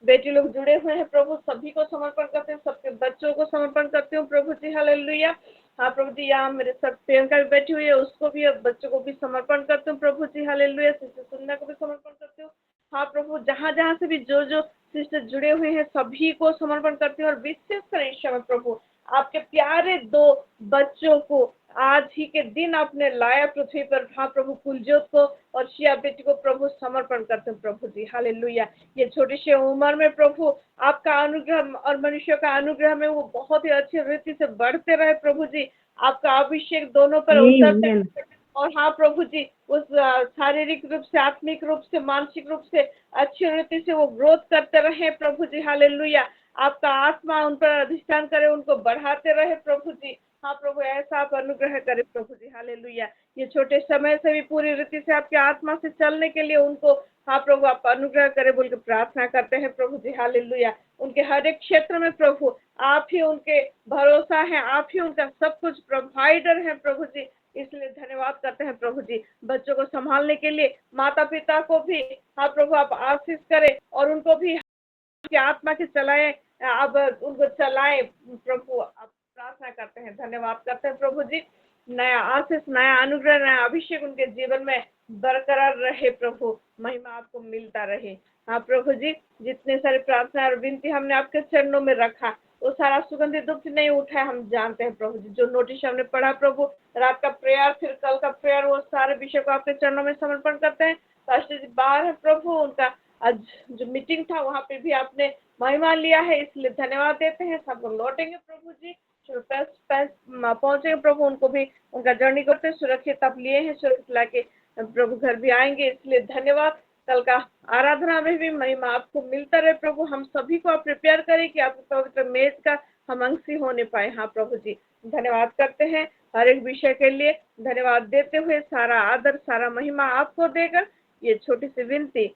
बेटी लोग जुड़े हुए हैं प्रभु, सभी को समर्पण करते हैं, सबके बच्चों को समर्पण करते हूँ प्रभु जी। हालेलुया। हाँ प्रभु जी, यहाँ मेरे सब प्रियंका भी बैठी हुई है, उसको भी, बच्चों को भी समर्पण करते हूँ प्रभु जी। हालेलुया। सिस्टर सुंदर को भी समर्पण करते हूँ। हाँ प्रभु, जहाँ जहाँ से भी जो सिस्टर जुड़े हुए हैं सभी को समर्पण करते हैं। और विशेषकर ईश्वर प्रभु, आपके प्यारे 2 बच्चों को आज ही के दिन आपने लाया पृथ्वी पर, हाँ प्रभु, कुलजोत को और शिया बेटी को प्रभु समर्पण करते हैं प्रभु जी। हालेलुया। ये छोटी सी उम्र में प्रभु आपका अनुग्रह और मनुष्य का अनुग्रह में वो बहुत ही अच्छी रीति से बढ़ते रहे प्रभु जी, आपका अभिषेक दोनों पर उतरते, और हाँ प्रभु जी, उस शारीरिक रूप से, आत्मिक रूप से, मानसिक रूप से अच्छी रीति से वो ग्रोथ करते रहे प्रभु जी। हालेलुया। आपका आत्मा उन पर अधिष्ठान करे, उनको बढ़ाते रहे प्रभु जी। हाँ प्रभु, ऐसा आप अनुग्रह करें प्रभु जी। हालेलुया। ये छोटे समय से भी पूरी रीति से आपकी आत्मा से चलने के लिए उनको, हाँ प्रभु, आप अनुग्रह करें बोल के प्रार्थना करते हैं प्रभु जी। हालेलुया। उनके हर एक क्षेत्र में प्रभु आप ही उनके भरोसा है, आप ही उनका सब कुछ प्रोवाइडर है प्रभु जी। इसलिए धन्यवाद करते हैं प्रभु जी। बच्चों को संभालने के लिए माता पिता को भी, हाँ प्रभु, आप आशीष करें और उनको भी की आत्मा के चलाए, अब उनको चलाए प्रभु, आप प्रार्थना करते हैं, धन्यवाद करते हैं प्रभु जी। नया आशीष, नया अनुग्रह, नया अभिषेक उनके जीवन में बरकरार रहे प्रभु, महिमा आपको मिलता रहे। हाँ प्रभु जी, जितने सारे प्रार्थना और विनती हमने आपके चरणों में रखा, वो सारा सुगंधित धूप नहीं उठा है, हम जानते हैं प्रभु जी। जो नोटिस हमने पढ़ा प्रभु, रात का प्रेयर, फिर कल का प्रेयर, वो सारे विषय को आपके चरणों में समर्पण करते हैं। पास्टर जी बाहर है प्रभु, उनका आज जो मीटिंग था वहाँ पे भी आपने महिमा लिया है, इसलिए धन्यवाद देते हैं। सब लोग लौटेंगे प्रभु जी, पहुंचेंगे प्रभु, उनको भी उनका जर्नी करते सुरक्षित आप लिए हैं, सुरक्षित लाके प्रभु घर भी आएंगे, इसलिए धन्यवाद। कल का आराधना में भी महिमा आपको मिलता रहे प्रभु। हम सभी को आप प्रिपेयर करें कि आपके पवित्र मेज का हम अंशी होने पाए। हाँ प्रभु जी, धन्यवाद करते हैं हर एक विषय के लिए। धन्यवाद देते हुए सारा आदर, सारा महिमा आपको देकर ये छोटी सी विनती,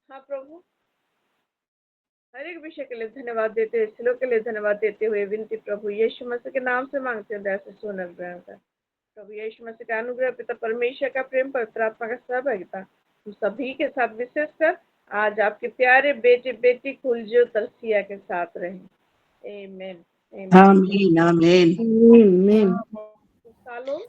हाँ प्रभु, हर एक विषय के लिए धन्यवाद देते हुए, सिलों के लिए धन्यवाद देते हुए विनती प्रभु यीशु मसीह के नाम से मांगते हैं, दया से सुन ग्रहण कर। प्रभु यीशु मसीह का अनुग्रह, पिता परमेश्वर का प्रेम, पवित्र आत्मा का सहभागिता हम सभी के साथ, विशेषकर आज आपके प्यारे बेटे बेटी कुलजो तरसिया के साथ रहे। आमीन। आमीन आमीन। सालों